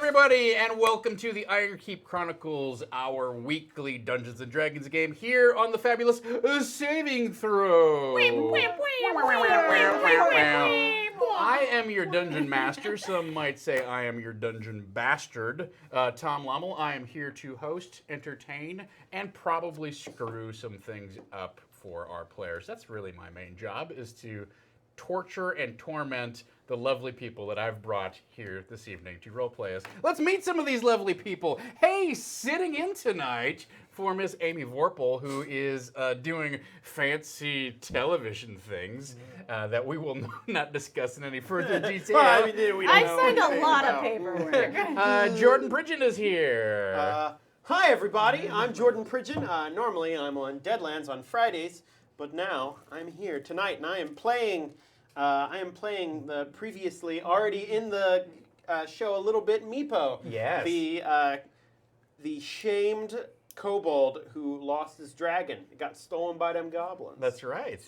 everybody, and welcome to the Ironkeep Chronicles, our weekly Dungeons & Dragons game here on the fabulous Saving Throw. I am your Dungeon Master. Some might say I am your Dungeon Bastard. Tom Lommel. I am here to host, entertain, and probably screw some things up for our players. That's really my main job, is to torture and torment the lovely people that I've brought here this evening to roleplay us. Let's meet some of these lovely people. Hey, sitting in tonight for Miss Amy Vorpal, who is doing fancy television things that we will not discuss in any further detail. I signed a lot of paperwork. Jordan Pridgeon is here. Hi, everybody. I'm Jordan Pridgeon. Normally, I'm on Deadlands on Fridays, but now I'm here tonight, and I am playing the previously already in the show a little bit Meepo. Yes. The shamed kobold who lost his dragon. It got stolen by them goblins. That's right.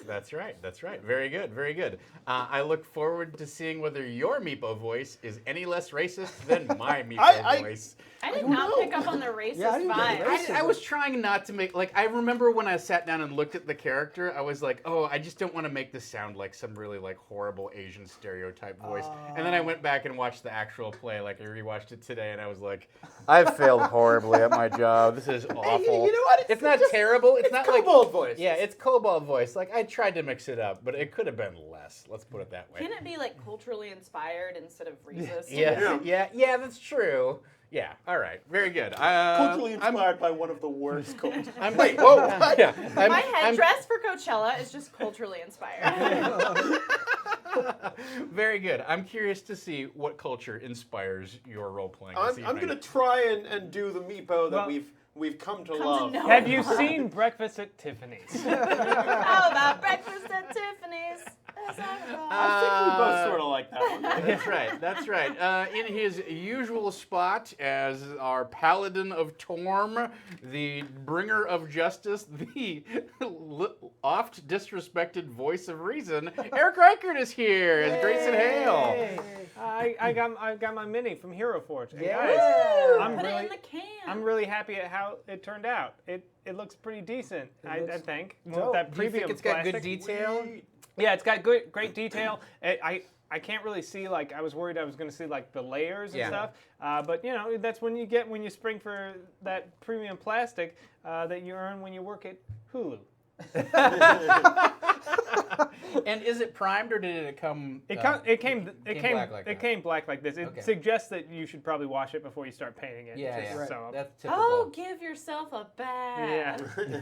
Very good, very good. I look forward to seeing whether your Meepo voice is any less racist than my Meepo voice. I did not pick up on the racist vibe. I was trying not to make, I remember when I sat down and looked at the character, I was like, oh, I just don't want to make this sound like some really, horrible Asian stereotype voice. And then I went back and watched the actual play, I rewatched it today, and I was like, I've failed horribly at my job. This is awful. Hey, you know what? It's not terrible. It's not kobold voice. Yeah, it's kobold voice. I tried to mix it up, but it could have been less. Let's put it that way. Can it be, culturally inspired instead of racist? Yeah, that's true. Yeah, all right. Very good. Culturally inspired by one of the worst cultures. Wait, whoa. Yeah, my headdress for Coachella is just culturally inspired. Very good. I'm curious to see what culture inspires your role-playing this evening. I'm going to try and do the Meepo that we've come to love. Have you seen Breakfast at Tiffany's? How about Breakfast at Tiffany's? I think we both sort of like that one. That's right. In his usual spot as our Paladin of Torm, the bringer of justice, the oft disrespected voice of reason, Eric Reichert is here as Grayson Hale. I got my mini from Hero Forge. And Yes. guys, Put it in the can. I'm really happy at how it turned out. It looks pretty decent, I think. dope. With that Do you think premium it's got good plastic. detail? Yeah, it's got great detail. I can't really see, I was worried I was going to see, the layers and stuff. But, that's when you spring for that premium plastic that you earn when you work at Hulu. And is it primed or did it come? It came black like this. It Okay. suggests that you should probably wash it before you start painting it. Yeah. So, That's typical. Oh, give yourself a bath. yeah.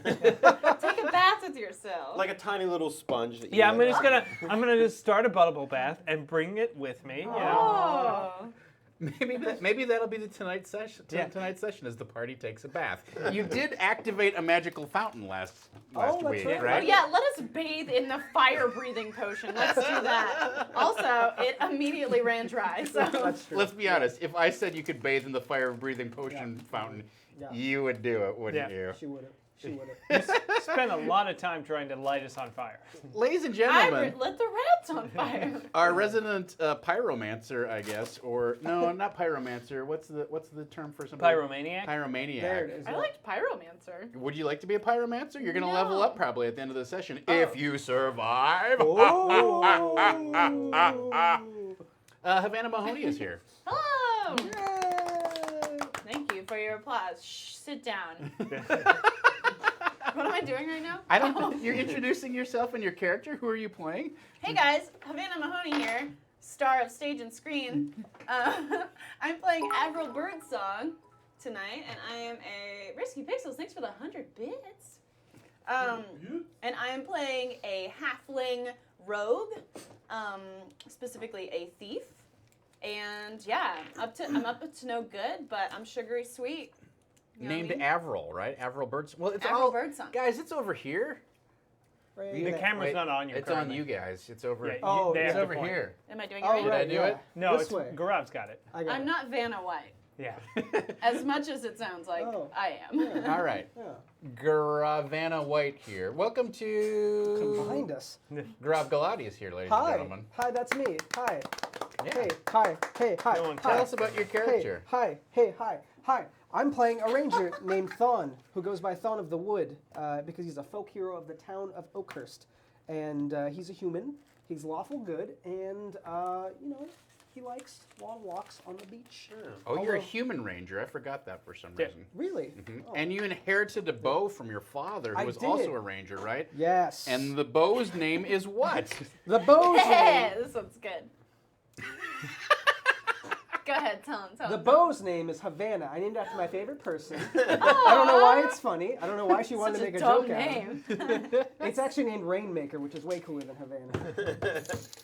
Take a bath with yourself. Like a tiny little sponge. That you Yeah, I'm gonna just start a bubble bath and bring it with me. Oh. Maybe that'll be the tonight's session. Tonight's session as the party takes a bath. You did activate a magical fountain last that's week, right. right? Oh, yeah, let us bathe in the fire-breathing potion. Let's do that. Also, it immediately ran dry. So That's true. Let's be honest. If I said you could bathe in the fire-breathing potion fountain, you would do it, wouldn't you? She wouldn't. You spent a lot of time trying to light us on fire. Ladies and I gentlemen, lit the rats on fire. our resident pyromancer, I guess, or no, not pyromancer. What's the term for somebody? Pyromaniac? Pyromaniac. There it is. I liked pyromancer. Would you like to be a pyromancer? You're going to level No. up probably at the end of the session if you survive. Oh. Havana Mahoney is here. Hello. Yay. Thank you for your applause. Shh, sit down. What am I doing right now? I don't know. You're introducing yourself and your character. Who are you playing? Hey guys, Havana Mahoney here, star of stage and screen. I'm playing Avril Birdsong tonight, and I am a Risky Pixels. Thanks for the 100 bits. And I am playing a halfling rogue, specifically a thief. And yeah, I'm up to no good, but I'm sugary sweet. You know Named what I mean? Avril, right? Avril Birdsong. Well, it's Avril all Birdsong. Guys, it's over here. Right The there. camera's Wait, not on you. It's currently. on you guys. It's over. Yeah, Oh, they it's It's have over to point. here. Am I doing it Oh, right? Did I right, do yeah. it? No, This way. Garav's got it. I got I'm it. not Vanna White, Yeah. as much as it sounds like Oh. I am. Yeah. All right. Yeah. Gravana White here. Welcome to. Combined us. Grav Galati is here, ladies and Hi. gentlemen. Hi, that's me. Hi. Yeah. Hey, hi, hey, hi, No one hi. Tell us about your character. Hey, hi. I'm playing a ranger named Thon, who goes by Thon of the Wood, because he's a folk hero of the town of Oakhurst. And he's a human, he's lawful good, and, he likes long walks on the beach. Oh, you're a Although- human ranger. I forgot that for some Yeah. reason. Really? Oh. And you inherited a bow from your father, who I was did. also a ranger, right? Yes. And the bow's name is what? the bow's name. This one's good. Go ahead, tell him. The bow's name is Havana. I named it after my favorite person. I don't know why it's funny. I don't know why she wanted to make a dumb joke out of name. it. It's actually named Rainmaker, which is way cooler than Havana.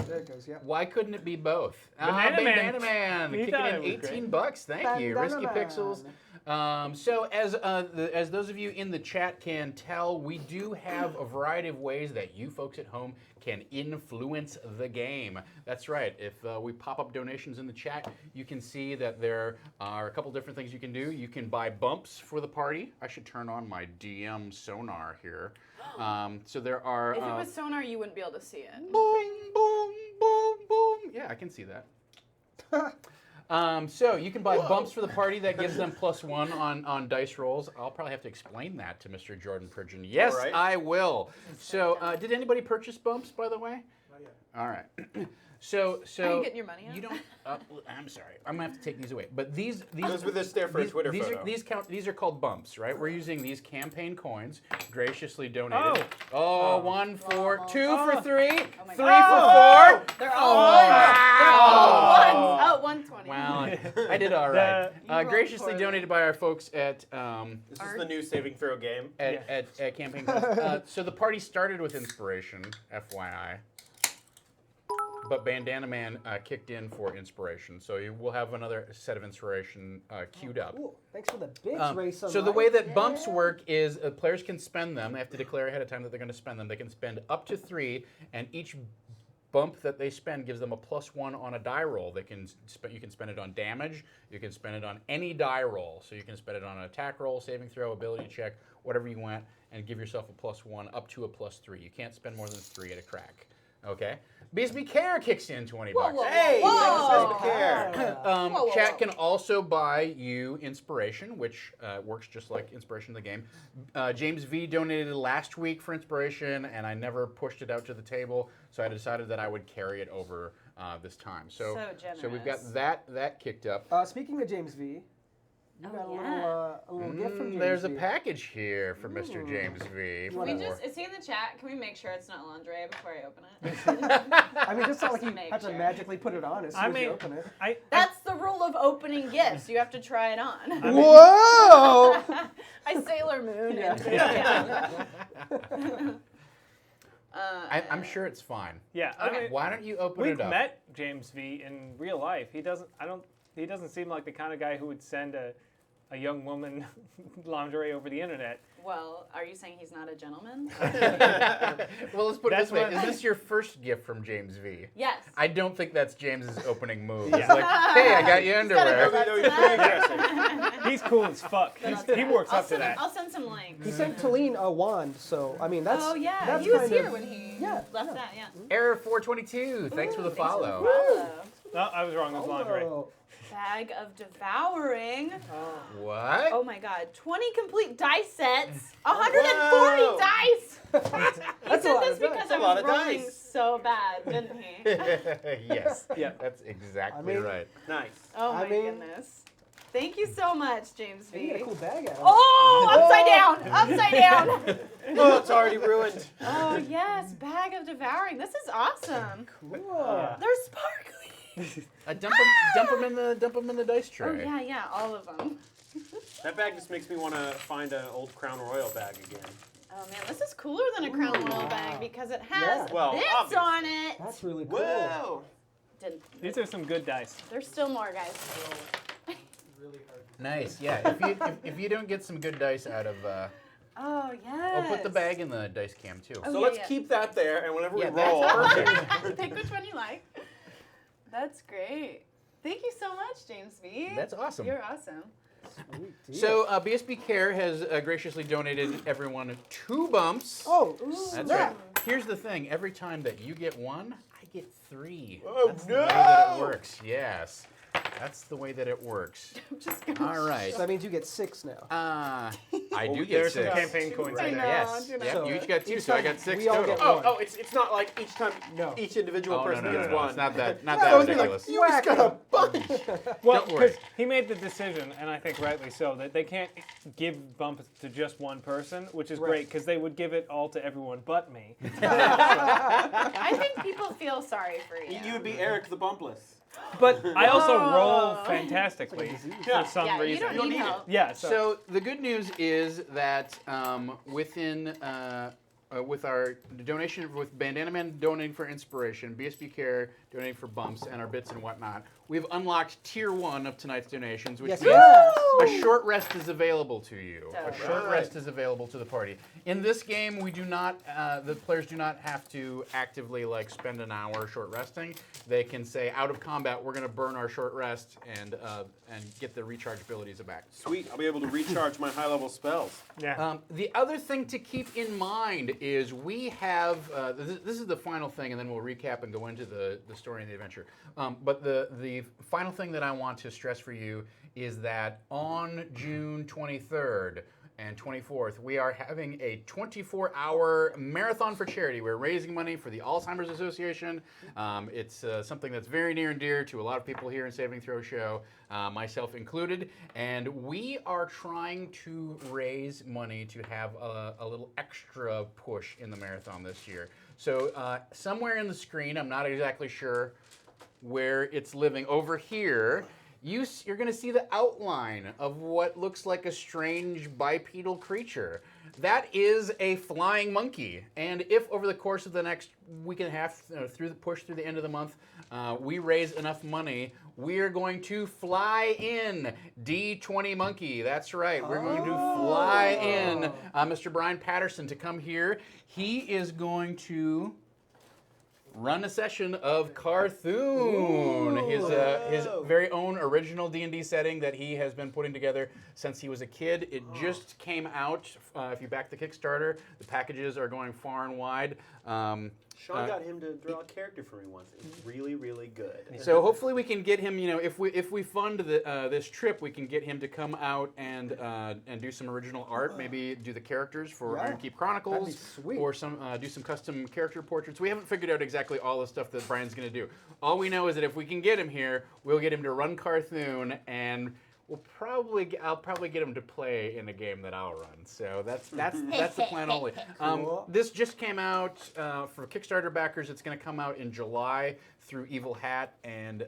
There it goes, yeah. Why couldn't it be both? Banana Man. Banana Man, He kicking thought in it was great. 18 bucks. Thank you, Bandana Risky Man. Pixels. So as those of you in the chat can tell, we do have a variety of ways that you folks at home can influence the game. That's right. If we pop up donations in the chat, you can see that there are a couple different things you can do. You can buy bumps for the party. I should turn on my DM sonar here. So there are. If it was sonar, you wouldn't be able to see it. Boom, boom, boom, boom. Yeah, I can see that. So you can buy bumps for the party that gives them +1 on dice rolls. I'll probably have to explain that to Mr. Jordan Pridgeon. Yes, All right. I will. So did anybody purchase bumps, by the way? Not yet. All right. So Are you getting your money out? You don't. I'm sorry. I'm gonna have to take these away. But these Those were just there for a Twitter these photo. These are called bumps, right? We're using these campaign coins, graciously donated. Oh, 1 for 2 for 3, 3 my for God. 4. They're all ones. They're all ones. Oh, 120. Well, I did all right. You rolled Graciously poorly. donated by our folks at This is the new saving throw game. at Campaign Coins. So the party started with inspiration, FYI. But Bandana Man kicked in for inspiration, so you will have another set of inspiration queued up. Cool. Thanks for the big race on So the life. way that bumps work is players can spend them. They have to declare ahead of time that they're going to spend them. They can spend up to 3, and each bump that they spend gives them a +1 on a die roll. They can you can spend it on damage. You can spend it on any die roll. So you can spend it on an attack roll, saving throw, ability check, whatever you want, and give yourself a +1 up to a +3. You can't spend more than 3 at a crack. Okay. BSB Care kicks in 20 bucks. whoa, Hey, whoa. thanks for care. Whoa, Chat whoa. can also buy you inspiration, which works just like inspiration in the game. James V donated last week for inspiration, and I never pushed it out to the table, so I decided that I would carry it over this time. So we've got generous. that kicked up. Speaking of James V, you got yeah. a little gift from James There's a V. package here for Mr. James V. Can we just, is he in the chat? Can we make sure it's not lingerie before I open it? I mean, just not like to you make have to sure. magically put it on as soon I as you mean, open it. That's the rule of opening gifts. You have to try it on. Whoa! I Sailor Moon. Yeah. I'm sure it's fine. Yeah. Okay. I mean, Why don't you open we've it up? met James V in real life. He doesn't seem like the kind of guy who would send a young woman lingerie over the internet. Well, are you saying he's not a gentleman? Well, let's put it That's this way. what- Is this your first gift from James V? Yes. I don't think that's James's opening move. Yeah. It's like, hey, I got you gotta underwear. go back That to was pretty that. aggressive. He's cool as fuck. He works up to that. I'll send some links. He sent Talene a wand, so I mean that's. Oh yeah, that's he was kind here of- when he Yeah, left yeah. that. Yeah. Error 422. Thanks for the Thanks for the follow. follow. No, I was wrong. It was lingerie. Oh. Bag of devouring. What? Oh my god, 20 complete dice sets. Wow. 140 dice. He That's a said lot this of dice. because A I lot was of rolling dice. so bad, didn't he? Yes. Yeah. That's exactly I mean- right. Nice. Oh I my mean- goodness. Thank you so much, James You get V. a cool bag out of it. Oh, upside down, upside down. Oh, it's already ruined. Oh yes, bag of devouring. This is awesome. Cool. They're sparkly. Dump them in the dice Oh tray. yeah, all of them. That bag just makes me want to find an old Crown Royal bag again. Oh man, this is cooler than a Crown Royal wow. bag because it has Yeah. Well, this obviously. on it. That's really cool. Whoa! These are some good dice. There's still more, guys. Nice. Yeah. If you don't get some good dice out of, Oh yes. I'll put the bag in the dice cam too. Oh, So yeah, let's yeah. keep that there, and whenever Yeah, we that's roll, perfect. Pick which one you like. That's great. Thank you so much, James V. That's awesome. You're awesome. Sweet deal. So BSB Care has graciously donated everyone 2 bumps. Oh, That's snap. right. Here's the thing. Every time that you get one, I get 3. Oh, That's the way that it no! works. Yes. That's the way that it works. I'm just gonna All right. So that means you get 6 now. I do get There's some 6. campaign coins I in know. there. Yes. you know. Yep, So you each got 2, each so I time got 6 we all total. get Oh, one. oh, it's not like each time No. each individual Oh, person no, gets one. It's not that So it's like, ridiculous. you just got a bunch. Well, Don't worry. because he made the decision, and I think rightly so, that they can't give bumps to just one person, which is Right. great because they would give it all to everyone but me. I think people feel sorry for you. You would be Eric the Bumpless. But I also Whoa. roll fantastically Yeah. for some yeah, you reason. don't need help. Yeah, So the good news is that within with our donation, with Bandana Man donating for inspiration, BSB Care donating for bumps, and our bits and whatnot, we've unlocked tier 1 of tonight's donations, which Yes, means yes. a short rest is available to you. A Totally. short rest is available to the party. In this game, we do not, the players do not have to actively like spend an hour short resting. They can say, out of combat, we're going to burn our short rest and get the recharge abilities back. Sweet, I'll be able to recharge my high-level spells. yeah. The other thing to keep in mind is we have, this is the final thing, and then we'll recap and go into the story and the adventure. But the final thing that I want to stress for you is that on June 23rd and 24th, we are having a 24-hour marathon for charity. We're raising money for the Alzheimer's Association. It's something that's very near and dear to a lot of people here in Saving Throw Show, myself included. And we are trying to raise money to have a little extra push in the marathon this year. So somewhere in the screen, I'm not exactly sure where it's living, over here, you're going to see the outline of what looks like a strange bipedal creature. That is a flying monkey. And if over the course of the next week and a half, through the end of the month, we raise enough money, we are going to fly in D20 Monkey. That's right. We're going to fly in Mr. Brian Patterson to come here. He is going to run a session of Carthoon, his very own original D&D setting that he has been putting together since he was a kid. It just came out. If you back the Kickstarter, the packages are going far and wide. Sean got him to draw a character for me once. It was really, really good. So hopefully we can get him. If we fund this trip, we can get him to come out and do some original art. Maybe do the characters for Yeah. Ironkeep Chronicles, That'd be sweet. or do some custom character portraits. We haven't figured out exactly all the stuff that Brian's going to do. All we know is that if we can get him here, we'll get him to run Carthoon, and I'll probably get him to play in a game that I'll run. So that's the plan only. Cool. This just came out for Kickstarter backers. It's going to come out in July through Evil Hat, and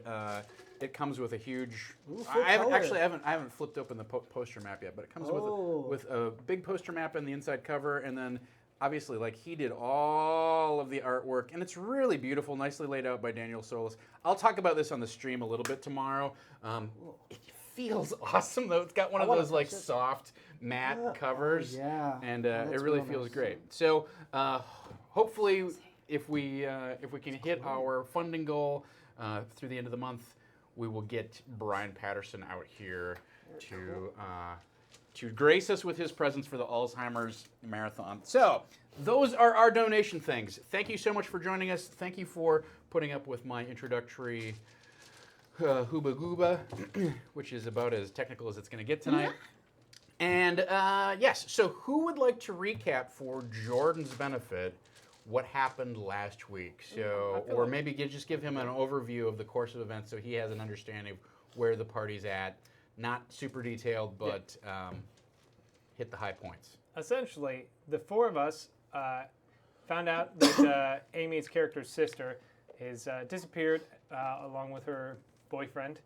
it comes with a huge. full I color. haven't flipped open the poster map yet, but it comes Oh. with a big poster map in the inside cover, and then. Obviously, like, he did all of the artwork, and it's really beautiful, nicely laid out by Daniel Solis. I'll talk about this on the stream a little bit tomorrow. It feels awesome, though. It's got one of wanna those, like, touch it. soft, matte covers. yeah. And That's it really real feels nice. great. So hopefully, if we can hit our funding goal through the end of the month, we will get Brian Patterson out here to grace us with his presence for the Alzheimer's Marathon. So those are our donation things. Thank you so much for joining us. Thank you for putting up with my introductory hooba gooba, which is about as technical as it's going to get tonight. And yes, so who would like to recap for Jordan's benefit what happened last week? So, or maybe just give him an overview of the course of events so he has an understanding of where the party's at. Not super detailed, but hit the high points. Essentially, the four of us found out that Amy's character's sister is disappeared along with her boyfriend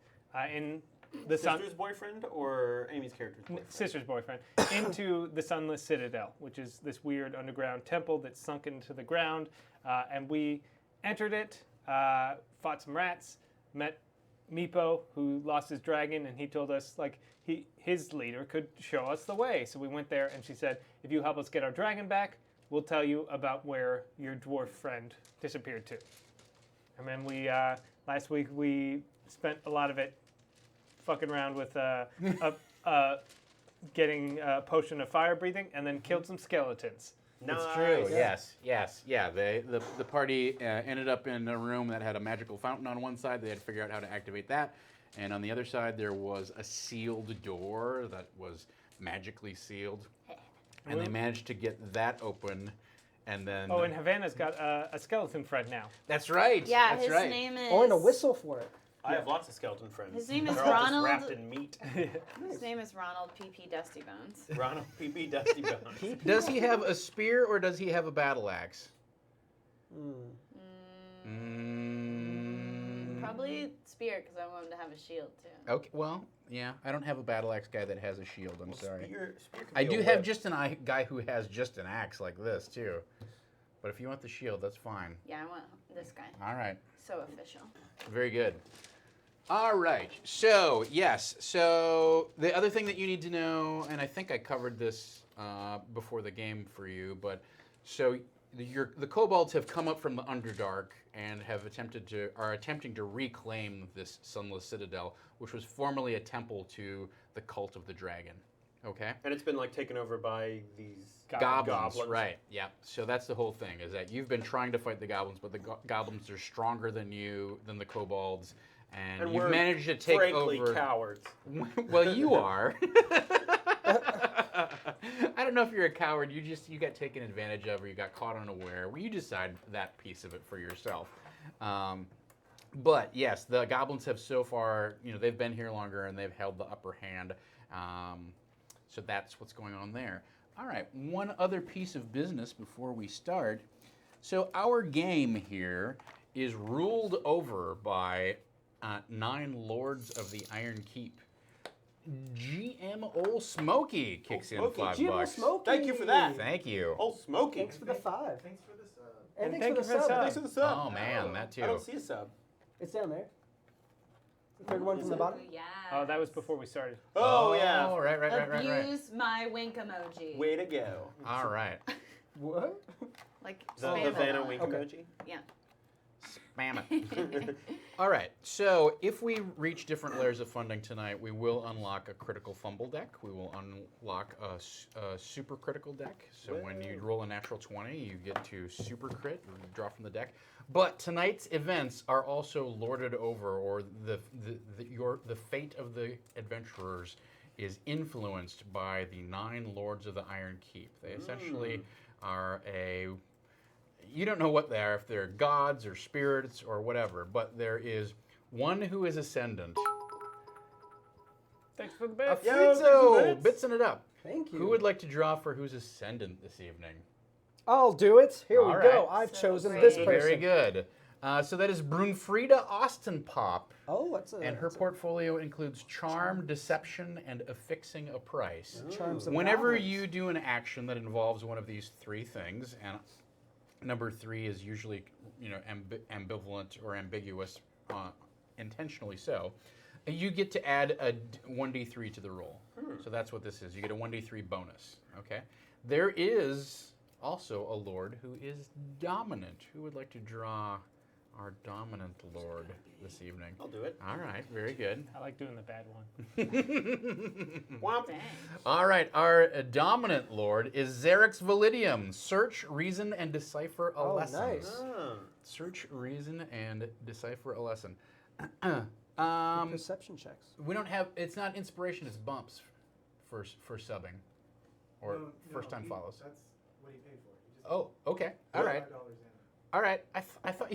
in the Sister's boyfriend or Amy's character's boyfriend? sister's boyfriend into the Sunless Citadel, which is this weird underground temple that's sunk into the ground. And we entered it, fought some rats, met Meepo, who lost his dragon, and he told us like his leader could show us the way. So we went there, and she said, "If you help us get our dragon back, we'll tell you about where your dwarf friend disappeared to." And then we last week we spent a lot of it fucking around with getting a potion of fire breathing, and then killed some skeletons. It's true. Nice. Yes. Yeah. The party ended up in a room that had a magical fountain on one side. They had to figure out how to activate that, and on the other side there was a sealed door that was magically sealed, and they managed to get that open, and then. Oh, and Havana's got a skeleton friend now. That's right. Yeah, that's his right. name is. Oh, and a whistle for it. I have lots of skeleton friends. His name is They're all Ronald. just wrapped in meat. His name is Ronald PP Dusty Bones. Ronald PP Dusty Bones. Does he have a spear or does he have a battle axe? Probably spear because I want him to have a shield too. Okay. Well, yeah. I don't have a battle axe guy that has a shield. I'm sorry. Spear could I be do a have whip. just a guy who has just an axe like this too. But if you want the shield, that's fine. Yeah, I want this guy. All right. So official. Very good. All right. So, yes. So, the other thing that you need to know, and I think I covered this before the game for you, but so the kobolds have come up from the Underdark and are attempting to reclaim this Sunless Citadel, which was formerly a temple to the cult of the dragon. Okay? And it's been like taken over by these Goblins, right? Yeah. So that's the whole thing: is that you've been trying to fight the goblins, but the goblins are stronger than you, than the kobolds, and you've we're managed to take frankly over. cowards. Well, you are. I don't know if you're a coward. You got taken advantage of, or you got caught unaware. Well, you decide that piece of it for yourself. But yes, the goblins have so far, they've been here longer and they've held the upper hand. So that's what's going on there. All right, one other piece of business before we start. So our game here is ruled over by 9 Lords of the Ironkeep. GM Old Smokey kicks in $5. GM Smokey. Thank you for that. Thank you. Oh, Smokey. Thanks for the 5. Thanks for the sub. And And thanks for the thank you for the sub. sub. Thanks for the sub. Oh man, that too. I don't see a sub. It's down there. The third one from the bottom. Yeah. Oh, that was before we started. Oh, yeah. Right. Abuse my wink emoji. Way to go. All right. What? Like The spam Vanna emoji. wink Okay. emoji. Yeah. Spam it. All right. So if we reach different layers of funding tonight, we will unlock a critical fumble deck. We will unlock a super critical deck. So when you roll a natural 20, you get to super crit, or you draw from the deck. But tonight's events are also lorded over, or the fate of the adventurers is influenced by the 9 Lords of the Ironkeep. They essentially are you don't know what they are, if they're gods or spirits or whatever, but there is one who is ascendant. Thanks for the bit. Fritzo, bitsing it up. Thank you. Who would like to draw for who's ascendant this evening? I'll do it. Here we All go. right. I've So chosen great. this person. Very good. So that is Brunfrida Austenpop, Oh, what's a and her portfolio includes charm, deception, and affixing a price. charms of Whenever goblins. you do an action that involves one of these 3 things, and number 3 is usually, ambivalent or ambiguous, intentionally so, you get to add a 1d3 to the roll. So that's what this is. You get a 1d3 bonus. Okay. There is also a lord who is dominant. Who would like to draw our dominant lord this evening? I'll do it. All right. Very good. I like doing the bad one. Womp. Dang. All right, our dominant lord is Xerix Validium. Search, reason, and decipher a Oh, lesson. nice. Ah. Search, reason, and decipher a lesson. Perception checks. We don't have. It's not inspiration. It's bumps for subbing, or first time follows. That's what he paid for. He just Oh, okay. All right. $5 in. All right. I thought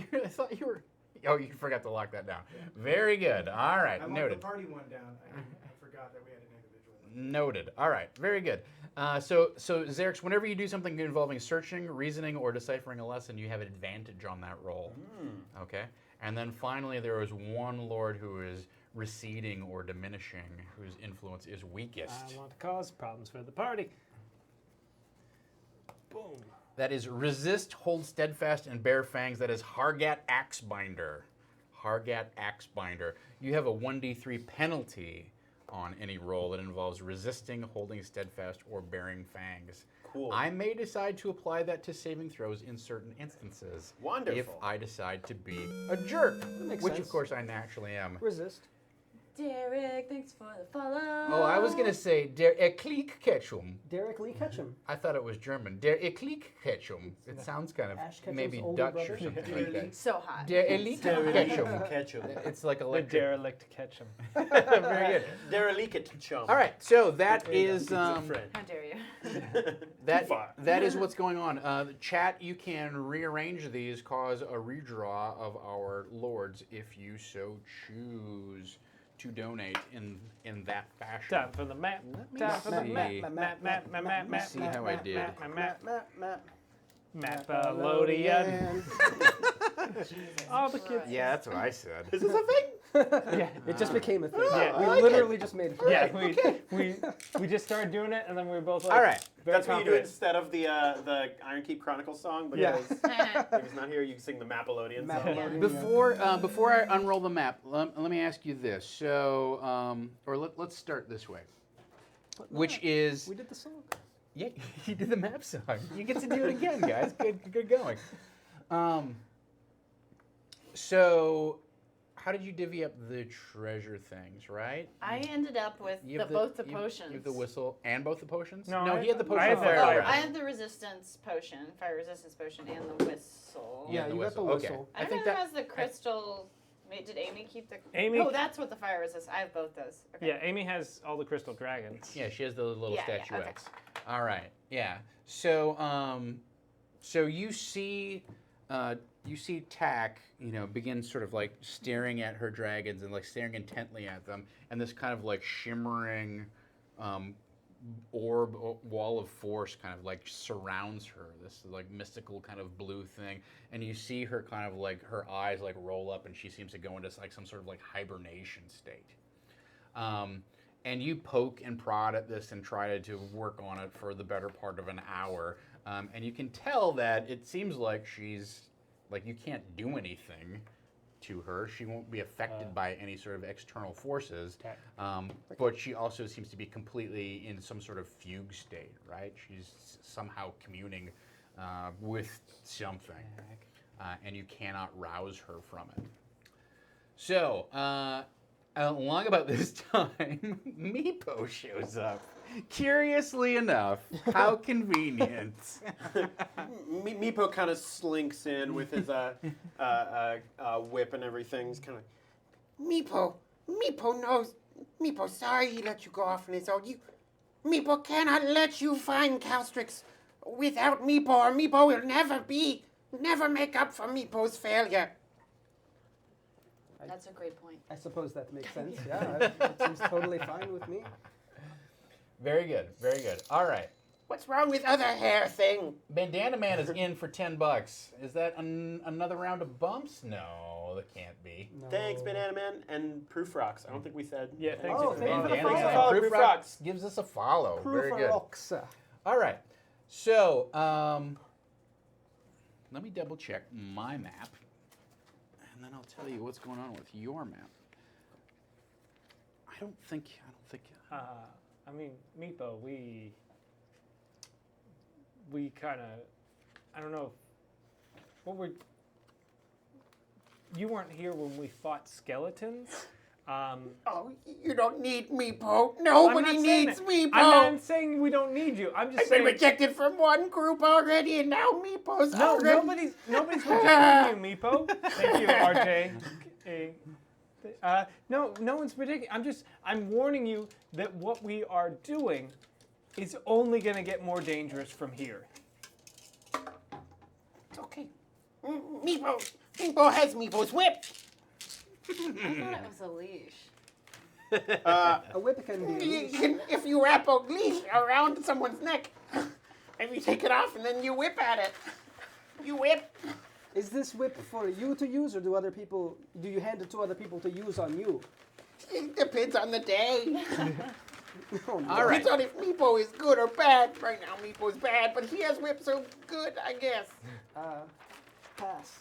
you were. Oh, you forgot to lock that down. Very good. All right. I locked Noted. the party one down. I forgot that we had an individual one. Noted. All right. Very good. So Xerix, whenever you do something involving searching, reasoning, or deciphering a lesson, you have an advantage on that roll. Okay. And then finally, there is one lord who is receding or diminishing, whose influence is weakest. I want to cause problems for the party. Boom. That is resist, hold steadfast, and bear fangs. That is Hargat Axebinder. Hargat Axebinder. You have a 1d3 penalty on any roll that involves resisting, holding steadfast, or bearing fangs. Cool. I may decide to apply that to saving throws in certain instances. Wonderful. If I decide to be a jerk, makes which sense. of course I naturally am. Resist. Derek, thanks for the follow. Oh, I was gonna say Der Eklik Ketchum. Derek Lee Ketchum. I thought it was German. Der Eklik Ketchum. It sounds kind of Ash Ketchum's maybe older Dutch brother? or something like that. So hot. Der Elik Ketchum. Ketchum. It's like The electric. derelict catch 'em. Very good. Derelict chum. All right, so that is How dare you? that is what's going on. Chat, you can rearrange these, cause a redraw of our lords if you so choose to donate in that fashion. Time for the map. me Time for the see. map. See how I did. Map. Mapalodian. All the kids. Yeah, that's what I said. Is this a thing? Yeah. It just became a thing. Yeah. We I like literally just made it. Yeah, we just started doing it, and then we were both like, All right. very That's what you do confident. instead of the Ironkeep Chronicles song, but Yeah. if he's not here, you sing the Mapalodian song. Mapalodian. Before I unroll the map, let me ask you this. So, let's start this way, which is We did the song. yeah, you did the map song. You get to do it again, guys. Good going. So, how did you divvy up the treasure things? Right? I ended up with You have both the you- potions. You have the whistle and both the potions. No, he had the potion I of had fire. the- Oh, breath. I have the resistance potion, fire resistance potion, and the whistle. Yeah, Yeah, the you got the whistle. Okay. whistle. I don't know who has the crystal. Wait, did Amy keep the? Amy- Oh, that's what the fire resist. I have both those. Okay. Yeah, Amy has all the crystal dragons. Yeah, she has the little Yeah, yeah, statuettes. All right. Yeah. So, so you see Tack, begin sort of like staring at her dragons and like staring intently at them, and this kind of like shimmering orb wall of force kind of like surrounds her. This like mystical kind of blue thing, and you see her kind of like her eyes like roll up, and she seems to go into like some sort of like hibernation state. And you poke and prod at this and try to work on it for the better part of an hour. And you can tell that it seems like she's, like you can't do anything to her. She won't be affected by any sort of external forces. But she also seems to be completely in some sort of fugue state, right? She's somehow communing with something. And you cannot rouse her from it. So, along about this time, Meepo shows up. Curiously enough, how convenient. Meepo kind of slinks in with his whip and everything. He's kind of Meepo knows. Meepo, sorry he let you go off on his own. Meepo cannot let you find Calstrix without Meepo, or Meepo will never make up for Meepo's failure. That's a great point. I suppose that makes sense. Yeah, it seems totally fine with me. Very good, very good. All right. What's wrong with other hair thing? Bandana Man is in for $10. Is that another round of bumps? No, that can't be. No. thanks, Banana Man, and Proof Rocks. I don't think we said. Yeah, thanks Oh, for thank you for the Bandana Thanks follow. for follow, Man. Proof Rocks. gives us a follow. Proof Very of good. rocks. All right. So, let me double check my map, and then I'll tell you what's going on with your map. I don't think. I mean, Meepo, we kind of, I don't know, you weren't here when we fought skeletons. Oh, you don't need Meepo. I'm Nobody not saying needs that. Meepo. I'm not saying we don't need you. I'm just I've been saying. rejected from one group already, and now Meepo's No, already... nobody's rejecting you, Meepo. Thank you, RJ. No one's rejecting. I'm warning you that what we are doing is only going to get more dangerous from here. It's okay. Meepo has Meepo's whip. I thought it was a leash. A whip can be. If you wrap a leash around someone's neck, and you take it off, and then you whip at it. You whip. Is this whip for you to use, or do you hand it to other people to use on you? It depends on the day. Oh, no. All right. Depends on if Meepo is good or bad. Right now, Meepo's bad, but he has whip, so good, I guess. Pass.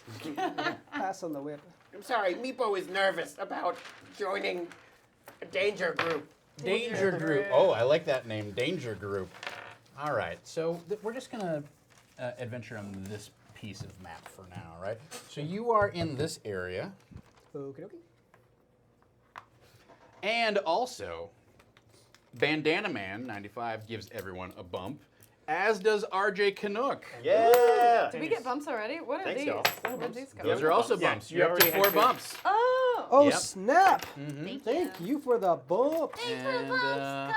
Pass on the whip. I'm sorry, Meepo is nervous about joining a danger group. Danger Group. Oh, I like that name, Danger Group. All right, so we're just gonna adventure on this piece of map for now, right? So you are in this area, Okie dokie. And also, Bandana Man 95 gives everyone a bump, as does RJ Canuck. Yeah. Did we get bumps already? What are Thanks, these? y'all. Where'd these go? Those are also Yeah, bumps. you You're up to already 4 had yours. bumps. Oh! Oh, Yep. snap! Mm-hmm. Thank you for the bump. Thanks for the And, bumps,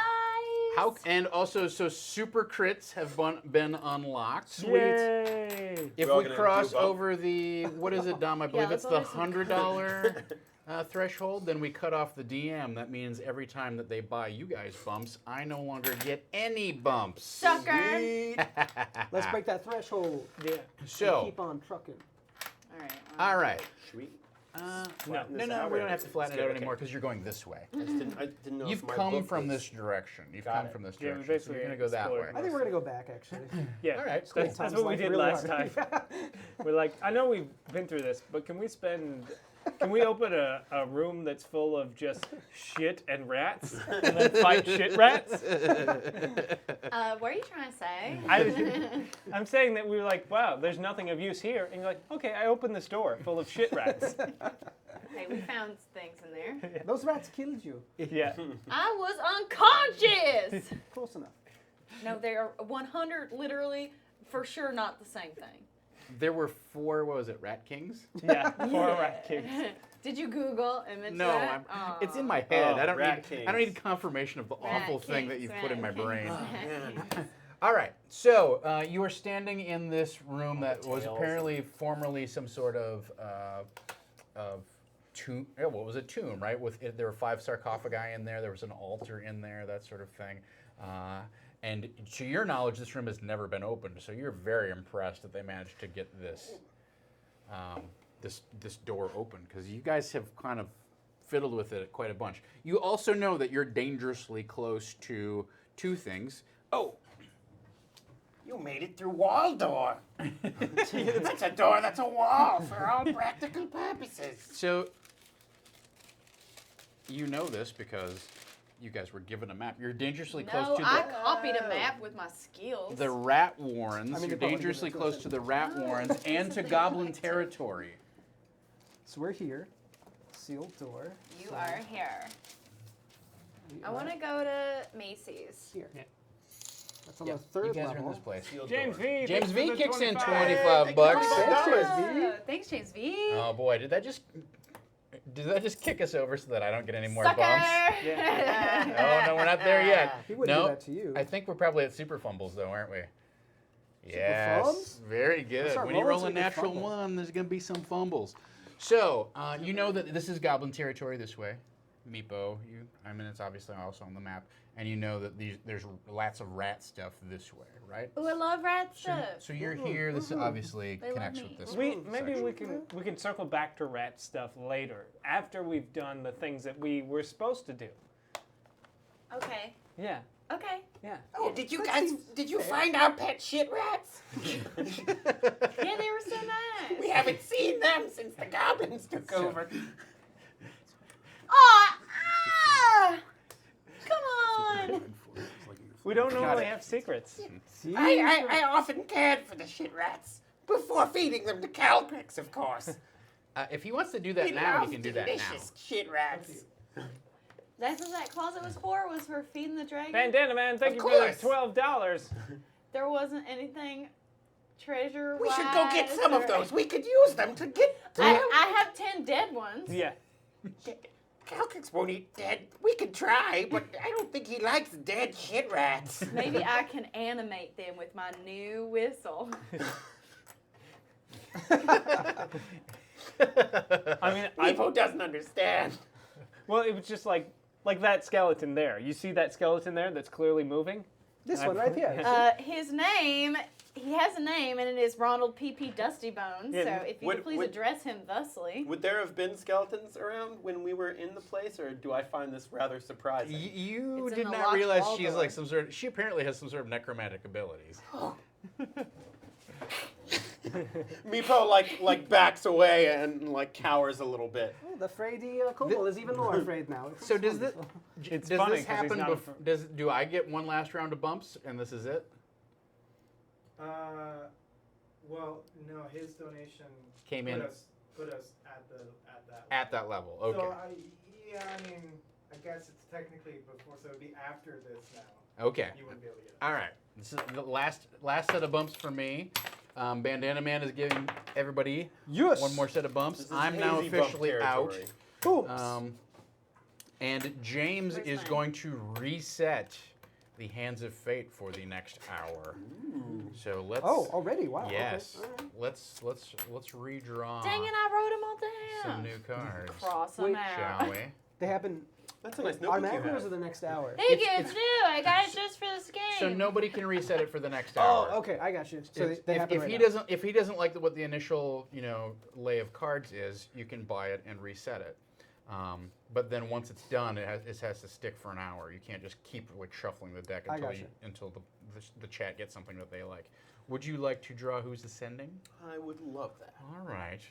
guys! And also, so super crits have been unlocked. Sweet. Yay! If We're all we gonna cross do a bump? over the, what is it, Dom? I believe let's it's the order some $100 threshold, then we cut off the DM. That means every time that they buy you guys bumps, I no longer get any bumps. Sucker! Let's break that threshold. Yeah. So, Keep on trucking. Alright. all right. Sweet. No. No, we don't have to flatten it out Okay. anymore because you're going this way. I didn't know You've if my come book from was- this direction. You've Got come it. from this Yeah, we direction. So basically you're going to go that way. explored. I think we're gonna go back actually. Yeah. All right, That's Times what we life did really last hard. time. We're like, I know we've been through this, but can we open a room that's full of just shit and rats and then fight shit rats? What are you trying to say? I'm saying that we were like, wow, there's nothing of use here. And you're like, okay, I opened this door full of shit rats. Hey, we found things in there. Those rats killed you. Yeah. I was unconscious! Close enough. No, they are 100 literally for sure not the same thing. There were 4, what was it, Rat Kings? Yeah. 4 rat kings. Did you Google image No, that? it's in my head. Oh, I don't Rat need Kings. confirmation of the Rat awful thing that kings, you've put in my rat kings. brain. Man. All right, so you are standing in this room that was tails. apparently formerly some sort of tomb. Well, it was a tomb, right? There were 5 sarcophagi in there. There was an altar in there, that sort of thing. And to your knowledge, this room has never been opened, so you're very impressed that they managed to get this this door open, because you guys have kind of fiddled with it quite a bunch. You also know that you're dangerously close to 2 things. Oh, You made it through wall door. That's a door that's a wall for all practical purposes. so you know this because you guys were given a map. You're dangerously close No, to I copied a map with my skills. the Rat Warrens. I mean, You're they probably dangerously did it to us. close to the Rat Oh, Warrens and to Goblin territory. So we're here. Sealed door. You are here. We I are want to go to Macy's. here. Yeah. That's on Yeah, the 3rd you guys are in level. this place. James V. James thanks V for the kicks in 25. 25 bucks. Thanks, James V. Thanks, James V. Oh boy, did that just kick us over so that I don't get any more Sucker! bumps? Oh no, we're not there yet. He wouldn't No, do that to you. I think we're probably at super fumbles though, aren't we? Yes, fumbles? very good. start When you rolling roll so a we can natural fumble. 1, there's gonna be some fumbles. So you know that this is Goblin territory this way. Meepo, I mean it's obviously also on the map, and you know that there's lots of rat stuff this way, right? Ooh, I love rat So, stuff. so you're here. This obviously They love connects me. with this. Maybe section. we can circle back to rat stuff later after we've done the things that we were supposed to do. Okay. Yeah. Okay. Yeah. Oh, did you find our pet shit rats? Yeah, they were so nice. We haven't seen them since the goblins took over. Ah! Come on! We don't Got normally it. have secrets. See? I often cared for the shit rats before feeding them to Calcrix, of course. If he wants to do that We now, love he can do that now. delicious shit rats. That's what that closet was for feeding the dragon. Bandana Man, thank Of you course. for the $12. There wasn't anything treasure. We should go get some of those. We could use them to get. I have 10 dead ones. Yeah. Calcrix won't eat dead. We could try, but I don't think he likes dead shit rats. Maybe I can animate them with my new whistle. I mean, Meepo doesn't understand. well, it was just like that skeleton there. You see that skeleton there that's clearly moving? This one right here. His name, he has a name, and it is Ronald P.P. Dusty Bones. Yeah, So if you could please would- address him thusly. Would there have been skeletons around when we were in the place, or do I find this rather surprising? You It's in did the not locked realize wall she's door. like some sort of. She apparently has some sort of necromantic abilities. Meepo like backs away and like cowers a little bit. Oh, the Frady kobold is even more afraid now. It's So does this wonderful. It's does funny this 'cause he's happen? not Do I get one last round of bumps and this is it? Well, no, his donation Came in put us at that. at that level. Okay. So I mean, I guess it's technically before, so it'd be after this now. Okay. You wouldn't be able to get it. All right. This is the last set of bumps for me. Bandana Man is giving everybody Yes. one more set of bumps. This is I'm now hazy bump officially out. territory. Boom. And James Where's is mine? going to reset the Hands of Fate for the next hour. So let's. Oh, already? Wow. Yes. Okay. All right. Let's redraw Dang it, I wrote them all down. some new cards. Cross them Wait, out. Shall we? They happen That's a nice notebook you automatically or is have. it the next hour? They get to do. I got it just for this game. So nobody can reset it for the next hour. Oh, okay. I got you. So If, they if, happen if right he now. doesn't like what the initial lay of cards is, you can buy it and reset it. But then once it's done, it has to stick for an hour. You can't just keep like shuffling the deck I until the chat gets something that they like. Would you like to draw who's ascending? I would love that. All right.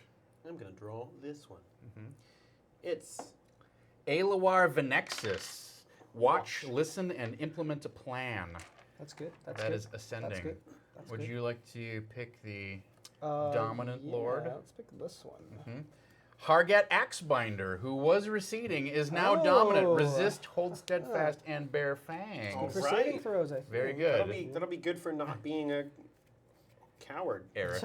I'm gonna draw this one. Mhm. It's Aelawar Venexis. Watch, listen, and implement a plan. That's good. That's That good. is ascending. That's good. That's Would good. you like to pick the dominant lord? Yeah, let's pick this one. Mhm. Hargat Axebinder, who was receding, is now Oh. dominant. Resist, hold steadfast, and bear fangs. All For right. saving throws, I think. Very that'll good. be good for not being a coward. Eric,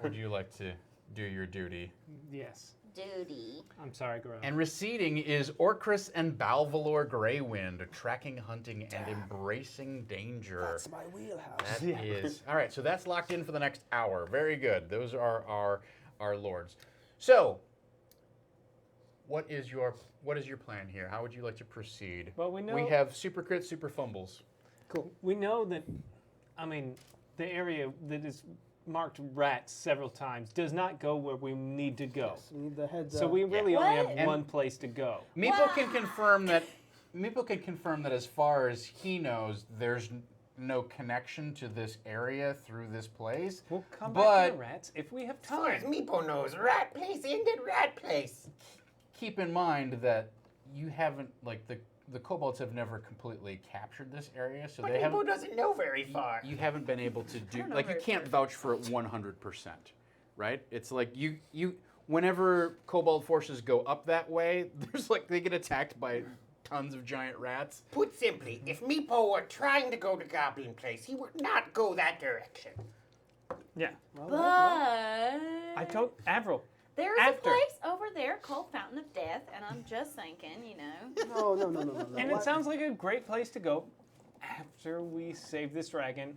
would you like to do your duty? Yes. Duty. I'm sorry, Goro. And receding is Orcris and Balvalor Greywind, tracking, hunting, and embracing danger. That's my wheelhouse. That is all right. So that's locked in for the next hour. Very good. Those are our lords. So, what is your plan here? How would you like to proceed? Well, we know We have super crits, super fumbles. Cool. we know that. I mean, the area that is marked rats several times does not go where we need to go. Yes, we need the heads So up. we really only What? have one place to go. Meepo can confirm that as far as he knows, there's no connection to this area through this place. We'll come But- back to the rats if we have As far as time. Meepo knows, rat place ended rat place. Keep in mind that you haven't the kobolds have never completely captured this area, so But they Meepo haven't. doesn't know very far. You haven't been able to do don't know you very can't far. vouch for it 100%, right? It's like you whenever kobold forces go up that way, there's they get attacked by tons of giant rats. Put simply, if Meepo were trying to go to Goblin Place, he would not go that direction. Yeah. Well, But I told Avril. there's after. a place over there called Fountain of Death, and I'm just thinking, no. And it sounds like a great place to go after we save this dragon.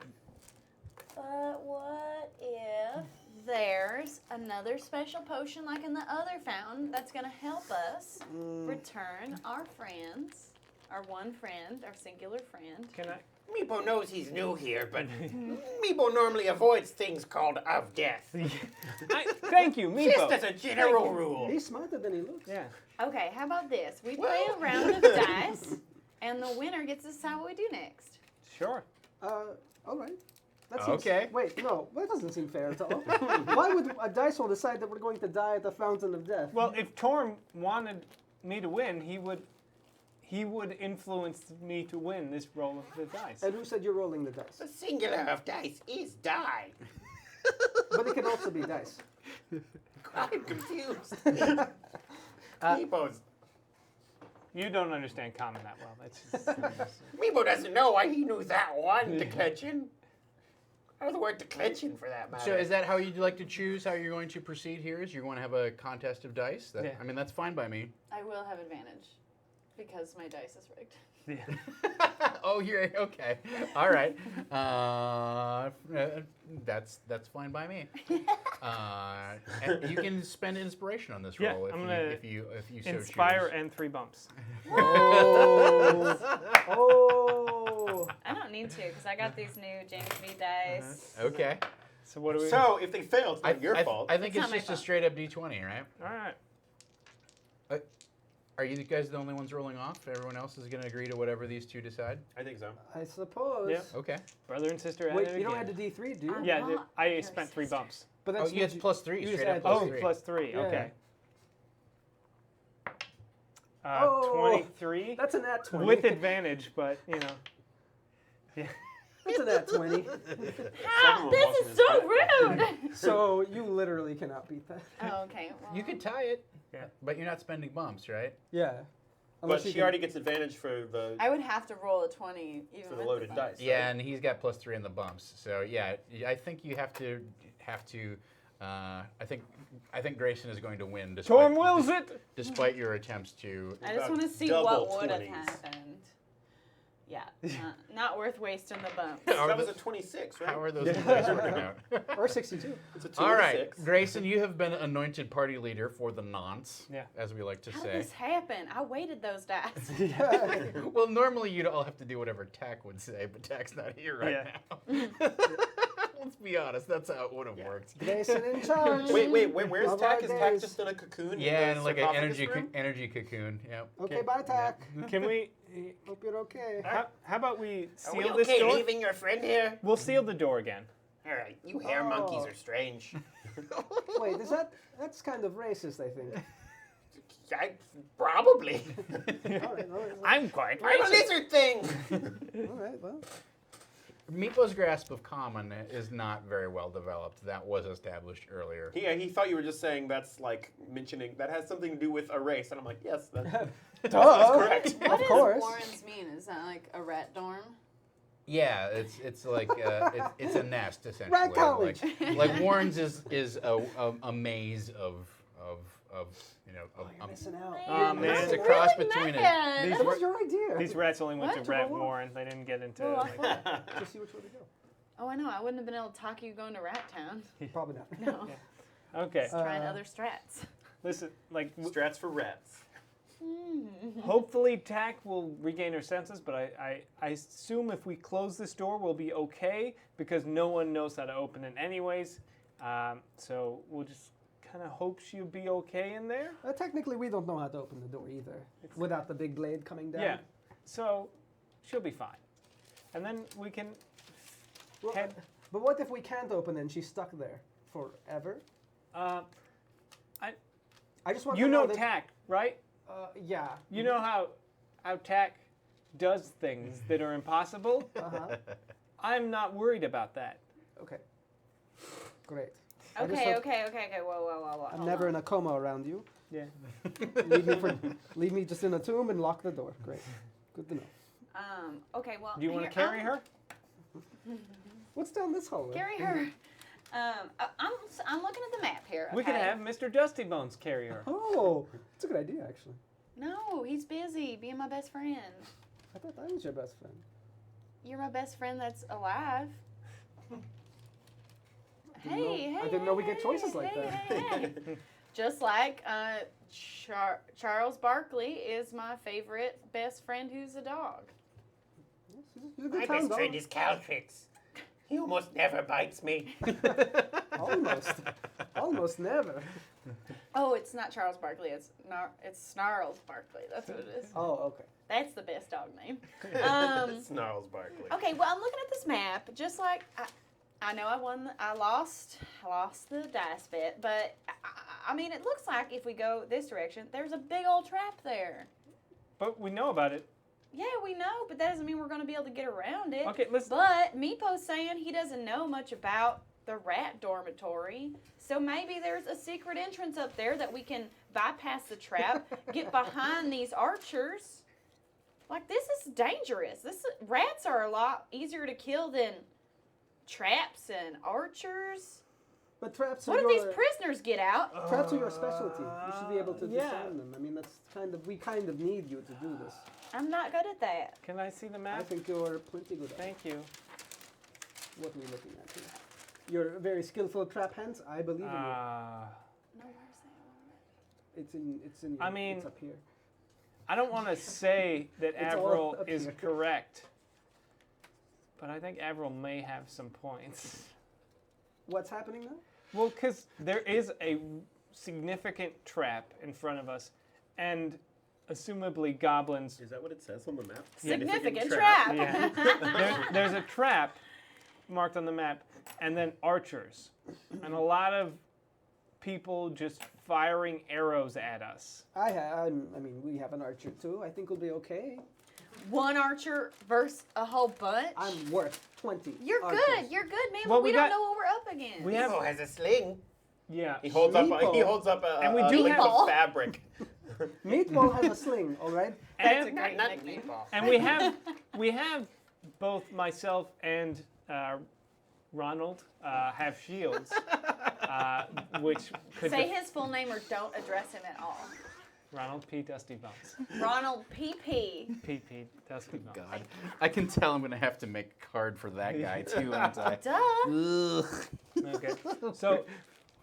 But what if there's another special potion like in the other fountain that's going to help us return our friends, our one friend, our singular friend? Can I? Meepo knows he's new here, but Meepo normally avoids things called of death. Thank you, Just Meepo. as a general rule. He's smarter than he looks. Yeah. Okay, how about this? We play a round of dice, and the winner gets to decide what we do next. Sure. All right. That seems, Okay. Wait, no, that doesn't seem fair at all. Why would a dice roll decide that we're going to die at the Fountain of Death? Well, if Torm wanted me to win, he would influence me to win this roll of the dice. And who said you're rolling the dice? The singular of dice is die. But it can also be dice. I'm confused. Meepo's. You don't understand common that well. That's Meepo doesn't know why he knew that one declension. Or the word declension for that matter. So is that how you'd like to choose how you're going to proceed here? Is you're going to have a contest of dice? Yeah. I mean, that's fine by me. I will have advantage because my dice is rigged. Oh, you're okay. All right. That's fine by me. And you can spend inspiration on this Yeah, roll I'm if gonna you so inspire choose. and 3 bumps. Oh. I don't need to because I got these new James V dice. Okay. So what do we? So if they fail, it's not your fault. I think It's it's not my just a fault. straight up D20, right? All right. Are you guys the only ones rolling off? Everyone else is going to agree to whatever these two decide? I think so. I suppose. Yeah. Okay. Brother and sister at Wait, it you don't again. add the D3, do you? I'm Yeah, not I your spent 3 sister. bumps. But Oh, you had plus 3. you just Straight add up plus plus Oh, 3. plus 3. Yeah. Okay. Oh. 23 That's an at 20. with advantage, but you know. Yeah. That's an at 20. Ah, this is so rude. So you literally cannot beat that. Oh, okay. Well, You could tie it. Yeah. But you're not spending bumps, right? Yeah. Unless But you she can- already gets advantage for the I would have to roll a 20 even for the with loaded bumps. dice. Yeah, right? and he's got +3 in the bumps. So yeah, I think you have to. I think Grayson is going to win. Torm wills it. Despite your attempts to. I just About want to see double what would have 20s. happened. Yeah, not worth wasting the bumps. How are That was the- a 26, right? How are those dice working out? Or 62. It's a 2 All and a right, 6. Grayson, you have been anointed party leader for the nonce, Yeah. as we like to How say. did this happen? I weighted those dice. Yeah. Well, normally you'd all have to do whatever Tack would say, but Tack's not here right now. Let's be honest, that's how it would have worked. Grayson in charge. Wait, where's Of Tack? our Is Tack days. just in a cocoon? Yeah, in and the like an sarcophagus energy room? cocoon. Yep. Okay, bye, Tack. Can we? Hope you're okay. How about we Are seal we this okay door? leaving your friend here? We'll seal the door again. All right, you hair monkeys Oh. are strange. Wait, that's kind of racist, I think. Probably. All right, I'm quite I'm a racist. lizard thing. all right, well. Meepo's grasp of common is not very well developed. That was established earlier. He thought you were just saying that's like mentioning that has something to do with a race, and I'm like, yes, that's Duh. correct. What Of does course. Warrens mean? Is that like a rat dorm? Yeah, it's like it's a nest essentially. Rat college. Like Warren's is a maze of you know Oh, you're missing out. Oh, man. It's a cross between These That were- was your idea. These rats only went What? to Rat Warren. They didn't get into. Well, I like- thought- Just see which way to go. Oh, I know. I wouldn't have been able to talk you going to Rat Town. Probably not. No. Okay, Just trying Uh, other strats. listen. Like, Strats for rats. hopefully Tack will regain her senses, but I assume if we close this door, we'll be okay because no one knows how to open it anyways. So we'll just kind of hope she'll be okay in there. Technically, we don't know how to open the door either, without the big blade coming down. Yeah. So she'll be fine, and then we can Well, head. but what if we can't open it and she's stuck there forever? I just want You to know that, Tack, right? Yeah. You know how Tack does things that are impossible. Uh-huh. I'm not worried about that. Okay. Great. I just Okay, hope- okay. Whoa. I'm hold never on. in a coma around you. Yeah. Leave me just in a tomb and lock the door. Great. Good to know. Okay, well. Do you want to here, carry her? What's down this hallway? Carry her. I'm looking at the map here. We can okay? have Mr. Dusty Bones carry her. Oh, that's a good idea, actually. No, he's busy being my best friend. I thought I was your best friend. You're my best friend that's alive. I didn't know we get choices like that. Hey. Just like Charles Barkley is my favorite best friend who's a dog. He's a good My town best dog. friend is Caltrix. He almost never bites me. Almost never. Oh, it's not Charles Barkley. It's Snarls Barkley. That's what it is. Oh, okay. That's the best dog name. Snarls Barkley. Okay, well, I'm looking at this map. Just like I know I lost the dice bet, but I mean, it looks like if we go this direction, there's a big old trap there. But we know about it. Yeah, we know, but that doesn't mean we're going to be able to get around it. Okay, listen. But Meepo's saying he doesn't know much about the rat dormitory, so maybe there's a secret entrance up there that we can bypass the trap, get behind these archers. Like, this is dangerous. Rats are a lot easier to kill than traps and archers. But traps are What if your these prisoners get out? traps are your specialty. You should be able to yeah. disarm them. I mean, we kind of need you to do this. I'm not good at that. Can I see the I map? think you're plenty good at Thank you. what we're looking at here. You're very skillful trap hands. I believe in you. No, where's that? It's in. I mean- it's up here. I don't want to say that It's all Avril up is here. correct, but I think Avril may have some points. What's happening now? Well, because there is a significant trap in front of us, and assumably goblins. Is that what it says on the map? Significant trap. Yeah. There's a trap marked on the map, and then archers, and a lot of people just firing arrows at us. I mean, we have an archer too. I think we'll be okay. One archer versus a whole bunch? I'm worth 20. You're archers. good, man, Well, but we we don't got- know what we're up against. Meepo has a sling. Yeah. He holds up a And we do link have- of fabric. Meatball has a sling, all right? That's a And, great Not nickname. meatball. and we have both myself and Ronald have shields, which could Say his full name or don't address him at all. Ronald P. Dusty Bones. Ronald P.P. P. Dusty Bones. God, I can tell I'm gonna have to make a card for that guy too, aren't I? Duh. Ugh. Okay. So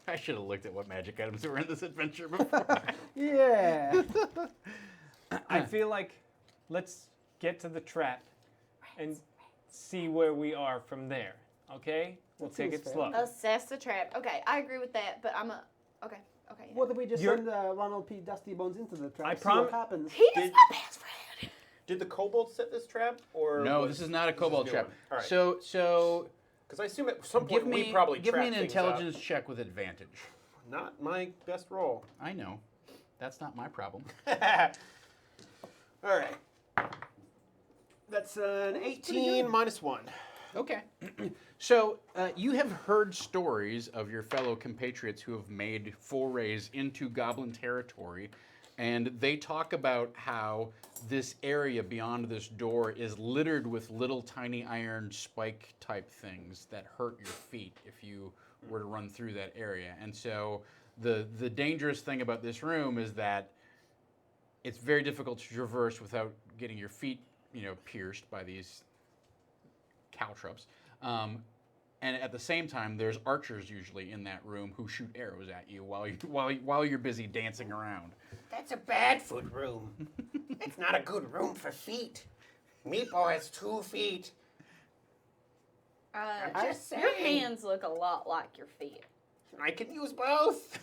I should have looked at what magic items were in this adventure before. Yeah. I feel like let's get to the trap and see where we are from there. Okay? We'll That take seems it fair. slow. Assess the trap. Okay, I agree with that, but okay. Yeah. What if we just You're- send Ronald P. Dusty Bones into the trap? I see prom- what happens. He is Did- my best friend. Did the kobold set this trap, or No, was- this is not a this kobold new trap. one? All right. So Because I assume at some point give me we probably give me trap an things intelligence check with advantage. up. Not my best roll. I know, that's not my problem. All right. That's an 18 minus 1. Okay. So you have heard stories of your fellow compatriots who have made forays into goblin territory, and they talk about how this area beyond this door is littered with little tiny iron spike type things that hurt your feet if you were to run through that area. And so the dangerous thing about this room is that it's very difficult to traverse without getting your feet, pierced by these caltrops. And at the same time, there's archers usually in that room who shoot arrows at you while you're busy dancing around. That's a bad foot room. It's not a good room for feet. Meatball has 2 feet. I'm just Your saying. hands look a lot like your feet. I can use both.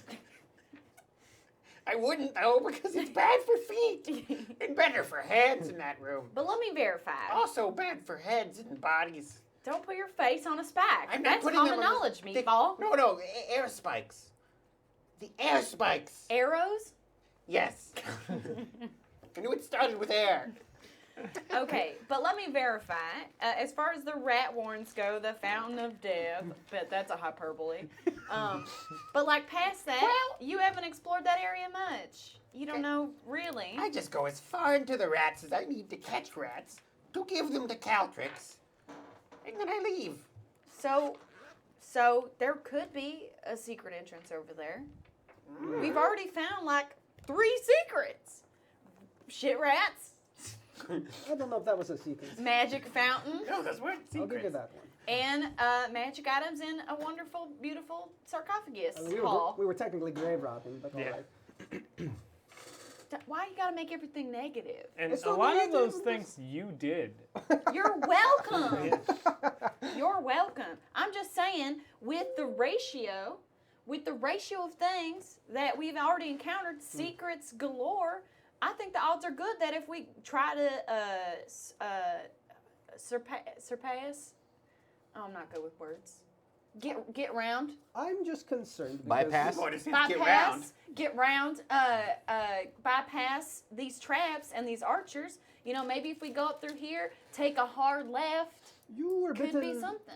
I wouldn't though because it's bad for feet and better for heads in that room. But let me verify. Also bad for heads and bodies. Don't put your face on a spike. I'm not That's putting common them on knowledge, the- Meatball. No, air spikes. The air spikes. Arrows? Yes. I knew it started with air. Okay, but let me verify. As far as the rat warrens go, the fountain of death, but that's a hyperbole. But like past that, you haven't explored that area much. You don't know really. I just go as far into the rats as I need to catch rats to give them to Caltrix, and then I leave. So there could be a secret entrance over there. We've already found like 3 secrets. Shit rats, I don't know if that was a secret. magic fountain, No, those weren't I'll give you secrets. that one. and magic items in a wonderful, beautiful sarcophagus We hall. were technically grave robbing, but Yeah. all right. Why you gotta make everything negative? And It's a not lot of negative, those it's things you did. You're welcome. You're welcome. I'm just saying, with the ratio of things that we've already encountered, secrets galore, I think the odds are good that if we try to surpass, I'm not good with words. Get round, I'm just concerned. because- Bypass? Boy, does it get round. bypass these traps and these archers. Maybe if we go up through here, take a hard left, You were could bitten. be something.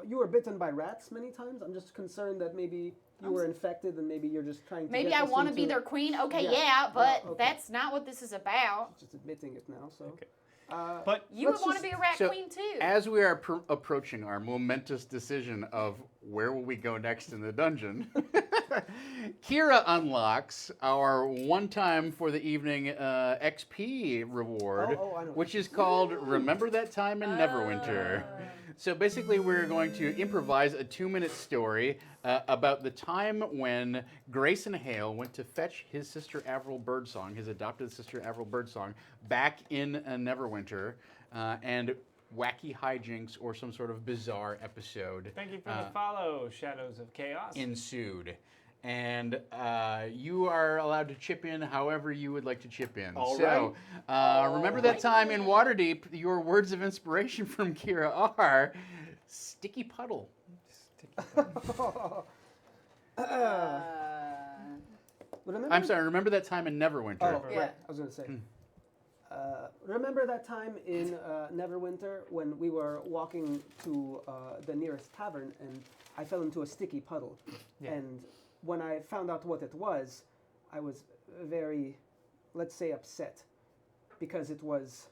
You were bitten by rats many times. I'm just concerned that maybe you were infected and maybe you're just trying to. Maybe get I us want to be into- their queen. Okay, Yeah. yeah, but Well, okay. that's not what this is about. Just admitting it now. So. Okay. Uh, But You would Let's want to just- be a rat So, queen too. as we are approaching our momentous decision of where will we go next in the dungeon, Kira unlocks our one-time for the evening XP reward, Oh, I know. which is called Remember That Time in Neverwinter. So basically, we're going to improvise a 2-minute story about the time when Grayson Hale went to fetch his sister Avril Birdsong, his adopted sister Avril Birdsong, back in Neverwinter, and wacky hijinks or some sort of bizarre episode thank you for the follow, Shadows of Chaos. ensued. And you are allowed to chip in however you would like to chip in. All so remember that time in Waterdeep, your words of inspiration from Kira are sticky puddle. remember? I'm sorry, remember that time in Neverwinter. Oh, Yeah. right. I was gonna say. Remember that time in Neverwinter when we were walking to the nearest tavern and I fell into a sticky puddle, Yeah. and when I found out what it was, I was very let's say, upset because it was.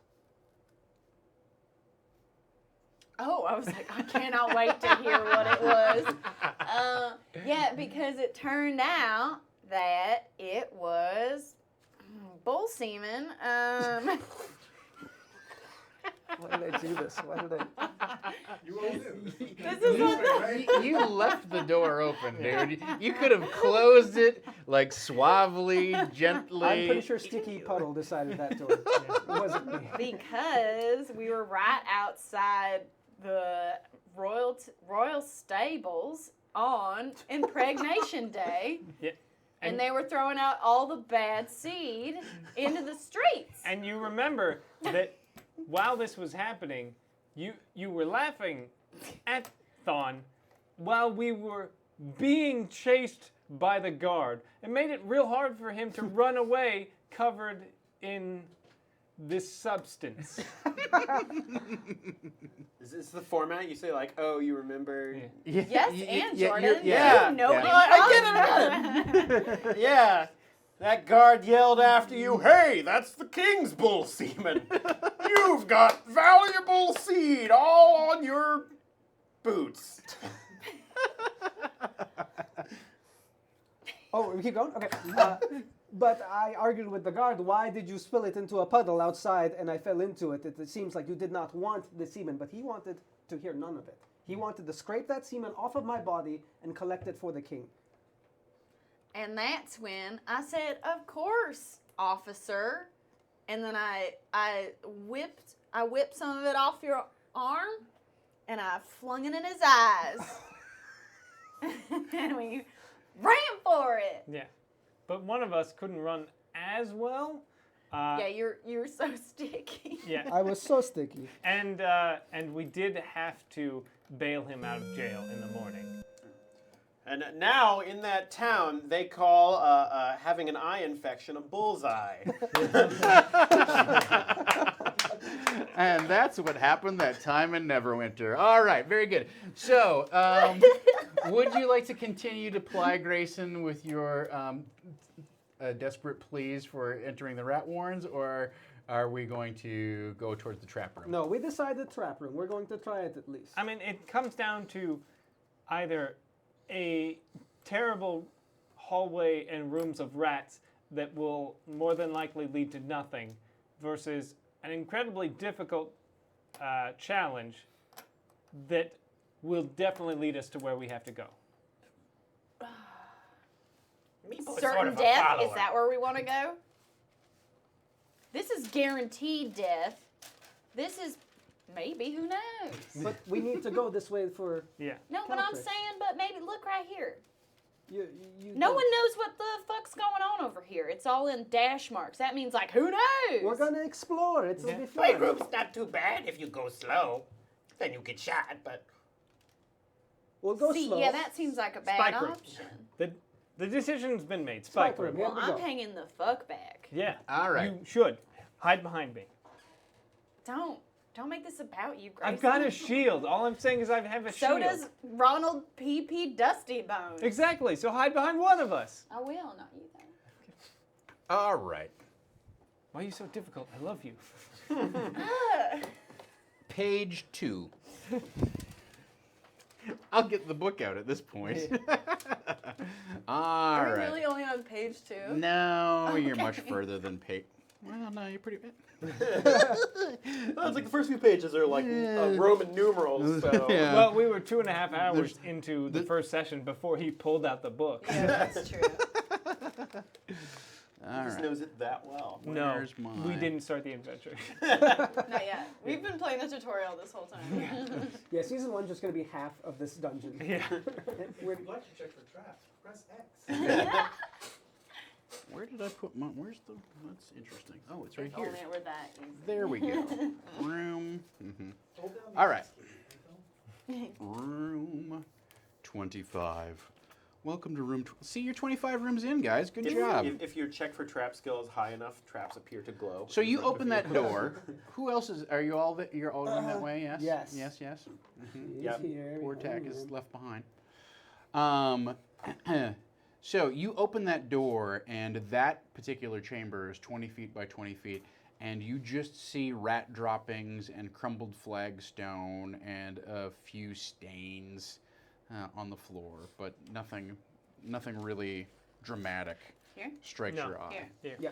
Oh, I was like, I cannot wait to hear what it was. Yeah, because it turned out that it was bull semen. Why did I do this? Why did I? You all do. This is what You left the door open, dude. You could have closed it like suavely, gently. I'm pretty sure Sticky Puddle decided that door. It wasn't me. because we were right outside the royal stables on Impregnation Day. Yeah. And they were throwing out all the bad seed into the streets. And you remember that while this was happening, you were laughing at Thon while we were being chased by the guard. It made it real hard for him to run away covered in this substance. Is this the format? You say like, oh, you remember? Yeah. Yes, and Jordan. yeah. You know Yeah. me I get it. Yeah. That guard yelled after you, hey, that's the king's bull semen. You've got valuable seed all on your boots. Oh, we keep going? Okay. But I argued with the guard, why did you spill it into a puddle outside and I fell into it? It seems like you did not want the semen, but he wanted to hear none of it. He wanted to scrape that semen off of my body and collect it for the king. And that's when I said, of course, officer. And then I whipped some of it off your arm and I flung it in his eyes. And we ran for it. Yeah. But one of us couldn't run as well. Yeah, you're so sticky. Yeah. I was so sticky. And we did have to bail him out of jail in the morning. And now in that town, they call having an eye infection a bullseye. And that's what happened that time in Neverwinter. All right, very good. So, would you like to continue to ply Grayson with your desperate pleas for entering the rat warrens, or are we going to go towards the trap room? No, we decided trap room. We're going to try it at least. I mean, it comes down to either a terrible hallway and rooms of rats that will more than likely lead to nothing versus an incredibly difficult challenge that will definitely lead us to where we have to go. Certain death? Is that where we want to go? This is guaranteed death. This is maybe, who knows? But we need to go this way for... Yeah. No, but I'm Caltrix. saying, but maybe look right here. You No don't- one knows what the fuck's going on over here. It's all in dash marks. That means, like, who knows? We're going to explore. It'll be My fun. room's not too bad if you go slow. Then you get shot, but We'll go See, slow. yeah, that seems like a bad Spike room. option. The decision's been made. Spike Spike room. room, yeah. Well, we I'm go. hanging the fuck back. Yeah. All right. You should. Hide behind me. Don't make this about you, Grayson. I've got a shield. All I'm saying is I have a So shield. does Ronald P.P. Dusty Bones. Exactly. So hide behind one of us. I will, not you then. All right. Why are you so difficult? I love you. Page 2. I'll get the book out at this point. All Are we right. really only on page 2? No, you're Okay. much further than page. Well, no, you're pretty. Well, it's like the first few pages are like Roman numerals. So. Yeah. Well, we were 2.5 hours into the first session before he pulled out the book. Yeah, that's true. All He just right. knows it that well. No, Where's mine? we didn't start the adventure. Not yet. We've been playing the tutorial this whole time. Yeah, season 1 just going to be half of this dungeon. Yeah. We're- If you'd like to check for traps, press X. Where did I put my? Where's the? That's interesting. Oh, it's right If here. only it were that easy. There we go. Room. Hold down the All right. escape Room 25. Welcome to room. See, you're 25 rooms in, guys. Good If, job. if your check for trap skill is high enough, traps appear to glow. So you open that door. Who else is? Are you all? You're all going that way? Yes. yes. Yes. Yes. He's Yep. here. Poor we Tack know is him. left behind. So you open that door, and that particular chamber is 20 feet by 20 feet, and you just see rat droppings and crumbled flagstone and a few stains on the floor, but nothing really dramatic Here? strikes No. your eye. Here. Yeah.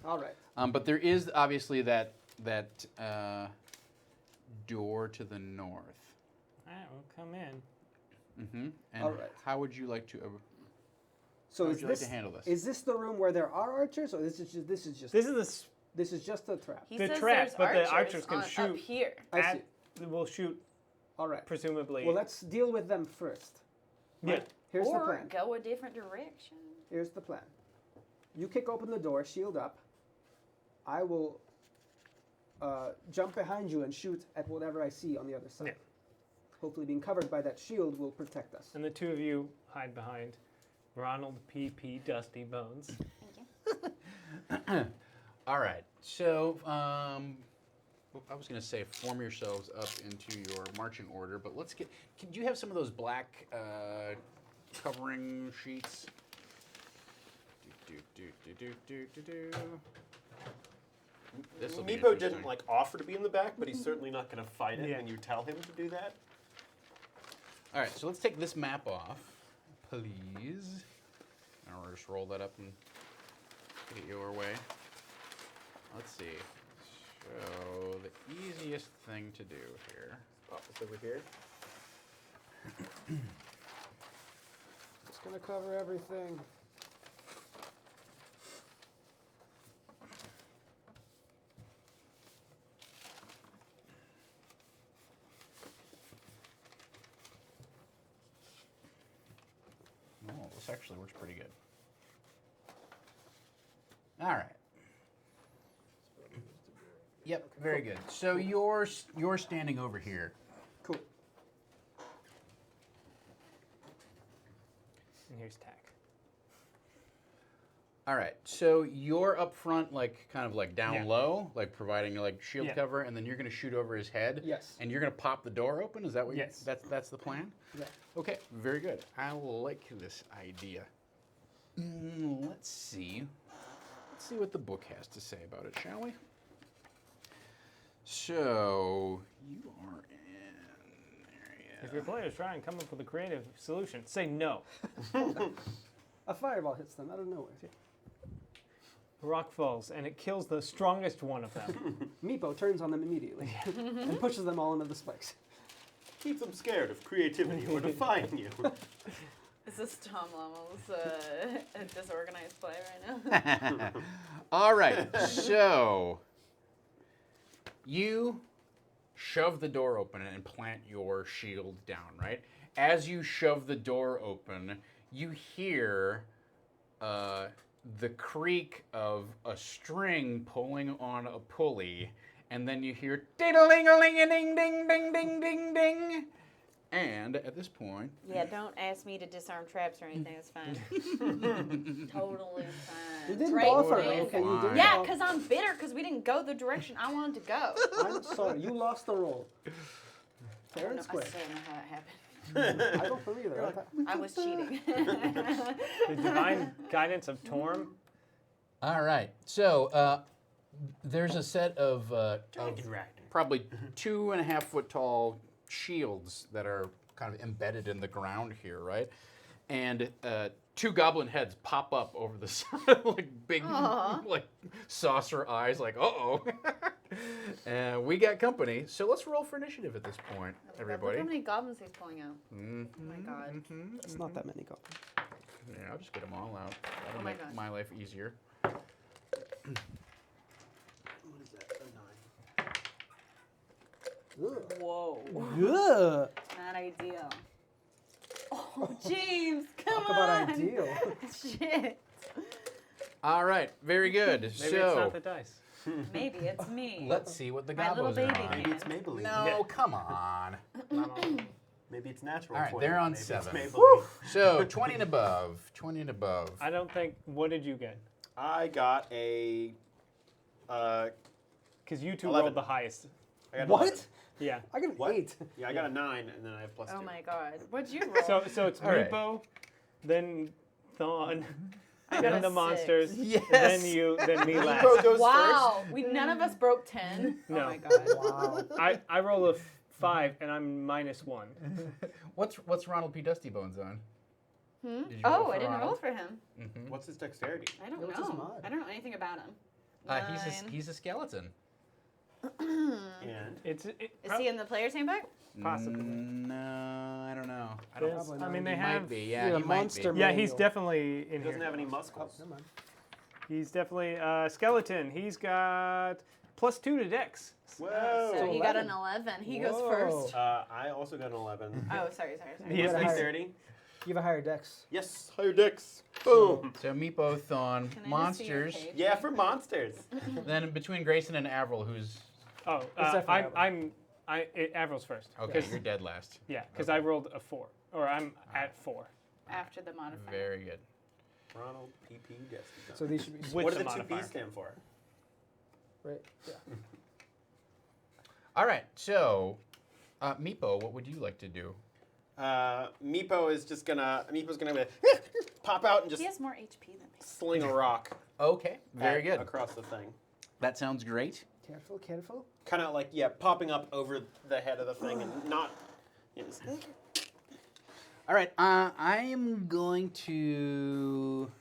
All right. But there is obviously that door to the north. All right, we'll come in. Mm-hmm. And All right. how would you like to? So How is would you like this to handle this? is this the room where there are archers, or this is just This is this is just a trap? He The says trap, there's but the archers archers can up shoot. here. I see. we'll shoot All right. presumably. Well, let's deal with them first. yeah. Here's the Or plan. go a different direction. Here's the plan. You kick open the door, shield up. I will jump behind you and shoot at whatever I see on the other side. Yeah. Hopefully, being covered by that shield will protect us. And the two of you hide behind Ronald P.P. Dusty Bones. All right. So I was going to say form yourselves up into your marching order, but let's get. Do you have some of those black covering sheets? This will be Meepo interesting. didn't offer to be in the back, but he's certainly not going to fight it Yeah. when you tell him to do that. All right, so let's take this map off, please. And we'll just roll that up and get it your way. Let's see. So the easiest thing to do here. Office over here. It's gonna cover everything. Oh, this actually works pretty good. All right. Yep, very good. So you're standing over here. Cool. And here's Tack. All right. So you're up front, kind of down Yeah. low, providing shield Yeah. cover, and then you're going to shoot over his head. Yes. And you're going to pop the door open. Is that what? Yes. That's the plan. Yeah. Okay. Very good. I like this idea. Let's see. Let's see what the book has to say about it, shall we? So you are in. If your players try and come up with a creative solution, say no. A fireball hits them out of nowhere. A rock falls and it kills the strongest one of them. Meepo turns on them immediately and pushes them all into the spikes. Keep them scared of creativity or defying you. Is this Tom Lamel's a disorganized play right now? All right. So you shove the door open and plant your shield down, right? As you shove the door open, you hear the creak of a string pulling on a pulley, and then you hear ding-a-ling-a-ding-ding-ding-ding-ding-ding. And at this point, Yeah, don't ask me to disarm traps or anything. It's fine. Totally fine. You didn't Right, offer, man. okay? You didn't Yeah, offer. because I'm bitter because we didn't go the direction I wanted to go. I'm sorry, you lost the roll. Fair and I square. still don't know how that happened. I don't believe either. I was cheating. The divine guidance of Torm. all right. So there's a set of probably 2.5 foot tall shields that are kind of embedded in the ground here, right? And two goblin heads pop up over the side, big, Aw. saucer eyes, uh-oh. And we got company, so let's roll for initiative at this point, everybody. Look how many goblins he's pulling out. Mhm, Oh my god. mhm, It's not that many goblins. Yeah, I'll just get them all out. That'll Oh my make gosh. my life easier. What is that? A 9. Whoa. Ugh. Not ideal. Oh, James, come Talk on. about ideal. Shit. All right, very good. Maybe so it's not the dice. Maybe it's me. let's see what the My little gobos are baby on. hand. Maybe it's Maybelline. No, Yeah. come on. Maybe it's natural. All right, for they're you. on Maybe 7. It's Maybelline. So 20 and above. 20 and above. I don't think. What did you get? I got a. Because you two 11. rolled the highest. I got an What? 11. Yeah. I got an What? 8. Yeah, I got a 9, and then I have +2. Oh my god. What'd you roll? So it's All right. Meepo, then Thawne, I then got the a monsters, 6. Yes. then you, then me last. Meepo goes Wow. None of us broke 10. No. Oh my god. Wow. I roll a 5 and I'm -1. What's Ronald P. Dusty Bones on? Hmm? Did you roll Oh, for I didn't roll Ronald? for him. Mm-hmm. What's his dexterity? I don't What's his know. mod? I don't know anything about him. He's a skeleton. And It's Is he in the player's handbook? Possibly. No, I don't know. I Yes. don't. Probably I mean, not. they He have. might be. Yeah, Yeah, he might monster be. Yeah, he's manual. definitely in he doesn't here. have any Oh, muscles. never mind. He's definitely skeleton. He's got +2 to Dex. Whoa. So he got 11. an 11. He goes Whoa. first. I also got an 11. Oh, sorry. He Yes, has got a higher- dexterity. You have a higher dex. Yes, higher dex. Boom. So Meepo, Thawne, Can I just see your monsters. page? Yeah, for monsters. Then between Grayson and Avril, who's Oh, definitely Avril's first. okay? Yes. You're dead last. Yeah, because I rolled a 4, or I'm at 4. After the modifier. Very good. Ronald PP Dusty. So these should be With What do the the two modifier. P's stand for? right. Yeah. All right. So, Meepo, what would you like to do? Meepo's gonna pop out and just He has more HP than me. sling a rock. Okay. Very good. Across the thing. That sounds great. Careful, careful. Kind of like popping up over the head of the thing and not. Yes. All right. I am going to,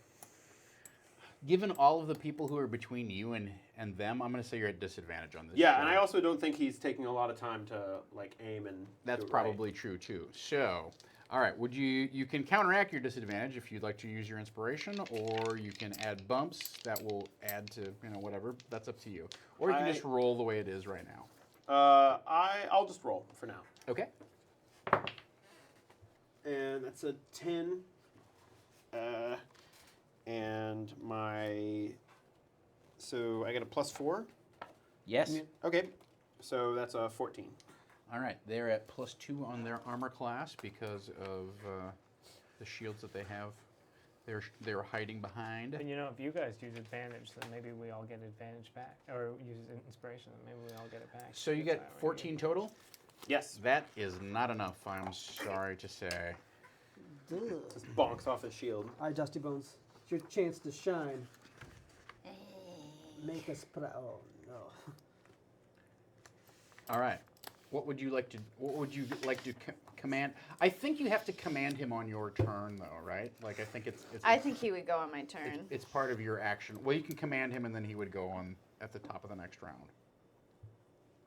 given all of the people who are between you and them, I'm going to say you're at disadvantage on this. Yeah, and roll. I also don't think he's taking a lot of time to like aim and. That's do it right. probably true too. So, all right. Would you can counteract your disadvantage if you'd like to use your inspiration, or you can add bumps that will add to whatever. That's up to you. Or you can just roll the way it is right now. I'll just roll for now. Okay. And that's a 10. And so I get a +4. Yes. Okay, so that's a 14. All right. They're at +2 on their armor class because of the shields that they have. They're hiding behind. And if you guys use advantage, then maybe we all get advantage back, or use inspiration, then maybe we all get it back. So you Is get that right? 14 total. Yes. That is not enough. I'm sorry to say. Just bonks off his shield. All right, Dusty Bones. It's your chance to shine. Make us proud. Oh, no. All right. What would you like to command? I think you have to command him on your turn, though, right? Like I think it's I think he would go on my turn. it's part of your action. Well, you can command him, and then he would go on at the top of the next round.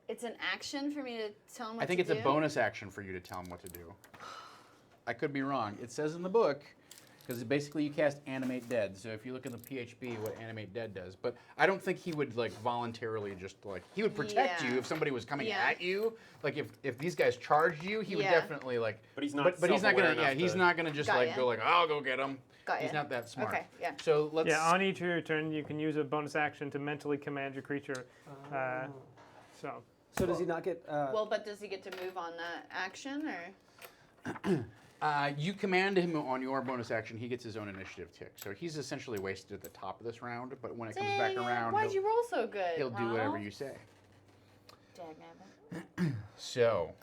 It's an action for me to tell him what I think to it's do? a bonus action for you to tell him what to do. I could be wrong. It says in the book, because basically you cast Animate Dead. So if you look in the PHB, what Animate Dead does, but I don't think he would voluntarily just he would protect Yeah. you if somebody was coming Yeah. at you. Like if these guys charged you, he would Yeah. definitely But he's not. But he's not gonna. self-aware Yeah, enough he's to- not gonna just Got ya. go I'll go get him. Got He's ya. not that smart. Okay, yeah. So let's. Yeah, on each of your turn, you can use a bonus action to mentally command your creature. Oh. So So does he not get? Well, but does he get to move on that action, or? You command him on your bonus action. He gets his own initiative tick. So he's essentially wasted at the top of this round. But when it comes back Dang it, around, why'd you roll so good? he'll do whatever Ronald? you say. Dagnabbit. So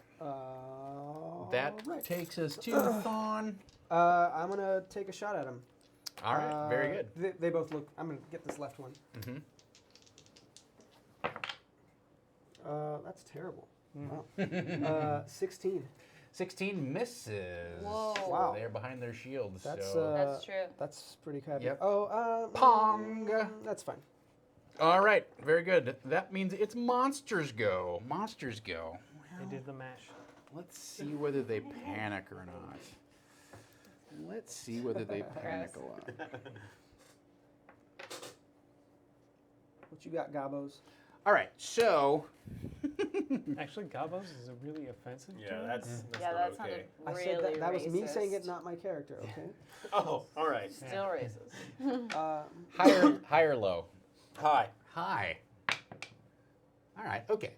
that right. takes us to Thawne. I'm gonna take a shot at him. All right, very good. They both look. I'm gonna get this left one. Mm-hmm. That's terrible. Wow. 16. 16 misses. Whoa. Wow. They're behind their shields. That's so. That's true. That's pretty crappy. Yep. Oh, Pong. That's fine. All right, very good. That means it's monsters go. Monsters go. they did the mash. Let's see whether they panic or not. Let's see whether they panic a lot. What you got, Gabos? All right, so Actually, Gabos is a really offensive Yeah, term. that's Yeah, not that okay. sounded I really said that was me racist. saying it, not my character. Okay. Oh, all right. Still racist. high or low? Hi. High. All right, okay.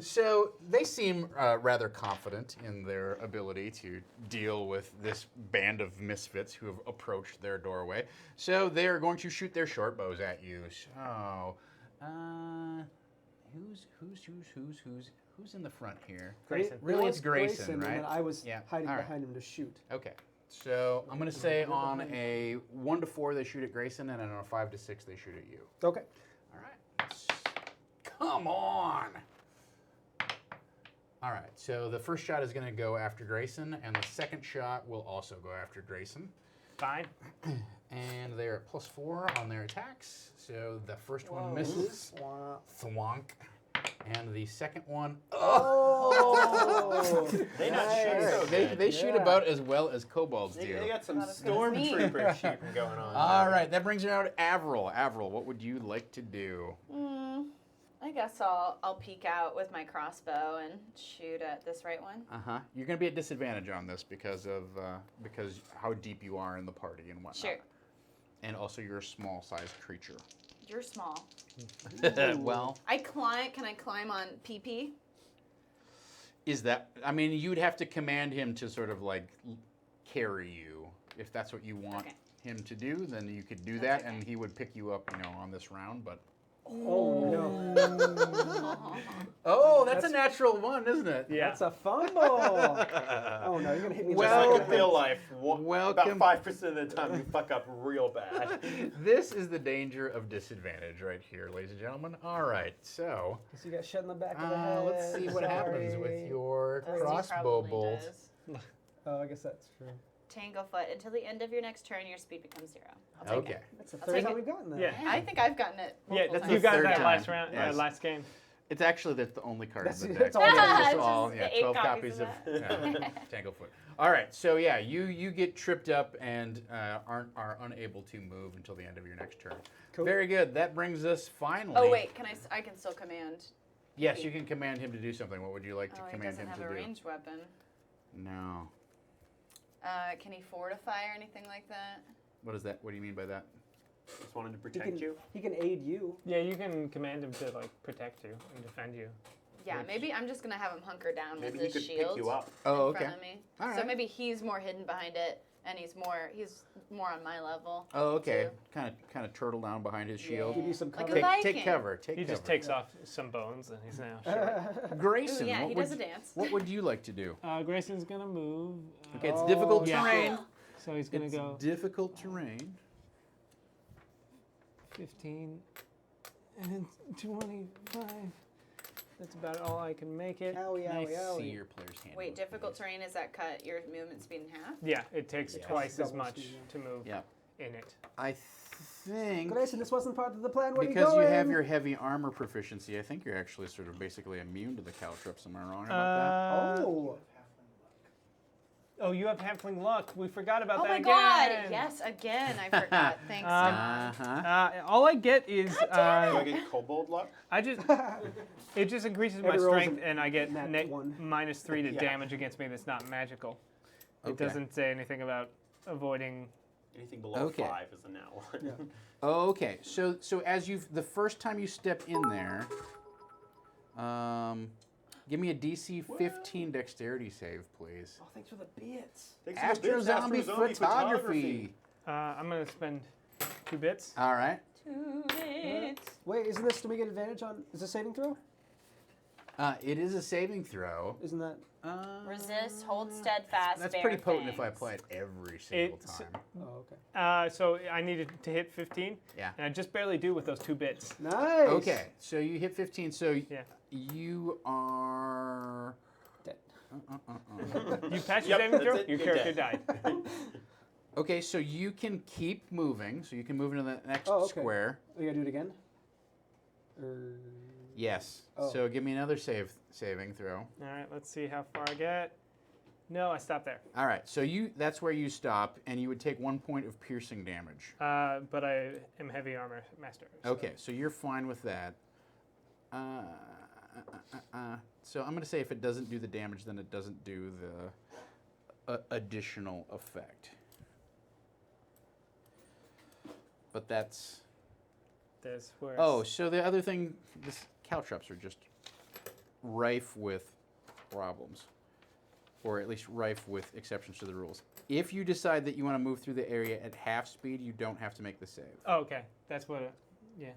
So they seem rather confident in their ability to deal with this band of misfits who have approached their doorway. So they are going to shoot their short bows at you. So, who's in the front here? Grayson. Really, it's Grayson, And right? then I was Yeah, hiding all right. behind him to shoot. Okay. So I'm going to say on a 1 to 4 they shoot at Grayson, and on a 5 to 6 they shoot at you. Okay. All right. Come on. All right. So the first shot is going to go after Grayson, and the second shot will also go after Grayson. Fine. And they're at +4 on their attacks. So the first one misses. Thwonk. And the second one. Oh! They not Nice. shoot so good. They shoot about as well as kobolds do. They got some Not as good as me. stormtrooper shooting going on. All right, that brings me out to Avril. Avril, what would you like to do? I guess I'll peek out with my crossbow and shoot at this right one. You're going to be at disadvantage on this because how deep you are in the party and whatnot. Sure. And also, you're a small-sized creature. You're small. Well, Can I climb on PP? you'd have to command him to sort of like carry you. If that's what you want him to do, then you could do that, and he would pick you up, on this round. But Oh no. oh, that's a natural 1, isn't it? Yeah. That's a fumble. Oh no, you're gonna hit me. Just Well- like in real life, welcome. about 5% of the time you fuck up real bad. This is the danger of disadvantage right here, ladies and gentlemen. All right, so So you got shot in the back of the head. let's see what happens with Sorry. your As he crossbow probably bolt. does. Oh, I guess that's true. Tanglefoot. Until the end of your next turn, your speed becomes 0. I'll take Okay. it. That's the I'll third take time it. we've gotten that. Yeah. I think I've gotten it. Yeah, multiple that's times. you got third that time. last round, Yes. last game. It's actually the only card That's- in the that's deck. all it is. It's It's all, just yeah, the 8 12 copies copies of of Tanglefoot. All right, so yeah, you get tripped up and are unable to move until the end of your next turn. Cool. Very good. That brings us finally. Oh wait, I can still command. Yes, you can command him to do something. What would you like to Oh, he command doesn't him have to a do? ranged weapon. No. Can he fortify or anything like that? What is that? What do you mean by that? Just wanted to He protect can, you. he can aid you. Yeah, you can command him to like protect you and defend you. Yeah, maybe I'm just gonna have him hunker down Maybe with he his could shield pick you up. Oh, in okay. front of me. All So right. maybe he's more hidden behind it, and he's more on my level. Oh, okay. too. Kind of turtle down behind his shield. Give you some Like cover. a Take Viking. cover. Take He cover. just takes off some bones and he's now short. Grayson, Ooh, yeah, what he would does a dance. what would you like to do? Grayson's gonna move. Okay, it's Oh, difficult yeah. terrain. So he's gonna It's go difficult terrain. 15 and 25. That's about all I can make it. Owie, I owie, see owie. your player's hand. Wait, difficult terrain is that cut your movement speed in half? Yeah, it takes Yes. twice as Double much speed, to move Yeah. in it. I think Grayson, this wasn't part of the plan. Where because you you going? have your heavy armor proficiency, I think you're actually sort of basically immune to the caltrops. Am I wrong about Oh. Oh, you have halfling luck. We forgot about Oh that my again. god! Yes, again. I forgot. Thanks. that? God. All I get is Do I get kobold luck? I just it just increases my Every roll's strength and I get nat one. -3 to Yeah. damage against me that's not magical. It Okay. doesn't say anything about avoiding. Anything below Okay. 5 is a now one. Yeah. Okay, so as the first time you step in there, give me a DC 15 dexterity save, please. Oh, thanks for the bits. Thanks for the Astro bits, Zombie Astro photography. I'm gonna spend 2 bits. All right. 2 bits. Wait, isn't this? Do we get advantage on? Is this saving throw? It is a saving throw. Isn't that? Resist, hold steadfast. That's bear pretty potent if I fangs. apply it every single It's- time. Oh, okay. So I needed to hit 15. Yeah. And I just barely do with those 2 bits. Nice. Okay, so you hit 15. So Yeah. you are. Dead. You passed Yep, your saving that's throw, it, your you're character dead. died. Okay, so you can keep moving. So you can move into the next Oh, okay. square. We gotta do it again. Or Yes. Oh. So give me another saving throw. All right, let's see how far I get. No, I stopped there. All right, so that's where you stop, and you would take 1 point of piercing damage. But I am heavy armor master. so- Okay, so you're fine with that. So I'm going to say if it doesn't do the damage, then it doesn't do the additional effect. But that's... There's where. Oh, so the other thing, this caltrops are just rife with problems. Or at least rife with exceptions to the rules. If you decide that you want to move through the area at half speed, you don't have to make the save. Oh, okay, that's what. Yeah.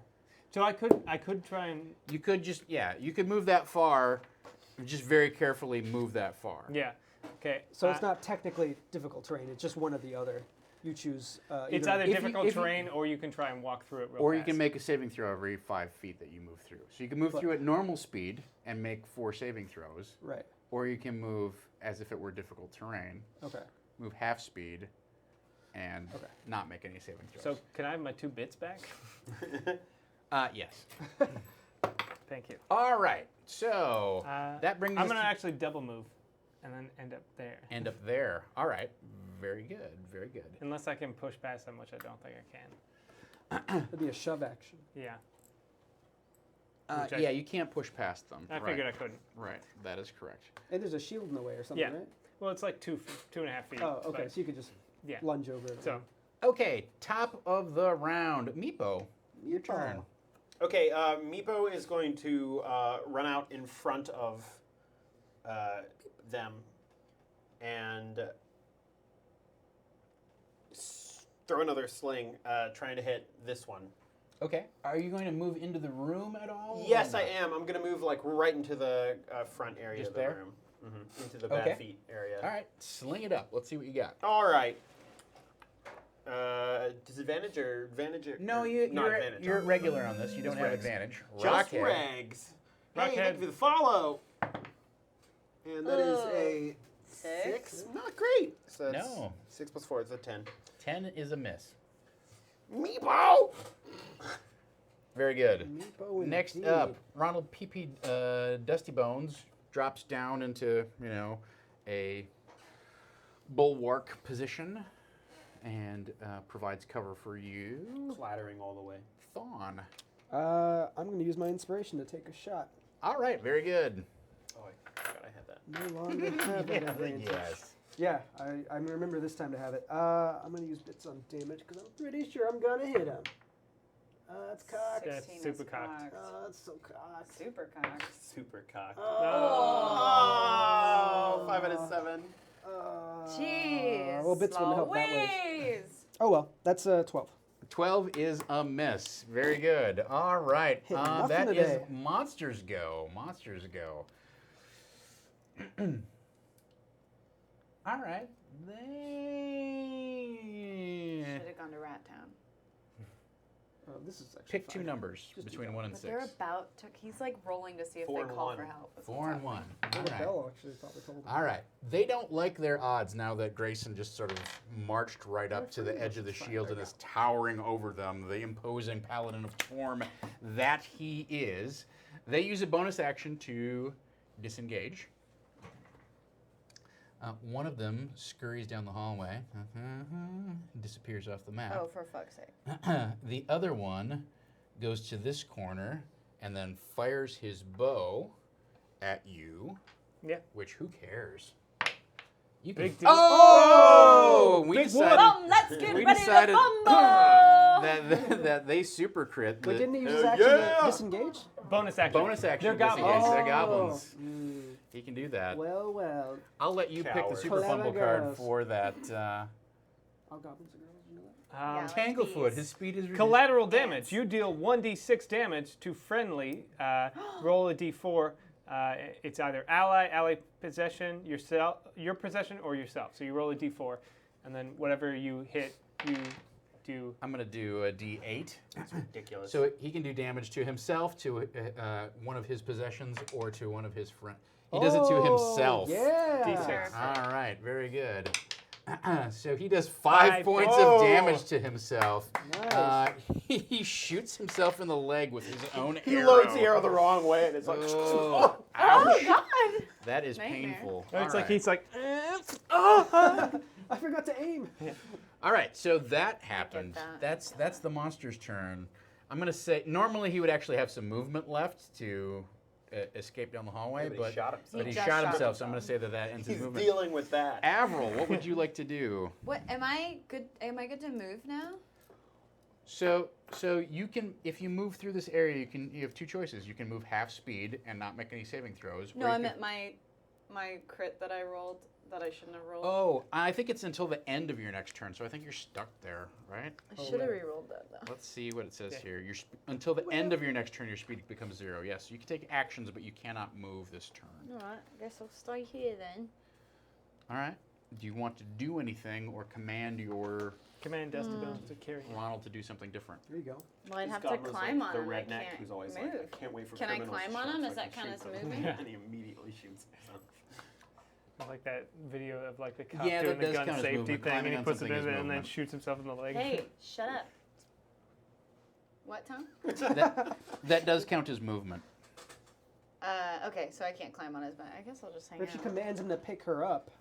So I could try and. You could just, you could move that far, just very carefully move that far. Yeah. Okay. So it's not technically difficult terrain. It's just one or the other. You choose. It's either difficult terrain, or you can try and walk through it real Or fast. you can make a saving throw every 5 feet that you move through. So you can move through at normal speed and make 4 saving throws. Right. Or you can move as if it were difficult terrain, Okay. move half speed, and Okay. not make any saving throws. So can I have my 2 bits back? Yes. Thank you. All right. So that brings I'm us gonna to actually double move, and then end up there. end up there. All right. Very good. Very good. Unless I can push past them, which I don't think I can. It'd be a shove action. Yeah. Yeah, you can't push past them. I figured I couldn't. Right. That is correct. And there's a shield in the way or something, Yeah. right? Well, it's like 2.5 feet. Oh, okay. but- So you could just yeah. lunge over it. So Okay. Top of the round. Meepo, your turn. Okay, Meepo is going to run out in front of them and throw another sling, trying to hit this one. Okay. Are you going to move into the room at all? or Yes, I not? am. I'm going to move like right into the front area Just of the there? room. Into the bad Okay. feet area. All right. Sling it up. Let's see what you got. All right. Disadvantage or advantage? No, or you're not advantage. you're regular on this. You don't Just have regs. advantage. Just Rockhead. regs. Hey, Rockhead. thank you for the follow. And that is Ugh. a 6. 6. Not great. So that's No. 6 plus 4 is a 10. 10 is a miss. Meepo! Very good. Meepo Next indeed. up, Ronald PP Dusty Bones drops down into, a bulwark position and provides cover for you. Clattering all the way. Thawne. I'm going to use my inspiration to take a shot. All right, very good. Oh, I forgot I had that. No longer have an advantage. Yes. Yeah, I remember this time to have it. I'm going to use bits on damage because I'm pretty sure I'm going to hit him. It's cocked. That's 16 super is cocked. It's so cocked. Super cocked. Super cocked. Oh. 5 out of 7. Jeez. Well, bits wouldn't help that way. Louise. Oh well, that's 12. 12 is a miss. Very good. All right. Hitting nothing That is today. Monsters Go. Monsters Go. All right. They Should have gone to Rat Town. This is actually pick 2 fine. numbers Just between do 1 and But 6. they're about to. He's like rolling to see if 4 they and call 1. for help. That's 4 what's and 1. happening. All The right. bell actually probably told me. All right. They don't like their odds now that Grayson just sort of marched right up to the edge of the shield and is towering over them, the imposing paladin of form that he is. They use a bonus action to disengage. One of them scurries down the hallway, disappears off the map. Oh, for fuck's sake. The other one goes to this corner and then fires his bow at you. Yeah. Which, who cares? You can. Big deal. Oh! We Big decided Let's get we ready decided to fumble. that they super crit. Wait, the didn't he use his Hell action yeah! to disengage? Bonus action. bonus action They're to goblins. disengage. They're Oh. goblins. He can do that. Well. I'll let you pick the Coward. super Clever fumble card girls. for that. All goblins are girls, you know that? Yeah, like Tanglefoot. these. His speed is reduced. Collateral damage. You deal 1d6 damage to friendly. Roll a d4. It's either ally possession, your possession, or yourself. So you roll a d4, and then whatever you hit, you do. I'm gonna do a D8. That's ridiculous. So he can do damage to himself, to one of his possessions, or to one of his friends. He does it to himself. Yeah. D6. All right, very good. So he does 5 points Oh. of damage to himself. Nice. He shoots himself in the leg with his own he arrow. loads the arrow the wrong way, and it's like, Oh, Oh, ouch. God. That is Nightmare. painful. It's like All right. he's like. I forgot to aim. All right, so that happened. that. That's the monster's turn. I'm gonna say normally he would actually have some movement left to escape down the hallway, Yeah, but he but shot himself. but he He just shot shot himself. So I'm himself. gonna say that ends his He's movement. dealing with that. Avril, what would you like to do? What am I good? Am I good to move now? So you can, if you move through this area, you have 2 choices. You can move half speed and not make any saving throws. No, or you I can- meant my crit that I rolled that I shouldn't have rolled. Oh, I think it's until the end of your next turn, so I think you're stuck there, right? I should have re-rolled that though. Let's see what it says here. Until the end of your next turn, your speed becomes 0. Yes, you can take actions, but you cannot move this turn. All right, I guess I'll stay here then. All right. Do you want to do anything or command your Command Dusty Bones to carry you. Ronald to do something different? There you go. Well, I'd This have to goblin's climb like on him. the I redneck can't who's always move. like, I can't wait for Can I criminals to climb on show him? so Is I that can count shoot as them." moving? Yeah. And he immediately shoots himself. I like that video of like the cop Yeah, doing that the does gun count as safety movement. thing, and Climbing he on puts it something in is there and then movement. shoots himself in the leg. Hey, shut up. What, Tom? That does count as movement. Okay, so I can't climb on his back. I guess I'll just hang But if she out. commands him to pick her up.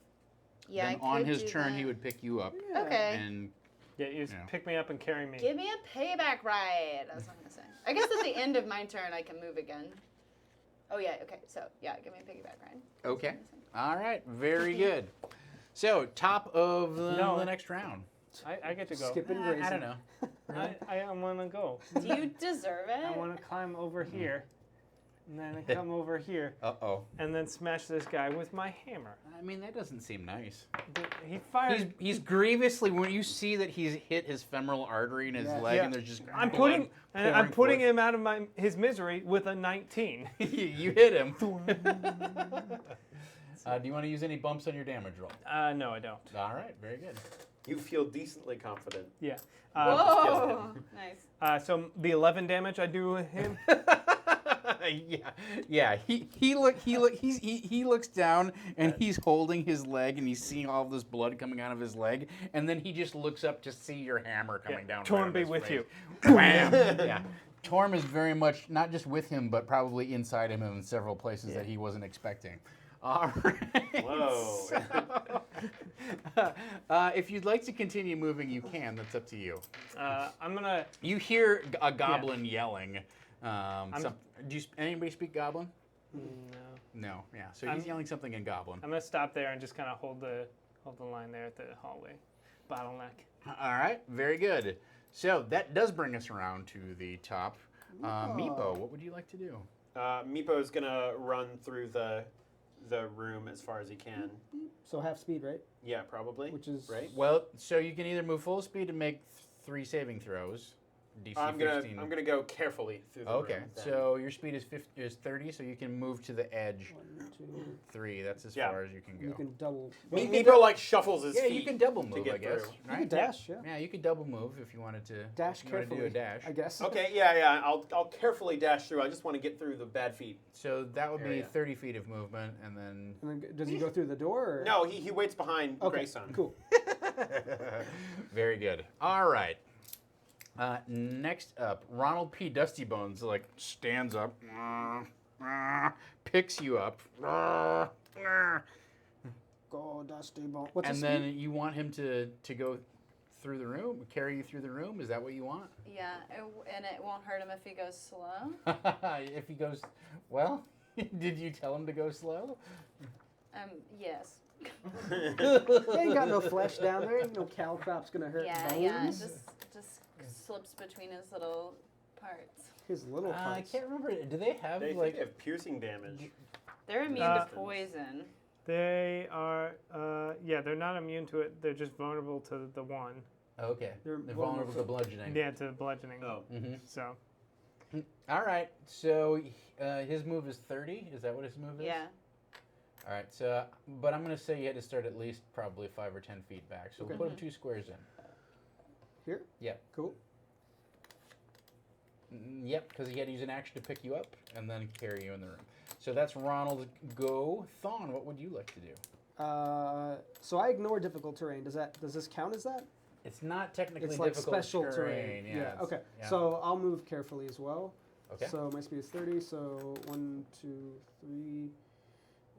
Yeah, Then I on could his do turn, that. he would pick you up. Yeah. Okay. And Yeah, you just Yeah. pick me up and carry me. Give me a payback ride. That's what I'm gonna say. I guess at the end of my turn, I can move again. Oh yeah. Okay. So yeah, give me a piggyback ride. okay. All right. Very good. So top of No. the next round. I get to go. Skipping grazing. I don't know. I want to go. Do you deserve it? I want to climb over here, and then I come over here, Uh-oh. and then smash this guy with my hammer. I mean, that doesn't seem nice. He fired. He's grievously, when you see that he's hit his femoral artery in his Yeah. leg Yeah. and there's just I'm blood putting pouring him out of his misery with a 19. forth. You hit him. Do you want to use any bumps on your damage roll? No, I don't. All right, very good. You feel decently confident. Yeah. Whoa! Nice. So the 11 damage I do him. Yeah. He looks down and he's holding his leg and he's seeing all of this blood coming out of his leg, and then he just looks up to see your hammer coming down. Torm right on be his with face. you. Wham! Yeah. Torm is very much not just with him, but probably inside him in several places that he wasn't expecting. All right. Whoa. If you'd like to continue moving, you can. That's up to you. I'm gonna. You hear a goblin yelling. I'm- Anybody speak goblin? No. No. Yeah. So he's yelling something in goblin. I'm gonna stop there and just kind of hold the line there at the hallway bottleneck. All right. Very good. So that does bring us around to the top. Meepo, what would you like to do? Meepo's gonna run through the room as far as he can. So half speed, right? Yeah, probably. Which is right. Well, so you can either move full speed and make 3 saving throws. DC I'm 15. gonna go carefully through the Okay, room. then. so your speed is 30, so you can move to the edge. 1, 2. 3. That's as Yeah. far as you can go. You can double. Meepo like shuffles his Yeah, feet. you can double to move, get I guess. through. You Right? can dash, yeah. Yeah, you could double move if you wanted to. Dash if you wanted to carefully. do a dash. I guess. Okay, yeah. I'll carefully dash through. I just want to get through the bad feet. So that would be Area. 30 feet of movement, and then. And then does he go through the door? Or? No, he waits behind Okay. Grayson. Cool. Very good. All right. Next up, Ronald P. Dusty Bones stands up, picks you up, Go Dusty Bone. What's his and then speed? you want him to go through the room, carry you through the room. Is that what you want? Yeah, and it won't hurt him if he goes slow. If he goes, well, did you tell him to go slow? Yes. He ain't got no flesh down there. Ain't no cow crop's gonna hurt Yeah, bones. it just slips between his little parts. His little I parts. can't remember. Do they have They like? have piercing damage. They're immune to poison. They are. Yeah, they're not immune to it. They're just vulnerable to the one. Okay, They're they're vulnerable to vulnerable bludgeoning. Yeah, to bludgeoning. Oh. Mm-hmm. So All right. So his move is 30. Is that what his move is? Yeah. All right. So, but I'm gonna say you had to start at least probably 5 or 10 feet back. So Okay. we'll put him 2 squares in. Here? Yeah. Cool. Yep, because he had to use an action to pick you up and then carry you in the room. So that's Ronald. Go. Thon, what would you like to do? So I ignore difficult terrain. Does this count as that? It's not technically It's like difficult special terrain. Yeah. it's- Okay. yeah. So I'll move carefully as well. Okay. So my speed is 30. So 1, 2, 3,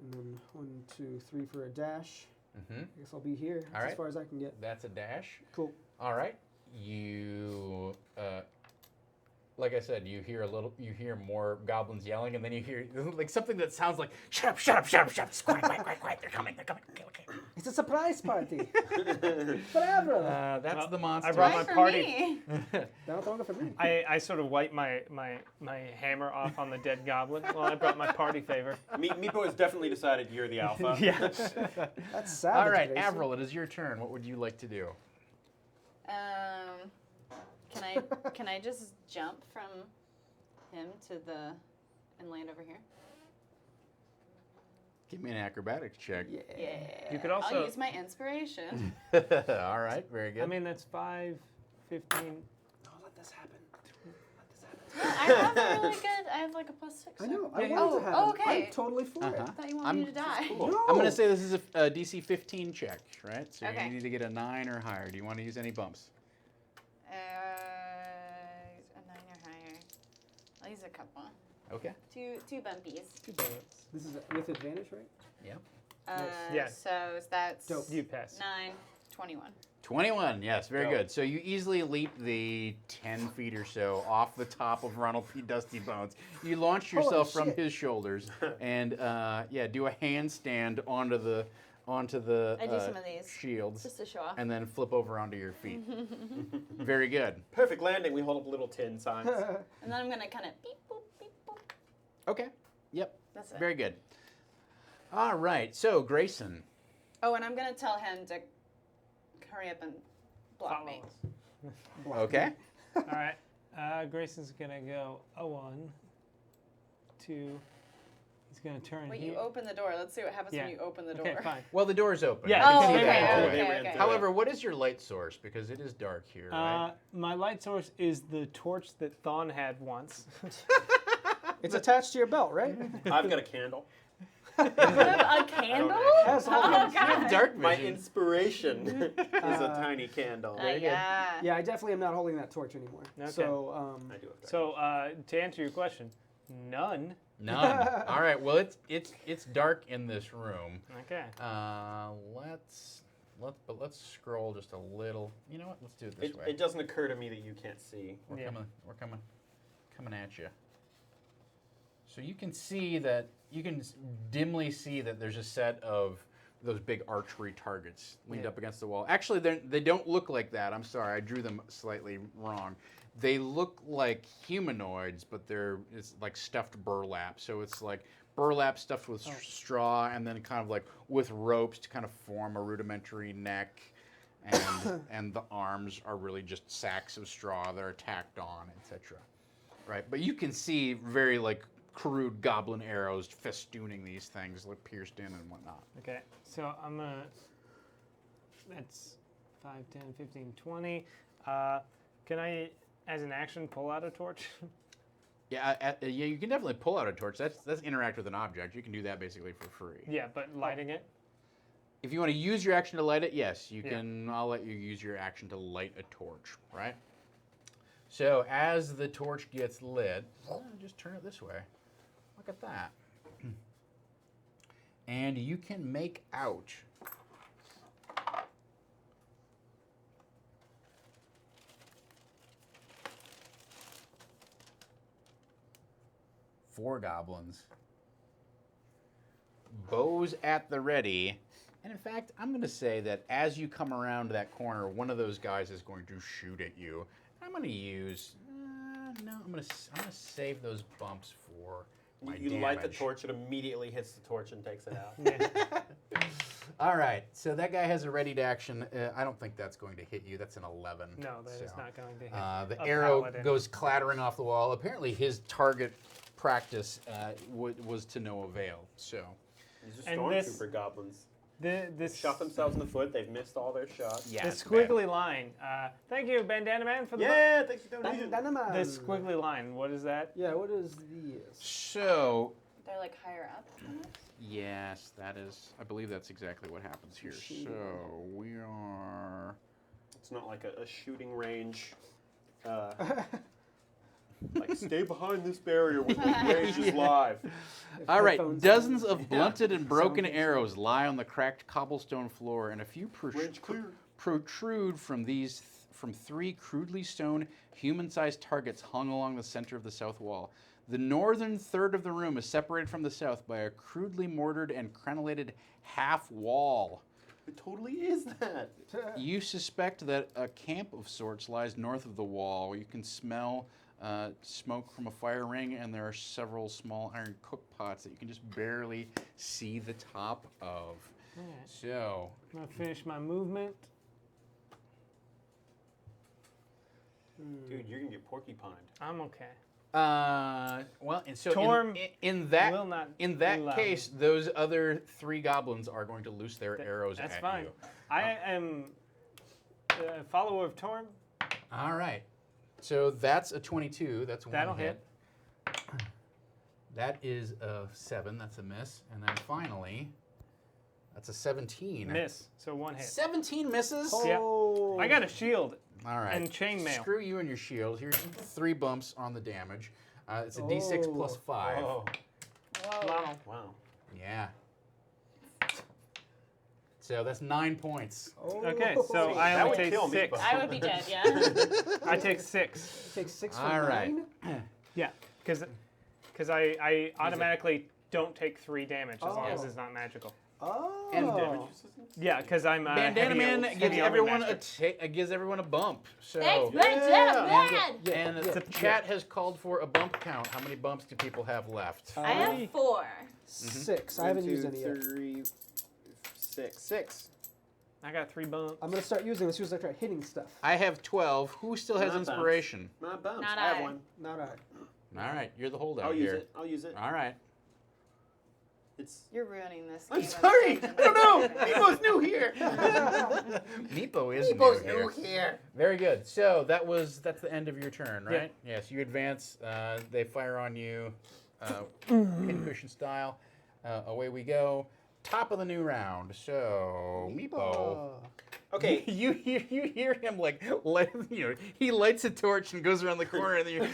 and then 1, 2, 3 for a dash. Mm-hmm. I guess I'll be here. That's All as right. far as I can get. That's a dash. Cool. All right. You, like I said, you hear more goblins yelling, and then you hear like something that sounds like shut up, shut up, shut up, shut up, quiet, they're coming. Okay. It's a surprise party. Forever. That's Well, the monster. I brought Why my for party. me? Now it's on for me. I sort of wipe my hammer off on the dead goblin. Well, I brought my party favor. Meepo has definitely decided you're the alpha. Yeah. That's savage. All right, Grayson. Avril, it is your turn. What would you like to do? Can I just jump from him to and land over here? Give me an acrobatics check. Yeah. You could I'll also- use my inspiration. All right, very good. I mean, that's 5, 15. Oh, let this happen. I have a really good. I have like a +6. I know. Yeah, I yeah. want it to happen. okay. I'm totally for Uh-huh. I it. thought you wanted me to die. Cool. No. I'm going to say this is a DC 15 check, right? So Okay. you need to get a 9 or higher. Do you want to use any bumps? A 9 or higher. I'll use a couple. Okay. Two bumpies. 2 bullets. This is with advantage, right? Yep. Yeah. So that's Dope. You pass. 9, 21. 21, yes, very Go. good. So you easily leap the 10 feet or so off the top of Ronald P. Dusty Bones. You launch Holy yourself from shit. his shoulders and do a handstand onto the I do some of these shields just to show off. and then flip over onto your feet. Very good. Perfect landing. We hold up little tin signs. And then I'm gonna kind of beep boop beep boop. Okay. Yep. That's it. Very good. All right. So Grayson. Oh, and I'm gonna tell him to hurry up and block me. Okay. All right. Grayson's gonna go a 1, 2. He's gonna turn. Wait, here. you open the door. Let's see what happens Yeah. when you open the door. Okay, fine. Well, the door's open. Yeah, You Oh, can see okay, that. They okay, ran okay. through However, what is your light source? Because it is dark here, right? My light source is the torch that Thon had once. It's attached to your belt, right? I've got a candle. You have a candle? Yes, all Oh, these- God. Dark My vision. inspiration is a tiny candle. Yeah. Yeah, I definitely am not holding that torch anymore. Okay. So, I do have that. So to answer your question, none. None. All right. Well, it's dark in this room. Okay. Let's scroll just a little. You know what? Let's do it this way. It doesn't occur to me that you can't see. We're Yeah. coming at you. So you can see that dimly see that there's a set of those big archery targets leaned Yeah. up against the wall. Actually, they don't look like that. I'm sorry, I drew them slightly wrong. They look like humanoids, but it's like stuffed burlap. So it's like burlap stuffed with straw, and then kind of like with ropes to kind of form a rudimentary neck. And the arms are really just sacks of straw that are tacked on, etc. Right, but you can see very like crude goblin arrows festooning these things, like pierced in and whatnot. Okay. So I'm gonna. That's 5, 10, 15, 20. Can I, as an action, pull out a torch? Yeah, you can definitely pull out a torch. That's interact with an object. You can do that basically for free. Yeah, but lighting it. If you want to use your action to light it, yes, you Yeah. can. I'll let you use your action to light a torch, right? So as the torch gets lit, just turn it this way. Look at that. And you can make out four goblins, bows at the ready. And in fact, I'm going to say that as you come around that corner, one of those guys is going to shoot at you. I'm going to use. No, I'm going to save those bumps for my You light the damage. torch, it immediately hits the torch and takes it out. All right, so that guy has a ready action. I don't think that's going to hit you. That's an 11. No, that is so. not going to hit. The a arrow paladin. goes clattering off the wall. Apparently, his target practice was to no avail. So, These are And stormtrooper goblins. This Shot themselves in the foot. They've missed all their shots. yeah, the it's bad. squiggly line. Thank you, Bandana Man, for the Yeah, thanks for donating. Dynamite. the squiggly line. What is that? Yeah, what is this? So, They're like higher up. yes, that is. I believe that's exactly what happens here. So we are. It's not like a shooting range. Like, stay behind this barrier when the range is live. All right, Headphones dozens on. of blunted and broken Sound arrows lie on the cracked cobblestone floor, and a few Range clear. protrude from three crudely stone, human-sized targets hung along the center of the south wall. The northern third of the room is separated from the south by a crudely mortared and crenellated half wall. It totally is that. You suspect that a camp of sorts lies north of the wall. You can smell smoke from a fire ring, and there are several small iron cook pots that you can just barely see the top of. Alright. So, I'm going to finish my movement. Dude, you're going to get porcupined. I'm okay. Well, and so Torm in that will not in that allow case, those other 3 goblins are going to loose their arrows That's at fine. you. I am a follower of Torm. All right. So that's a 22. That's one That'll hit. That is a 7. That's a miss. And then finally, that's a 17. Miss. So 1 hit. 17 misses? Oh. I got a shield All right. and chainmail. Screw you and your shield. Here's 3 bumps on the damage. It's a d6 plus 5. Oh. Whoa. Wow. Yeah. So that's 9 points. Oh. Okay, so I That only would take kill me, 6. but- I would be dead, yeah. I take 6. Take 6 from All right. 9? Yeah, because I automatically don't take 3 damage as long as Oh. it's not magical. Oh. And Yeah, because I'm Bandana Man heavy gives armor everyone master. gives everyone a bump. So Thanks, Yeah. Bandana Man! and the chat has called for a bump count. How many bumps do people have left? I have 4. 6. I haven't used any yet. 3, 6. 6. I got 3 bumps. I'm going to start using them as soon as I start hitting stuff. I have 12. Who still has Not bumps. inspiration? Not bumps. Not I have I. one. Not I. All right, you're the holdout I'll use here. it. I'll use it. All right. It's. You're ruining this. I'm game of sorry. Dungeons I don't know. and Dragons. Meepo's new here. Meepo is Meepo's new new here. here. Very good. So that's the end of your turn, right? Yes. You advance. They fire on you, pincushion style. Away we go. Top of the new round. So Meepo. Okay. You hear him like he lights a torch and goes around the corner and then you.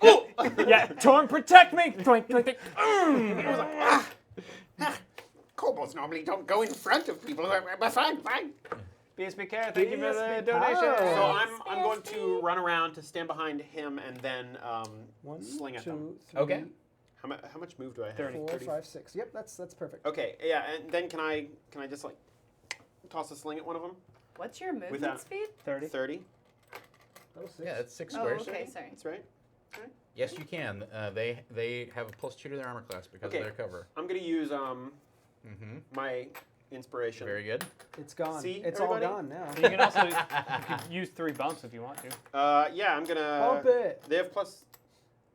Oh! Yeah, Torm, protect me! Doink, doink, doink. Kobolds normally don't go in front of people, but fine. BSB Cat, thank you for the BSB donation. Cat. So I'm going to run around to stand behind him and then 1, sling at 2, them. 3, Okay. How much move do I have? 30. 4, 5, 6. Yep, that's perfect. Okay, yeah, and then can I just like toss a sling at one of them? What's your movement Without- speed? 30. 30. That was 6. Yeah, that's 6 Oh, squares. okay, sorry. That's right. Yes, you can. They have a +2 to their armor class because Okay. of their cover. I'm gonna use Mm-hmm. my inspiration. Very good. It's gone. See, it's everybody? all gone now. You can also you could use 3 bumps if you want to. Yeah, I'm gonna. Bump it. They have plus.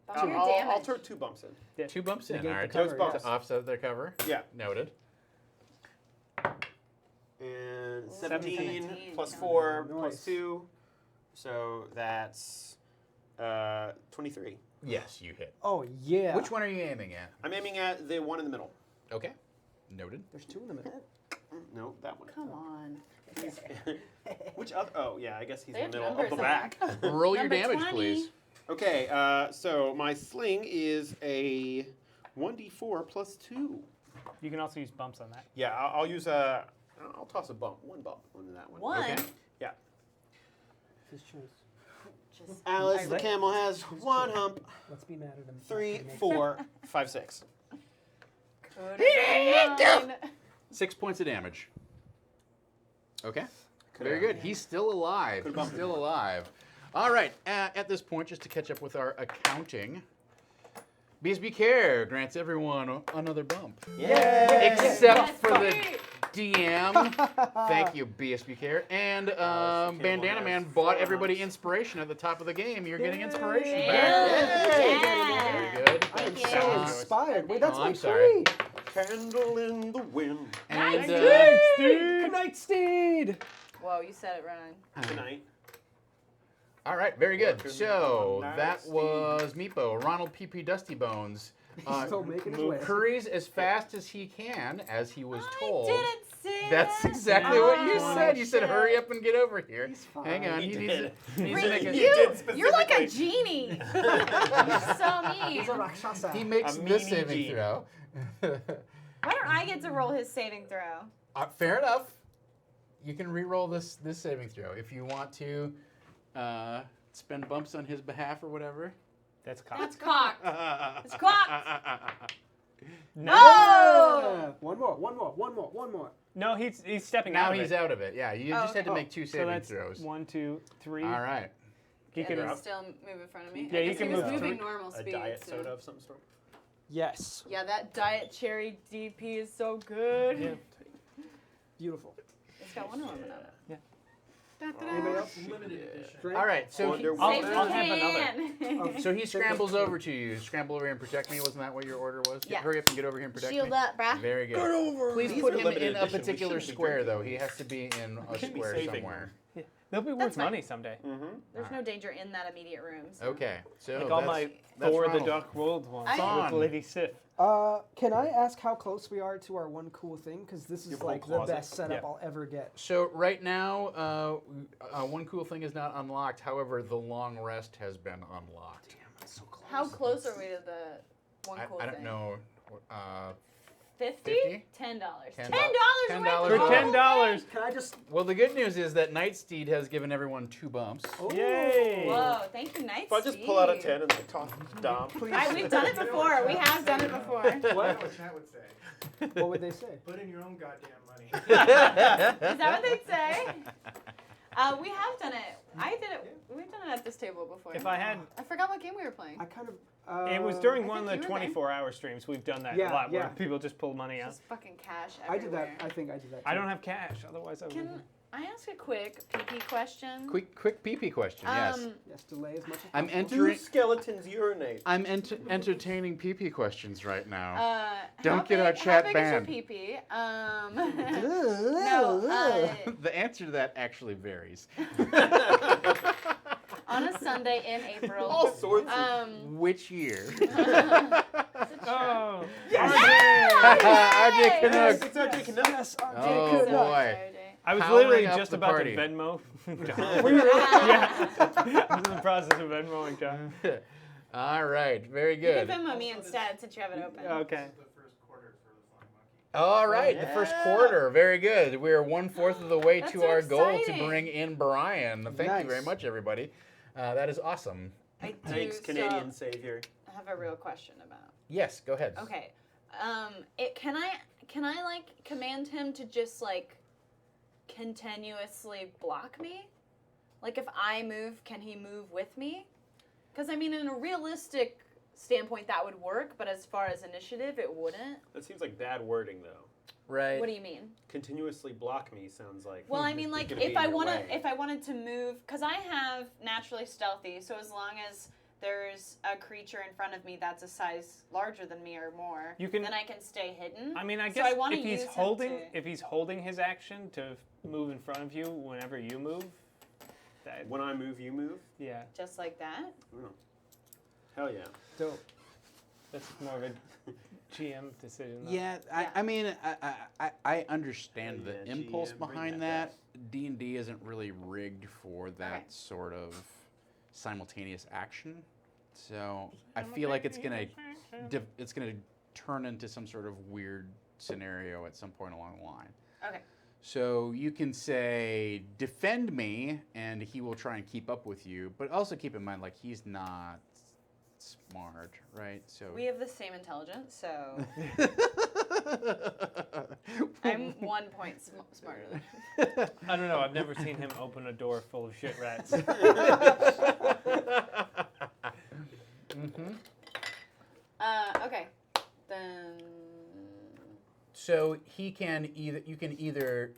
Bump your I'll damage. throw 2 bumps in. 2 bumps in. Negate All the right. cover, Those bumps. yes. To offset their cover. Yeah. Noted. And 17. 17 plus Nice. 4 plus 2, so that's 23. Yes, you hit. Oh, yeah. Which one are you aiming at? I'm aiming at the one in the middle. Okay. Noted. There's 2 in the middle. No, that one. Come on. Which other? Oh, yeah, I guess he's They in the have middle of the numbers back. Roll your Number damage, 20. please. Okay, so my sling is a 1d4 plus 2. You can also use bumps on that. Yeah, I'll use a. I'll toss a bump. One bump on that one. One. Okay. Yeah. His choice. Just Alice the Right. camel has 1 hump. Let's be mad at him. 3, After he makes 4, 5, 6. go to 9. 6 points of damage. Okay. Very good. He's still alive. He's still alive. All right. At this point, just to catch up with our accounting, BSB Care grants everyone another bump. Yeah. Except for the Sweet. DM. Thank you, BSB Care. And Bandana Man bought everybody inspiration at the top of the game. You're getting inspiration back. Yeah. Very good. I am Thank so you. inspired. Wait, that's Oh, my I'm sorry. 3. Candle in the wind. And Good night, Steed. Whoa, you said it wrong. Tonight. all right, very good. Welcome So home, that Nasty. was Meepo, Ronald PP Dusty Bones. He's still making his way. Hurries as fast as he can, as he was told. I didn't say That's that. exactly what you Oh, said. You said, shit. "Hurry up and get over here." He's fine. Hang on, He he did. needs to make a. You're like a genie. You're so mean. He's a Rakshasa. He makes A this meanie saving gene. throw. Why don't I get to roll his saving throw? Fair enough. You can re-roll this saving throw if you want to spend bumps on his behalf or whatever. That's cocked. That's cocked. It's cocked. No. Oh! One more. No, he's stepping Now out of he's it. out of it. Yeah, you just had to make 2 So saving that's throws. 1, 2, 3. All right. He Can can. he still move in front of me? Yeah, I you guess can he was move moving three. normal A speed. diet so- soda of some sort. Yes. Yeah, that diet cherry DP is so good. Yeah. Beautiful. It's got Wonder Woman on it. Anybody else? Limited edition. Drink? All right, so he, Wonder Safe I'll as have can. Okay. so he scrambles over to you. Scramble over here and protect me. Wasn't that what your order was? Yeah. Hurry up and get over here and protect Shield me. up, brah. Very good. over. Please These put are him limited in a edition. We particular shouldn't be square, drinking though. He has to be in a shouldn't be square saving somewhere. They'll be That's worth fine. money someday. Mm-hmm. There's no danger in that immediate room. So. Okay, so Like all that's- my that's Thor the Ronald. Dark World ones I- with Lady Sif. Can I ask how close we are to our one cool thing? Because this is Your like whole the closet? best setup Yeah. I'll ever get. So right now, one cool thing is not unlocked. However, the long rest has been unlocked. Damn, that's so close. How close are we to the one cool I thing? don't know. 50? $50? $10. $10. $10 For away from the whole $10. thing. Can I just? Well, the good news is that Nightsteed has given everyone 2 bumps. Oh. Yay! Whoa, thank you, Night If I just pull out a 10 and like toss it to Dom. Please. We've done it before. We have done it before. I know what chat would say. What would they say? Put in your own goddamn money. Is that what they'd say? We have done it. I did it. We've done it at this table before. If I had, I forgot what game we were playing. I kind of. it was during I one of think the you were there. 24-hour streams. We've done that Yeah, a lot, where yeah. people just pull money out. Just fucking cash I did everywhere. that. I think I did that. Too. I don't have cash, otherwise I would. Can I ask a quick PP question? Quick pee-pee question, yes. Yes, delay as much as I'm possible. Do entering. skeletons urinate? I'm entertaining pee-pee questions right now. How Don't get our big- chat how big banned. Is your PP? No. The answer to that actually varies. On a Sunday in April. All sorts of. Which year? Oh, RJ Canuck. Yes, it's RJ Canuck. Yes, RJ Oh, Canuck. boy. I was Powering literally up just the about party. to Venmo. Yeah. I was in the process of Venmoing John. All right, very You good. can Venmo me instead since you have it open. Okay. The first quarter for the Flying Monkey. All right, the first Yeah. quarter, very good. We are 1/4 of the way That's to so our goal to exciting. bring in Brian. Thank you very Nice. much, everybody. That is awesome. I do Thanks, still Canadian savior. have a real question about. Yes, go ahead. Okay. Can I like command him to just like continuously block me? Like if I move, can he move with me? Because I mean, in a realistic standpoint, that would work, but as far as initiative, it wouldn't. That seems like bad wording, though. Right. What do you mean? Continuously block me sounds like. Well, I mean, like gonna be if in I your way. if I wanted to move, because I have naturally stealthy, so as long as there's a creature in front of me that's a size larger than me or more, You can- then I can stay hidden. I mean, I So guess wanna if he's use him holding to- if he's holding his action to move in front of you whenever you move, that When I move, you move? yeah, just like that. Hell yeah. Dope. that's more of a GM decision. Though. Yeah, Yeah. I mean, I understand the Yeah, impulse GM, bring behind that that. D&D isn't really rigged for that Okay. sort of simultaneous action. So I feel like it's gonna turn into some sort of weird scenario at some point along the line. Okay. So you can say, defend me, and he will try and keep up with you. But also keep in mind, like, he's not smart, right? So We have the same intelligence, so I'm 1 point smarter than him. I don't know. I've never seen him open a door full of shit rats. Okay. Then. So he can either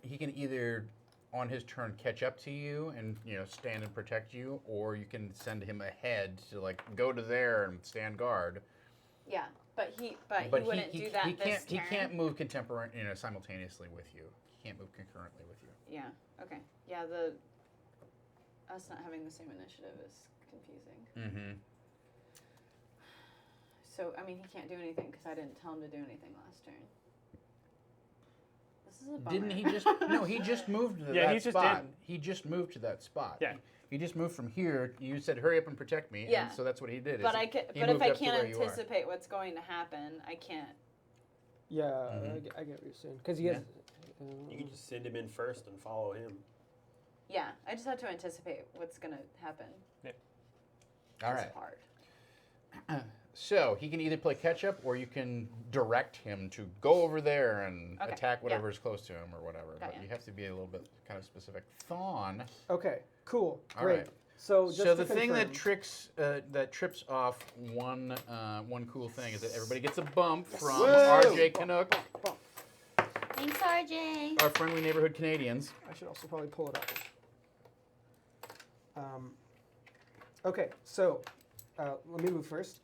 on his turn catch up to you and stand and protect you, or you can send him ahead to like go to there and stand guard. Yeah, but he wouldn't do that this turn. He can't move simultaneously with you. He can't move concurrently with you. Yeah. Okay. Yeah. Us not having the same initiative is confusing. Mm-hmm. So I mean, he can't do anything because I didn't tell him to do anything last turn. This is a bummer. Didn't he just? No, he just moved to Yeah, that he just spot. did. He just moved to that spot. Yeah. He just moved from here. You said, "Hurry up and protect me." Yeah. And so that's what he did. But is I could, he but if moved I up to can't where you are. anticipate what's going to happen, I can't. Yeah, Mhm. I get what you're saying. Because he has. You can just send him in first and follow him. Yeah, I just have to anticipate what's going to happen. All It's right. hard. So he can either play catch up, or you can direct him to go over there and Okay, attack yeah. whatever is close to him or whatever. Got But ya. you have to be a little bit kind of specific. Thawne. Okay, cool. All Great. right. So just So to the thing that confirm- trips off one cool thing is that everybody gets a bump from Whoa. RJ Canuck, Thanks, RJ. our friendly neighborhood Canadians. I should also probably pull it up. Okay, so let me move first.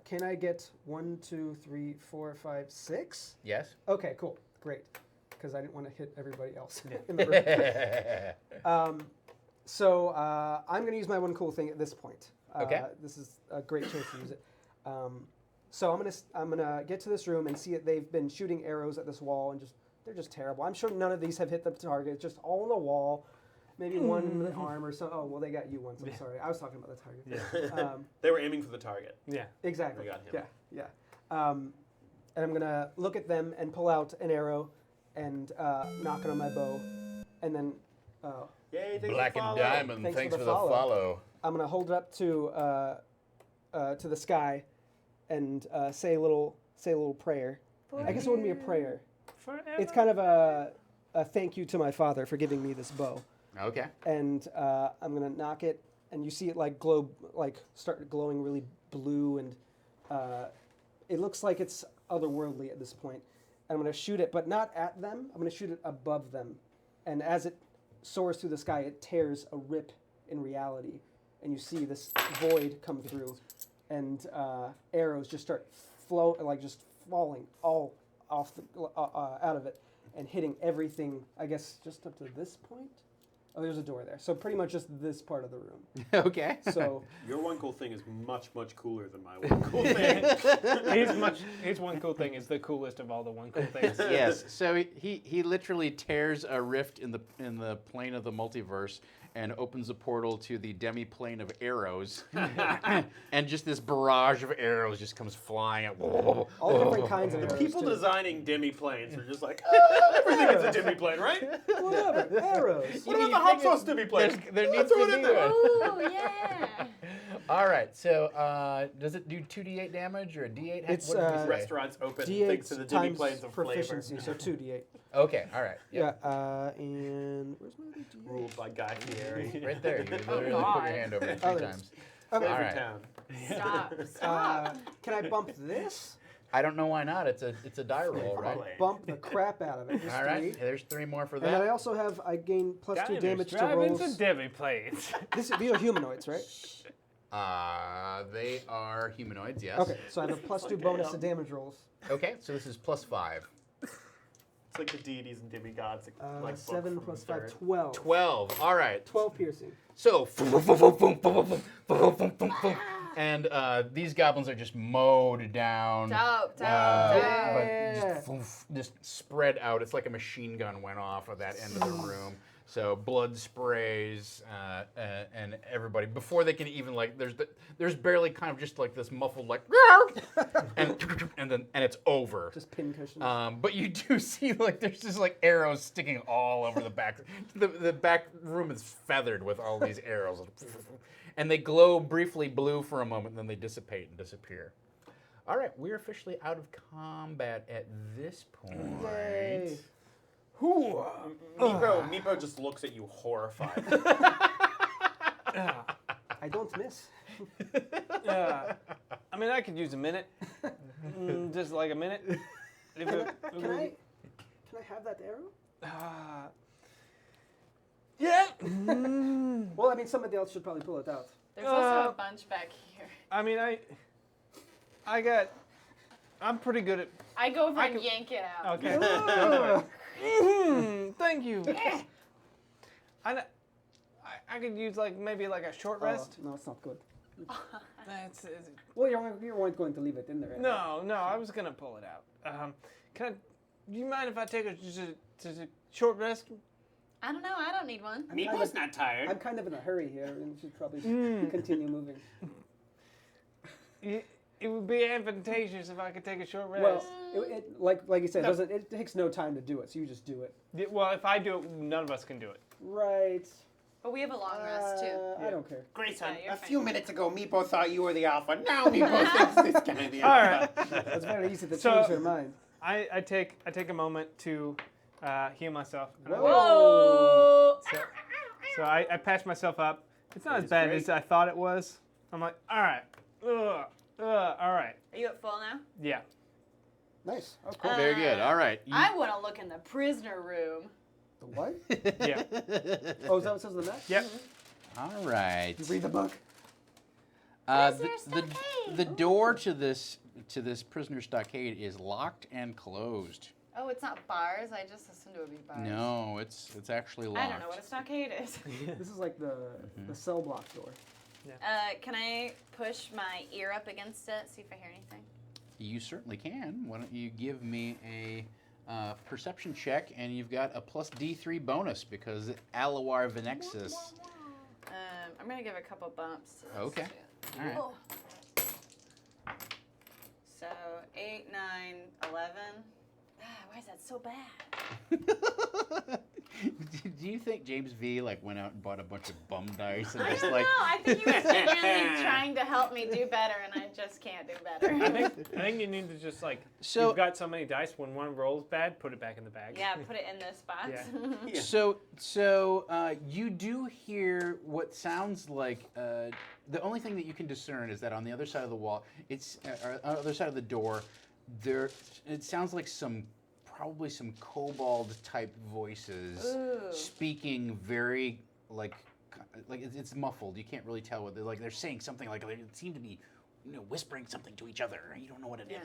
Can I get 1, 2, 3, 4, 5, 6? Yes. Okay, cool, great. Because I didn't want to hit everybody else in the room. So I'm going to use my one cool thing at this point. Okay. This is a great chance to use it. So I'm gonna get to this room and see that they've been shooting arrows at this wall and they're just terrible. I'm sure none of these have hit the target. It's just all on the wall. Maybe one in the arm or so. Oh well, they got you once. I'm sorry. I was talking about the target. Yeah. They were aiming for the target. Yeah. Exactly. We got him. Yeah. And I'm gonna look at them and pull out an arrow and knock it on my bow, and then Yay, thanks Black for and follow. Diamond, Thanks thanks for for the the follow. follow. I'm gonna hold it up to the sky and say a little prayer. I guess it wouldn't be a prayer. Forever. It's kind of a thank you to my father for giving me this bow. Okay. And I'm gonna knock it, and you see it start glowing really blue, and it looks like it's otherworldly at this point. And I'm gonna shoot it, but not at them. I'm gonna shoot it above them, and as it soars through the sky, it tears a rip in reality, and you see this void come through, and arrows just start falling all off out of it, and hitting everything. I guess just up to this point. Oh, there's a door there. So pretty much just this part of the room. Okay. So Your one cool thing is much, much cooler than my one cool thing. His one cool thing is the coolest of all the one cool things. Yes. So he literally tears a rift in the plane of the multiverse and opens a portal to the demi-plane of arrows, and just this barrage of arrows just comes flying out. all different kinds of arrows. People too. designing demi-planes are just like, everything is a demi-plane, right? Whatever, arrows. What about the hot sauce demi-plane? There needs Throw to it in be there. one. Ooh, yeah. All right. So does it do 2d8 damage or a d8? It's, What did we say? Restaurants open thanks to the D8 times demi-planes of flavor. proficiency, so 2d8. Okay. All right. Yeah. And where's my other d8? Ruled by Guy Fieri. Right there. You literally put your God. hand over it Oh, 3 there's- times. Okay. All Every right. town. Stop. Can I bump this? I don't know why not. It's a die roll, right? Probably. Bump the crap out of it. Just All right. 3. There's 3 more for And then I that. also gain plus 2 Diners damage to drive rolls. into Debbie plates. These are humanoids, right? They are humanoids. Yes. Okay, so I have a plus 2 bonus to damage rolls. Okay. So this is plus 5. It's like the deities and demigods. Like 7 book plus from 5, third. 12. 12. All right. 12 piercing. So, and these goblins are just mowed down. Dope. Yeah. But just spread out. It's like a machine gun went off of that end of the room. So blood sprays and everybody before they can even there's barely kind of just like this muffled and it's over. Just pincushions. But you do see there's just arrows sticking all over the back. The back room is feathered with all these arrows, and they glow briefly blue for a moment, and then they dissipate and disappear. All right, we're officially out of combat at this point. Yay. Meepo just looks at you horrified. I don't miss. I mean, I could use a minute. Just like a minute. If Can it- I have that arrow? Yeah. Well, I mean, somebody else should probably pull it out. There's also a bunch back here. I mean, I'm pretty good at. I go over I and can- yank it out. Okay. Ugh. Thank you. I could use maybe a short rest. No, it's not good. That's Well, you weren't going to leave it in there. Anyway. no. I was gonna pull it out. Do you mind if I take just a short rest? I don't know. I don't need one. Meepo's not tired. I'm kind of in a hurry here, and should probably continue moving. It would be advantageous if I could take a short rest. Well, like you said, it takes no time to do it, so you just do it. Well, if I do it, none of us can do it. Right. But we have a long rest too. I don't care. Grayson, Yeah, you're a fine. few minutes ago, Meepo thought you were the alpha. Now Meepo thinks this guy the All alpha. right. It's very easy to So- change your mind. I take a moment to heal myself. And Whoa! So I patch myself up. It's not as is bad great. as I thought it was. I'm like, all right. All right. Are you at full now? Yeah. Nice. Oh, cool. Very good. All right. I want to look in the prisoner room. The what? Yeah. Oh, is that what says on the map? Yep. All right. You read the book. The door to this prisoner stockade is locked and closed. Oh, it's not bars. I just assumed it would be bars. No, it's actually locked. I don't know what a stockade is. This is like the cell block door. Can I push my ear up against it, see if I hear anything? You certainly can. Why don't you give me a perception check, and you've got a plus D3 bonus because Alawar Venexis. I'm going to give a couple bumps. To this Okay. too. All right. Oh. So 8, 9, 11. Why is that so bad? Do you think James V went out and bought a bunch of bum dice and I just don't know. I think he was genuinely trying to help me do better, and I just can't do better. I think you need to just So- you've got so many dice. When one rolls bad, put it back in the bag. Yeah, put it in this box. Yeah. So you do hear what sounds like the only thing that you can discern is that on the other side of the wall, it's on the other side of the door, it sounds like probably some kobold type voices Ooh. speaking very like it's muffled. You can't really tell what they're saying something they seem to be whispering something to each other. You don't know what it is.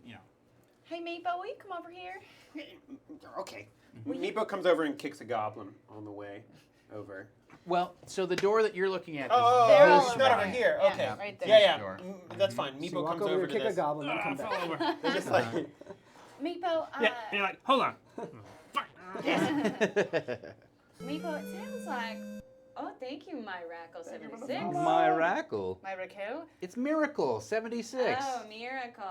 Yeah. Hey, Meepo, will you come over here? Okay. Meepo comes over and kicks a goblin on the way over. Well, so the door that you're looking at Oh, is They're this all not over over way. here. Yeah, Okay. right there. Yeah, Door. that's fine. So you Meepo walk comes over over to to kick a this. goblin and come fell back. over. They're just like, Meepo, Yeah, you're like, hold on. Meepo, it sounds like. Oh, thank you, Myrackle76. Miracle. Myrackle? It's Miracle 76. Oh, miracle.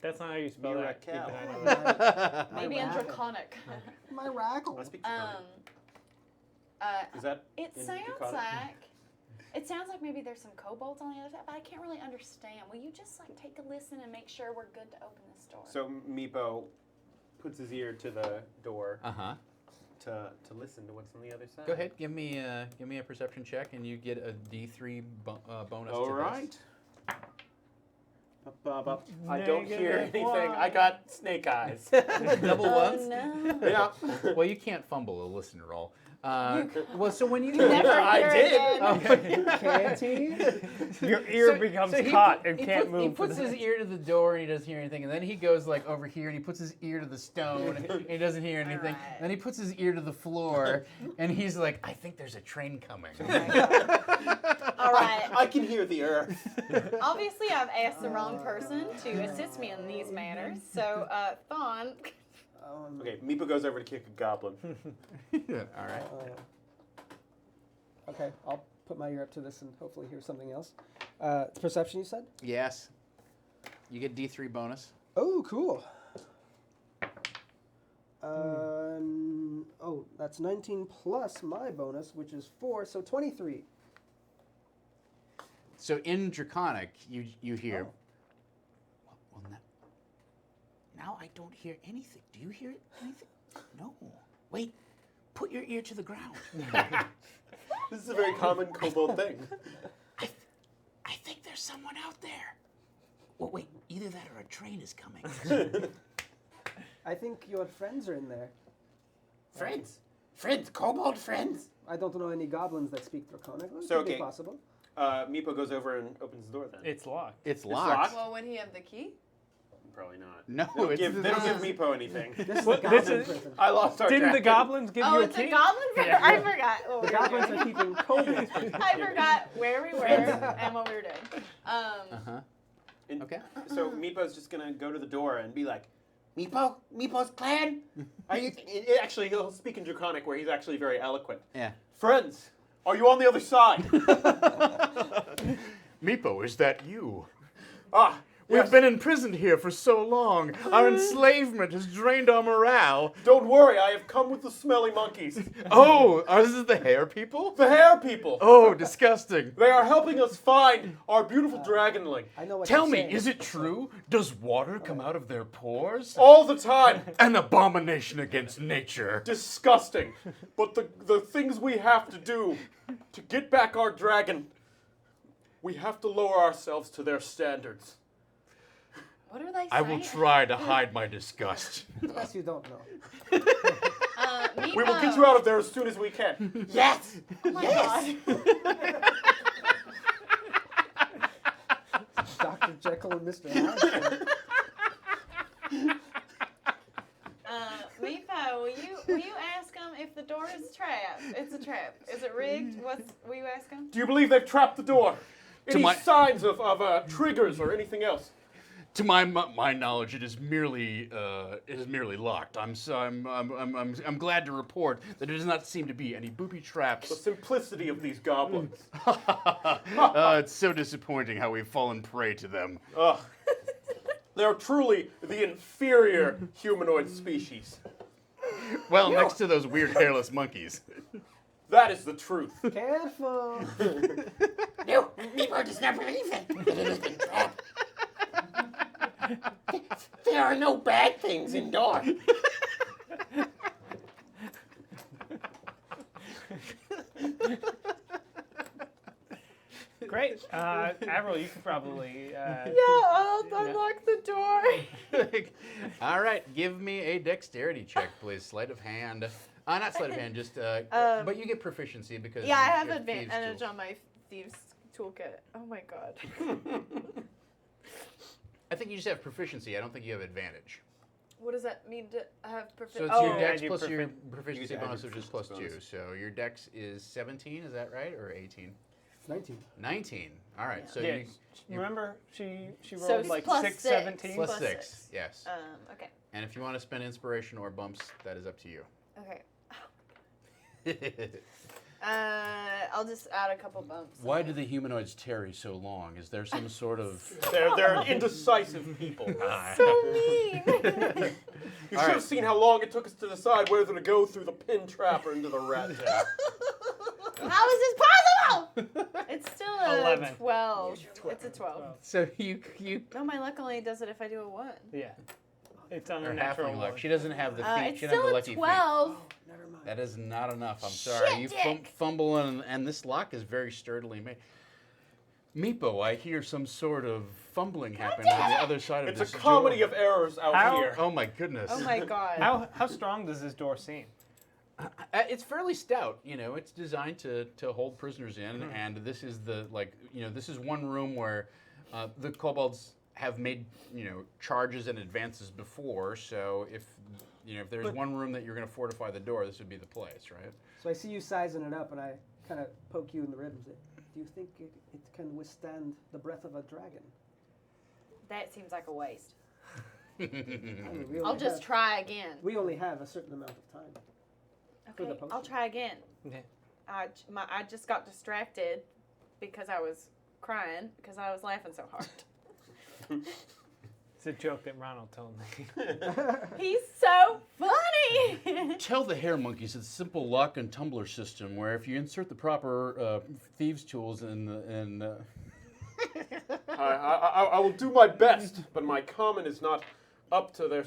That's not how you spell that. Miracle. Ethan, I know that. Maybe in Draconic. My rackle. I speak Draconic. Is that It in sounds Draconic? like maybe there's some kobolds on the other side, but I can't really understand. Will you just take a listen and make sure we're good to open this door? So Meepo puts his ear to the door Uh-huh. to listen to what's on the other side. Go ahead, give me a perception check, and you get a D3 bonus. All to right. I don't hear Negative anything. one. I got snake eyes. This. Double Oh, ones. no. Yeah. Well, you can't fumble a listen roll. Well, so when you Never I hear did. again. Can't he? Your ear becomes caught and can't move. He puts his ear to the door and he doesn't hear anything, and then he goes over here and he puts his ear to the stone and he doesn't hear anything. Alright. Then he puts his ear to the floor and he's like, I think there's a train coming. All right. I can hear the earth. Obviously, I've asked the wrong person to assist me in these matters. So, Thon. Okay, Meepo goes over to kick a goblin. All right. Okay, I'll put my ear up to this and hopefully hear something else. It's perception, you said? Yes. You get D3 bonus. Oh, cool. That's 19 plus my bonus, which is 4, so 23. So in Draconic, you hear. Well, now I don't hear anything. Do you hear anything? No. Wait. Put your ear to the ground. This is a very common kobold thing. I think there's someone out there. Well, wait. Either that or a train is coming. I think your friends are in there. Friends? Friends? Kobold friends? I don't know any goblins that speak Draconic. It So, could be okay. possible. Meepo goes over and opens the door then. It's locked. It's locked. locked. Well, would he have the key? Probably not. No, They don't give Meepo anything. This is Well, the this goblin is- prison. I lost our Didn't the dragon. goblins give Oh, you a it's key? a goblin? Yeah. I forgot what The we were goblins doing. are keeping kobolds. I forgot where we were and what we were doing. Uh-huh. And Okay. So Meepo's just gonna go to the door and be like, Meepo? Meepo's clan? Are you? Actually, he'll speak in Draconic, where he's actually very eloquent. Yeah. Friends, are you on the other side? Meepo, is that you? Ah, We've yes. been imprisoned here for so long. Our enslavement has drained our morale. Don't worry, I have come with the smelly monkeys, Oh, this is the hair people? the hair people. Oh, disgusting. They are helping us find our beautiful dragonling I know what Tell you're me, saying. is it true? Does water come out of their pores? all the time. An abomination against nature. Disgusting. But the things we have to do to get back our dragon, we have to lower ourselves to their standards. What are they saying? I will try to hide my disgust. Yes, you don't know. Meatball. We will get you out of there as soon as we can. Yes. Oh my Yes. God. Dr. Jekyll and Mr. Hyde. Meatball, will you ask him if the door is trapped? It's a trap. Is it rigged? Will you ask him? Do you believe they've trapped the door? Any my- signs of triggers or anything else? To my knowledge, it is merely locked. I'm glad to report that there does not seem to be any booby The traps. simplicity of these goblins. It's so disappointing how we've fallen prey to them. Ugh. They're truly the inferior humanoid species. Well, next to those weird hairless monkeys. That is the truth. Careful. No, Meepo does not believe it. That it has been trapped. There are no bad things indoors. Great. Avril, you could probably. I'll unlock the door. All right, give me a dexterity check, please. Sleight of hand. Not sleight of hand, just. But you get proficiency because. Yeah, I have your advantage thieves' on my thieves toolkit. Oh my god. I think you just have proficiency. I don't think you have advantage. What does that mean to have So it's oh, your dex Yeah, plus your You proficiency get to add bonus, your which is plus proficiency 2. So your dex is 17, is that right? Or 18? 19. 19. All right. So Yeah. you Remember, she So rolled like plus 6, six. 17. plus plus 6. six. Yes. okay. And if you want to spend inspiration or bumps, that is up to you. Okay. I'll just add a couple bumps. Why do the humanoids tarry so long? Is there some sort of They're indecisive people. So mean. You should have seen how long it took us to decide whether to go through the pin trap or into the rat trap. How is this possible? It's still a 11. 12. It's a 12. So you No, my luck only does it if I do a 1. Yeah. It's on or a natural halfling luck. one. She doesn't have the feet. It's She doesn't have still the a lucky feet. 12. Never mind. That is not enough. I'm sorry. You Dick. fumble and this lock is very sturdily made. Meepo, I hear some sort of fumbling happen on the other side of It's this a comedy door. of errors out How- here. Oh my goodness. Oh my god. How strong does this door seem? It's fairly stout. You know, it's designed to hold prisoners in, and this is this is one room where the kobolds have made charges and advances before. So if there's But- one room that you're going to fortify the door, this would be the place, right? So I see you sizing it up, and I kind of poke you in the ribs. Do you think it can withstand the breath of a dragon? That seems like a waste. I mean, we I'll only just have- try again. We only have a certain amount of time. for the Okay, I'll potion. try again. Yeah. I just got distracted because I was crying because I was laughing so hard. It's a joke that Ronald told me. He's so funny. Tell the hair monkeys it's a simple lock and tumbler system where if you insert the proper thieves' tools I will do my best, but my common is not up to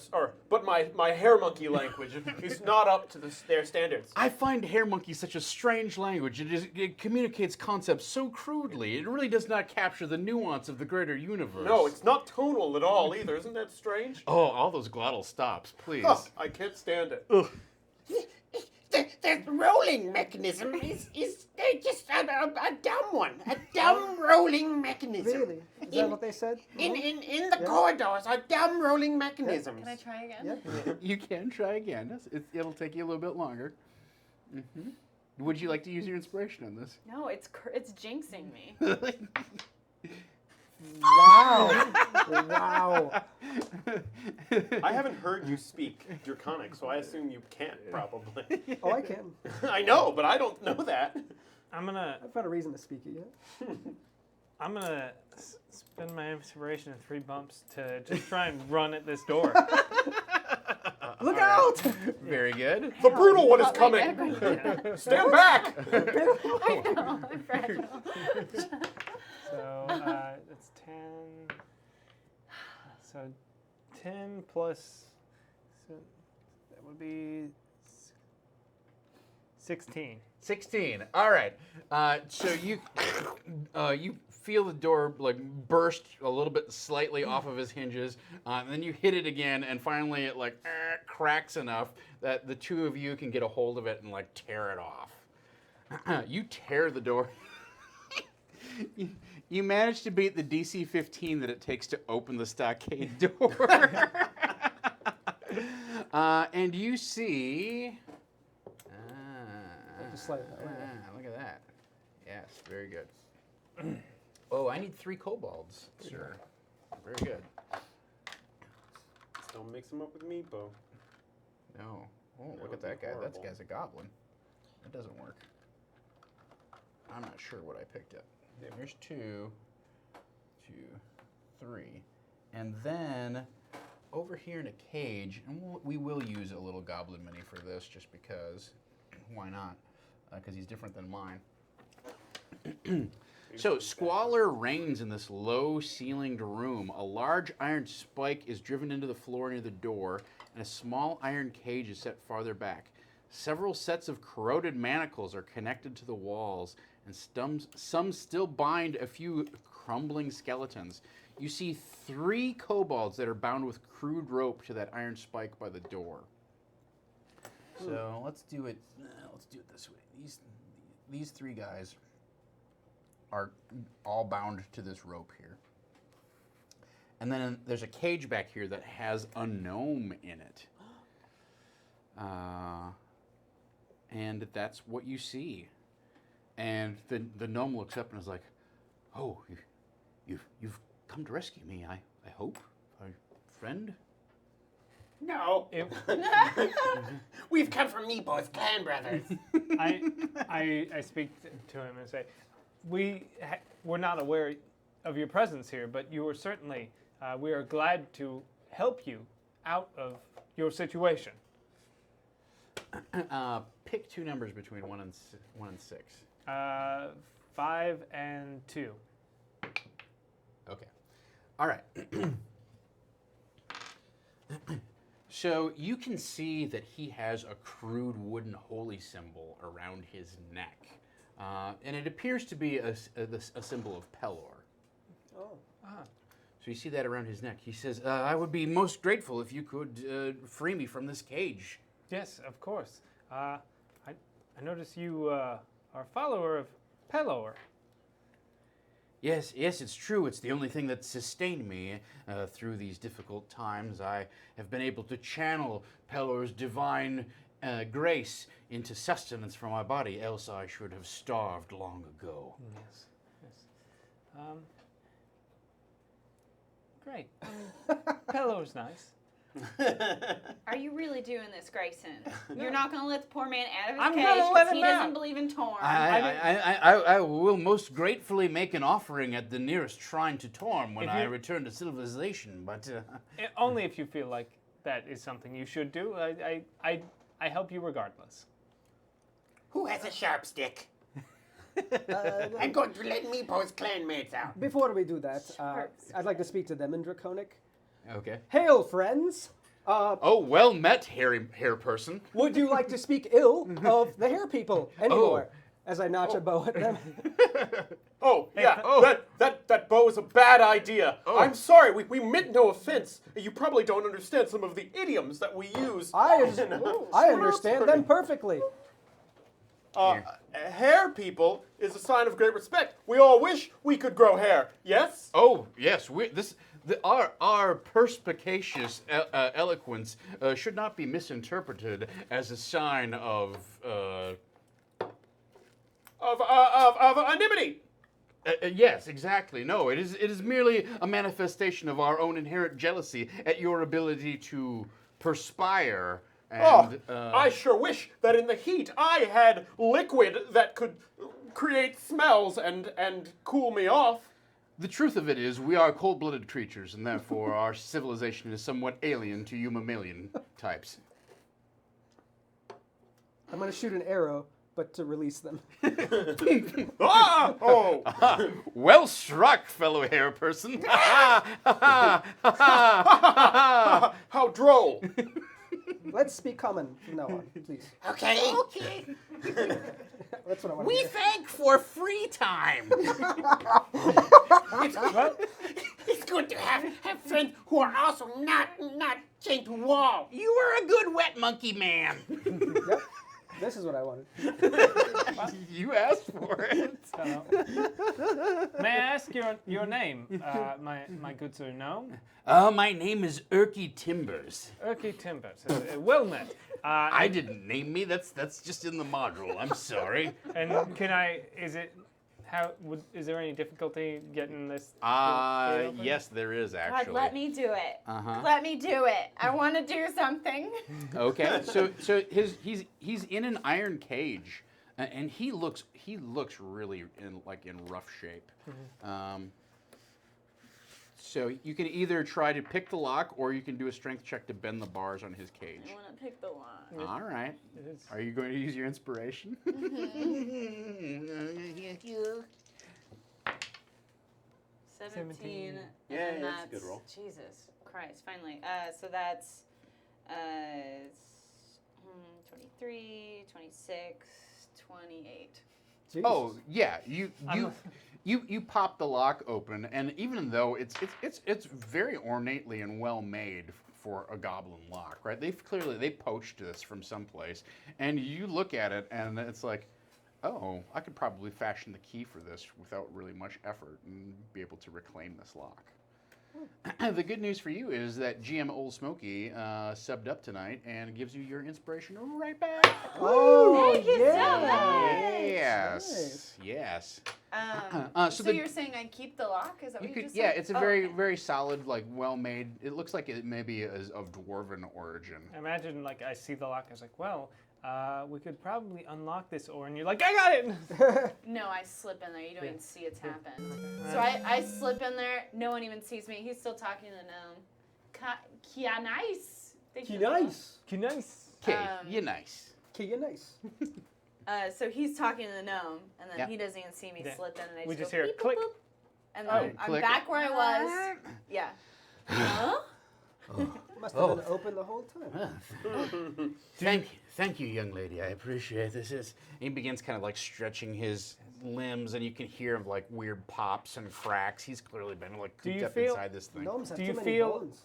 but my hair monkey language is not up to their standards. I find hair monkey such a strange language. It communicates concepts so crudely. It really does not capture the nuance of the greater universe. No, it's not tonal at all either. Isn't that strange? Oh, all those glottal stops, please. Ugh, I can't stand it. The rolling mechanism is just a dumb one. A dumb rolling mechanism. Really? Is that what they said? In the corridors, a dumb rolling mechanism. Can I try again? Yeah. You can try again. It'll take you a little bit longer. Mm-hmm. Would you like to use your inspiration on this? No, it's jinxing me. Wow. Wow. I haven't heard you speak Draconic, so I assume you can't, probably. Oh, I can. I know, but I don't know that. I'm gonna I've found a reason to speak it yet. spend my inspiration in 3 bumps to just try and run at this door. Look out! Very good. The brutal one is Got my coming. back. Stand back. I know, I'm fragile. So that's 10. So 10 plus. So that would be 16. 16. All right. So you feel the door like burst a little bit slightly off of his hinges, and then you hit it again, and finally it like cracks enough that the two of you can get a hold of it and like tear it off. You tear the door. You manage to beat the DC 15 that it takes to open the stockade door. And you see... Just like that, right? Look at that. Yes, very good. Oh, I need 3 kobolds, sir. Very good. Just don't mix them up with Meepo. No. Oh, That look would at that be guy. That horrible. guy's a goblin. That doesn't work. I'm not sure what I picked up. There's 2, 2, 3. And then over here in a cage, and we will use a little goblin mini for this just because. Why not? Because he's different than mine. So, squalor reigns in this low-ceilinged room. A large iron spike is driven into the floor near the door, and a small iron cage is set farther back. Several sets of corroded manacles are connected to the walls, and some still bind a few crumbling skeletons. You see 3 kobolds that are bound with crude rope to that iron spike by the door. So let's do it. Let's do it this way. These 3 guys are all bound to this rope here. And then there's a cage back here that has a gnome in it. And that's what you see. And the gnome looks up and is like, "Oh, you've come to rescue me. I hope, friend." No. It- We've come from Meepo's clan brothers. I speak to him and say, we're not aware of your presence here, but you are certainly, we are glad to help you out of your situation. Pick 2 numbers between 1 and 6. 5 and 2. Okay. All right. So you can see that he has a crude wooden holy symbol around his neck. And it appears to be a symbol of Pelor. Oh. So you see that around his neck. He says, "I would be most grateful if you could free me from this cage." Yes, of course. I notice you are a follower of Pelor. Yes, it's true. It's the only thing that sustained me through these difficult times. I have been able to channel Pelor's divine grace into sustenance for my body, else I should have starved long ago. Yes, yes. Great. Pelor's nice. Are you really doing this, Grayson? You're not going to let the poor man out of his I'm cage gonna let because he him doesn't out. believe in Torm. I will most gratefully make an offering at the nearest shrine to Torm when If I you- return to civilization, but Only if you feel like that is something you should do. I help you regardless. Who has a sharp stick? I'm going to let Meepo's clanmates out. Before we do that, Sharps. I'd like to speak to them in Draconic. okay. Hail, friends! Oh, well met, hair person. Would you like to speak ill of the hair people anymore? As I notch a bow at them. Oh, yeah, oh. that bow is a bad idea. Oh. I'm sorry, we meant no offense. You probably don't understand some of the idioms that we use. I understand them perfectly. Hair people is a sign of great respect. We all wish we could grow hair, yes? Oh, yes. Our perspicacious eloquence should not be misinterpreted as a sign of Anonymity. yes, exactly. No, it is merely a manifestation of our own inherent jealousy at your ability to perspire. And, I sure wish that in the heat I had liquid that could create smells and cool me off. the truth of it is, we are cold-blooded creatures, and therefore our civilization is somewhat alien to you mammalian types. I'm going to shoot an arrow, but to release them. Ah! Oh! Well struck, fellow hair person. How droll! Let's speak common from now on, please. Okay. That's what I want to We hear. thank for free time. It's good to have friends who are also not chained to wall. You are a good wet monkey man. Yep. This is what I wanted. You asked for it. May I ask your name, my good sir gnome? My name is Erky Timbers. Erky Timbers. Well met. I didn't name me. That's just in the module. I'm sorry. And can I? Is there any difficulty getting this? Yes, there is God, actually. let me do it. Uh-huh. Let me do it. I want to do something. Okay, so he's in an iron cage, and he looks really in rough shape. So you can either try to pick the lock, or you can do a strength check to bend the bars on his cage. I want to pick the lock. All right. It is. Are you going to use your inspiration? 17. Yeah, and yeah, that's a good roll. Jesus Christ, finally. So that's 23, 26, 28. Jesus. Oh yeah, you pop the lock open, and even though it's very ornately and well made for a goblin lock, right? They poached this from someplace, and you look at it, and it's like, oh, I could probably fashion the key for this without really much effort and be able to reclaim this lock. The good news for you is that GM Old Smoky subbed up tonight and gives you your inspiration right back. Oh, Thank you so yeah. Yes, yes. So you're saying I keep the lock? Is that what you just yeah, said? it's a very solid, like well-made. It looks like it maybe is of dwarven origin. Imagine like I see the lock. I was like, well, we could probably unlock this, and you're like, I got it. No, I slip in there. You don't even see it's happened. So I slip in there. No one even sees me. He's still talking to the gnome. Kia nice. Thank you. Nice. Nice. Okay, you're nice. Okay, nice. So he's talking to the gnome, and then Yeah. he doesn't even see me Yeah. slip in, and I We just just go hear a beep, boop, click. boop, and then I'm click. back where I was. Yeah. Huh? Must have been open the whole time. Thank you, young lady. I appreciate this. He begins kind of like stretching his limbs, and you can hear like weird pops and cracks. He's clearly been like Do cooped you up feel- inside this thing. Gnomes have Do too you many feel bones.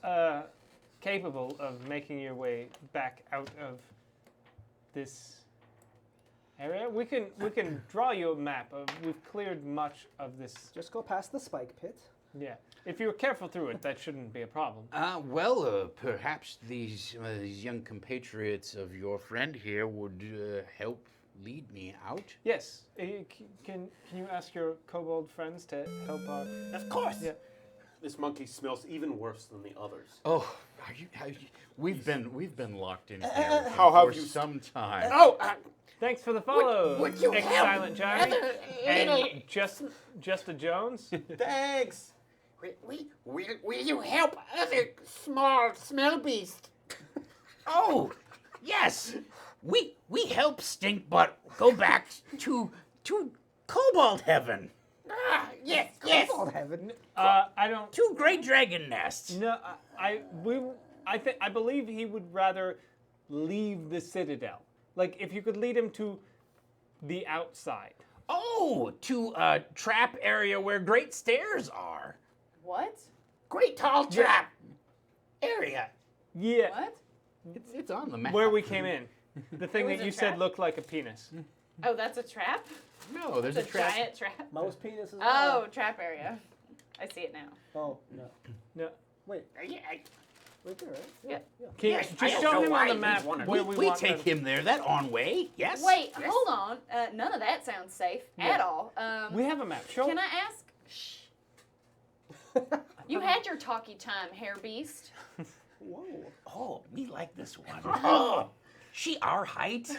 capable of making your way back out of this area? We can draw you a map. We've cleared much of this. Just go past the spike pit. Yeah. If you're careful through it, that shouldn't be a problem. Perhaps these young compatriots of your friend here would help lead me out. Yes. Can you ask your kobold friends to help our? Of course. Yeah. This monkey smells even worse than the others. Oh, we've been locked in here How have for you- some time. Oh, Thanks for the follow, would you help Silent Jerry, other and little- just a Jones. Thanks. will you help other small smell beasts? Oh, yes. We help Stink Butt go back to Cobalt Heaven. Ah, yes. Cobalt heaven. I don't. Two great dragon nests. No, I believe he would rather leave the Citadel. Like if you could lead him to the outside. Oh, to a trap area where great stairs are. What? Great tall trap area. Yeah. What? It's on the map. Where we came in. The thing was that a you said trap? looked like a penis. Oh, that's a trap? No, there's It's a trap. giant trap. Most penises. Oh, trap area. I see it now. Oh, no. No. Wait, Yeah, right there, right? Yeah. Can Yes, you I just don't show know him why on the he'd map wanna- where We want take them? him there. That on way. Yes. Wait, hold on. None of that sounds safe at all. We have a map. Show. Can I ask? Shh. You had your talkie time, hair beast. Whoa. Oh, me like this one. Oh, she our height.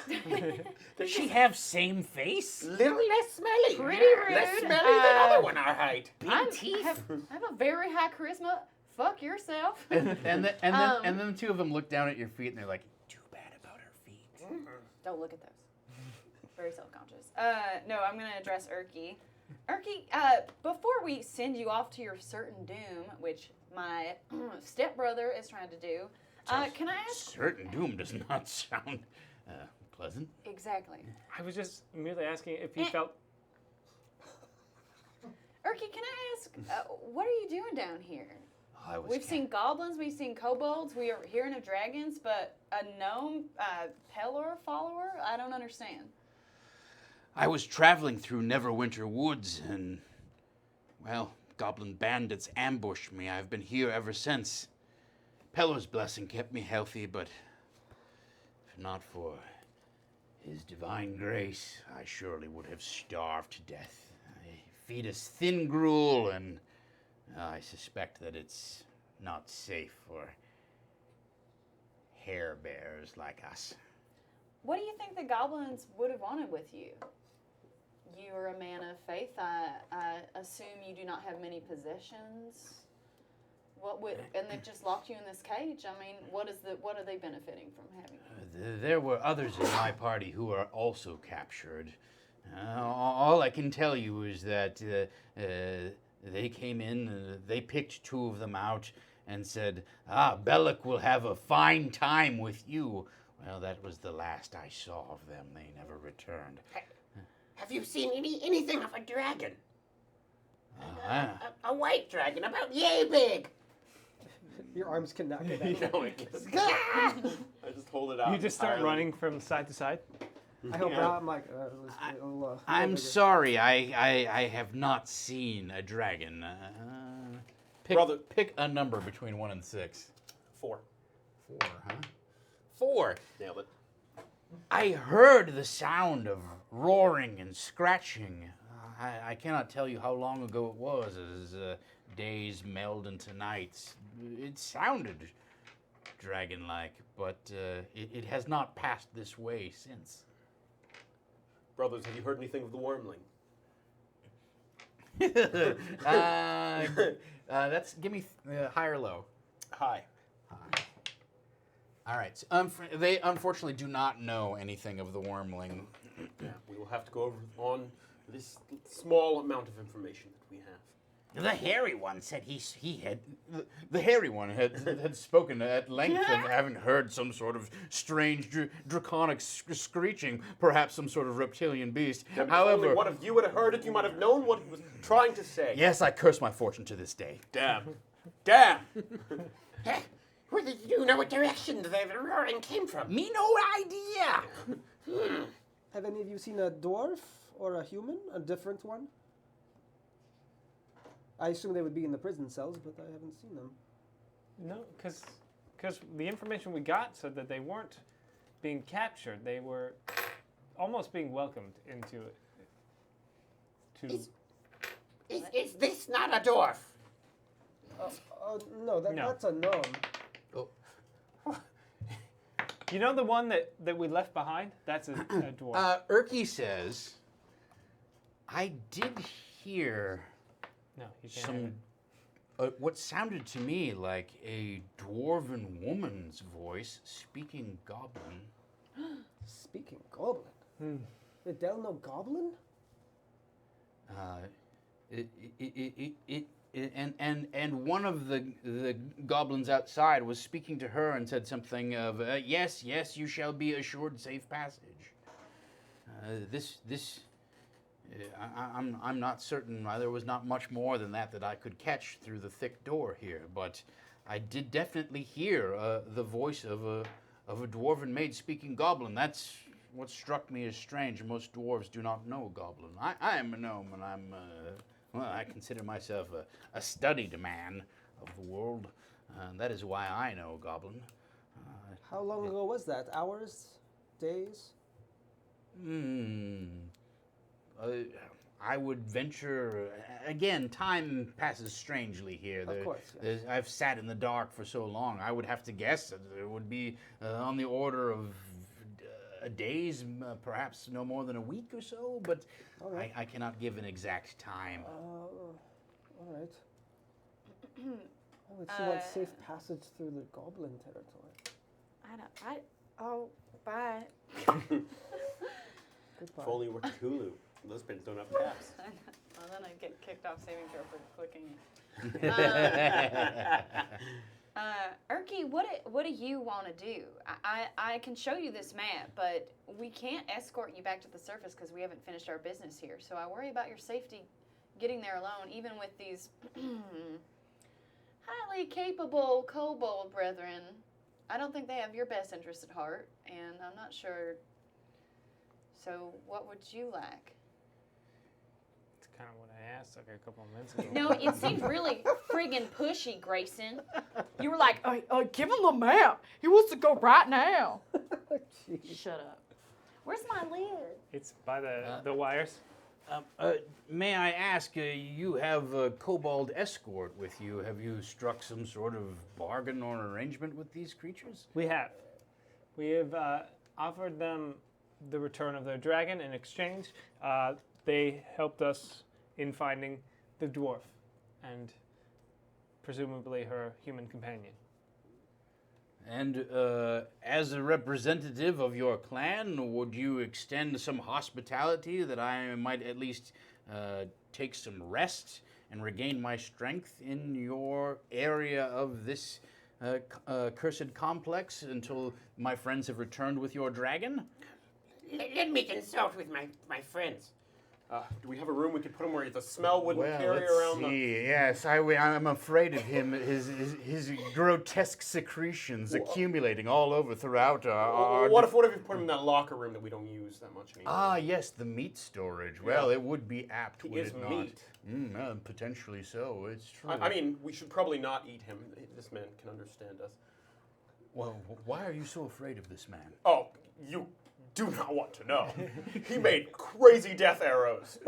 Does she have same face? little less smelly. Pretty rude. Less smelly than other one our height. Big I teeth. have a very high charisma. Fuck yourself. And then the two of them look down at your feet and they're like, too bad about her feet. Don't look at those. Very self-conscious. No, I'm gonna address Erky. Erky, before we send you off to your certain doom, which my stepbrother is trying to do, can I ask? Certain doom does not sound pleasant. Exactly. I was just merely asking if he felt. Urki, can I ask, what are you doing down here? I was We've seen goblins, we've seen kobolds, we are hearing of dragons, but a gnome, Pelor follower? I don't understand. I was traveling through Neverwinter Woods and, well, goblin bandits ambushed me. I've been here ever since. Pelor's blessing kept me healthy, but if not for his divine grace, I surely would have starved to death. I feed us thin gruel, and I suspect that it's not safe for hair bears like us. What do you think the goblins would have wanted with you? You are a man of faith. I assume you do not have many possessions. And they've just locked you in this cage. I mean, what are they benefiting from having you? There were others in my party who are also captured. All I can tell you is that they came in, they picked 2 of them out and said, Belloc will have a fine time with you. Well, that was the last I saw of them. They never returned. Have you seen anything of a dragon? A white dragon, about yay big. Your arms cannot get You that. know it. I just hold it out. You just start entirely. running from side to side. I hope Yeah. not. I'm like, I'm sorry, I have not seen a dragon. Pick a number between 1 and 6. 4. 4, huh? 4. Nailed it. I heard the sound of roaring and scratching. I cannot tell you how long ago it was, as days meld into nights. It sounded dragon-like, but it has not passed this way since. Brothers, have you heard anything of the wormling? That's give me high or low. Hi. All right. So, they unfortunately do not know anything of the wormling. We will have to go over on this small amount of information that we have. The hairy one said he had. The hairy one had spoken at length of having heard some sort of strange draconic screeching, perhaps some sort of reptilian beast. If However, only one of you would have heard it, you might have known what he was trying to say. yes, I curse my fortune to this day. Damn. Damn. Where did you know what direction the roaring came from? Me no idea. Have any of you seen a dwarf or a human? A different one? I assume they would be in the prison cells, but I haven't seen them. No, because the information we got said that they weren't being captured. They were almost being welcomed into it. Is this not a dwarf? No, No. that's a gnome. You know the one that we left behind? That's a dwarf. Urki says, I did hear No, you can't have some it. what sounded to me like a dwarven woman's voice speaking goblin. Speaking goblin. Did Del know goblin? And one of the goblins outside was speaking to her and said something of yes, you shall be assured safe passage. I'm not certain. There was not much more than that I could catch through the thick door here, but I did definitely hear the voice of a dwarven maid speaking goblin. That's what struck me as strange. Most dwarves do not know goblin. I am a gnome, and I consider myself a studied man of the world. That is why I know goblin. How long ago was that? Hours? Days? I would venture, again, time passes strangely here. Of course, yes. I've sat in the dark for so long. I would have to guess that it would be on the order of days, perhaps no more than a week or so, but All right. I cannot give an exact time. All right. Let's see what safe passage through the goblin territory. Bye. Goodbye. If only it were Cthulhu. Those pins don't have caps. Well, then I get kicked off saving throw for clicking. Erky, what do you want to do? I can show you this map, but we can't escort you back to the surface because we haven't finished our business here. So I worry about your safety getting there alone, even with these highly capable kobold brethren. I don't think they have your best interest at heart, and I'm not sure. So what would you like? It's kind of what I asked like a couple of minutes ago. No, it seemed really friggin' pushy, Grayson. You were like, give him the map. He wants to go right now. Shut up. Where's my lid? It's by the wires. May I ask, you have a kobold escort with you. Have you struck some sort of bargain or arrangement with these creatures? We have. We have offered them the return of their dragon in exchange. They helped us in finding the dwarf and presumably her human companion. And as a representative of your clan, would you extend some hospitality that I might at least take some rest and regain my strength in your area of this cursed complex until my friends have returned with your dragon? Let me consult with my friends. Do we have a room we could put him where the smell wouldn't carry let's around see. Yes, I'm afraid of him. His grotesque secretions accumulating all over throughout our. What if you put him in that locker room that we don't use that much anymore? Ah, yes, the meat storage. Well, it would be apt, He would is it not? meat. Potentially so. It's true. I mean, we should probably not eat him. This man can understand us. Well, why are you so afraid of this man? Oh, you do not want to know. He made crazy death arrows.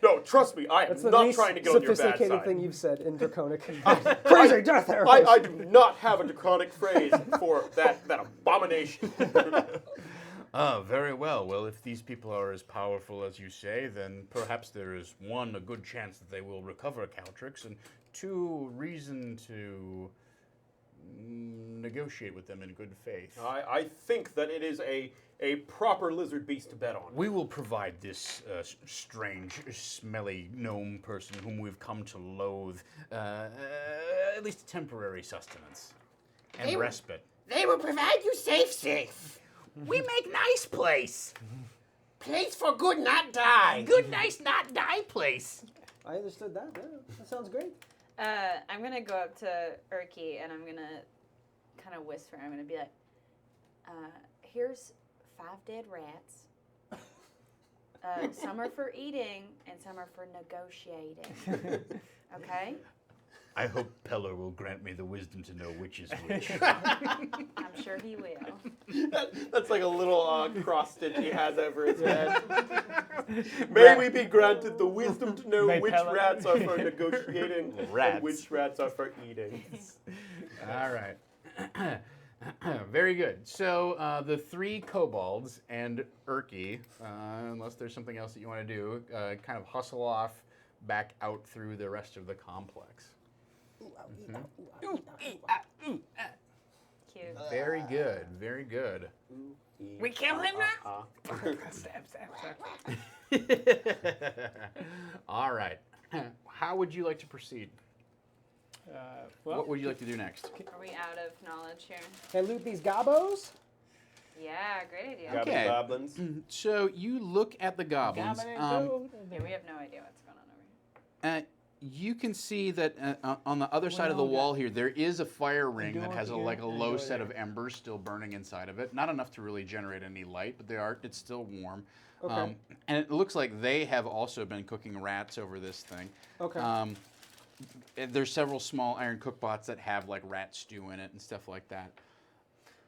No, trust me, I am That's the not least trying to get on your bad sophisticated side. thing you've said in Draconic. Crazy death arrows. I do not have a draconic phrase for that abomination. Very well. Well, if these people are as powerful as you say, then perhaps there is one, a good chance that they will recover Caltrix, and two, reason to negotiate with them in good faith. I think that it is a proper lizard beast to bet on. We will provide this strange, smelly gnome person whom we've come to loathe at least temporary sustenance and respite. They will provide you safe. We make nice place. Place for good, not die. Good, nice, not die place. I understood that. Yeah, that sounds great. I'm gonna go up to Erky and I'm gonna kind of whisper. I'm gonna be like, "Here's 5 dead rats. Some are for eating and some are for negotiating. Okay? I hope Peller will grant me the wisdom to know which is which." I'm sure he will. That's like a little cross stitch he has over his head. May we be granted the wisdom to know May which Pellet- rats are for negotiating Rats. and which rats are for eating. All right. Very good. So the 3 kobolds and Erky, unless there's something else that you want to do, kind of hustle off back out through the rest of the complex. Cute. Very good. Very good. We kill him now? Stab. All right. How would you like to proceed? Well, What would you like to do next? Are we out of knowledge here? Can I loot these gobos? Yeah, great idea. Got Okay. the goblins. So you look at the goblins. Yeah, we have no idea what's going on over here. You can see that on the other side of the wall here, there is a fire ring that has a low set of embers still burning inside of it. Not enough to really generate any light, but it's still warm. Okay. And it looks like they have also been cooking rats over this thing. Okay. There's several small iron cookpots that have like rat stew in it and stuff like that.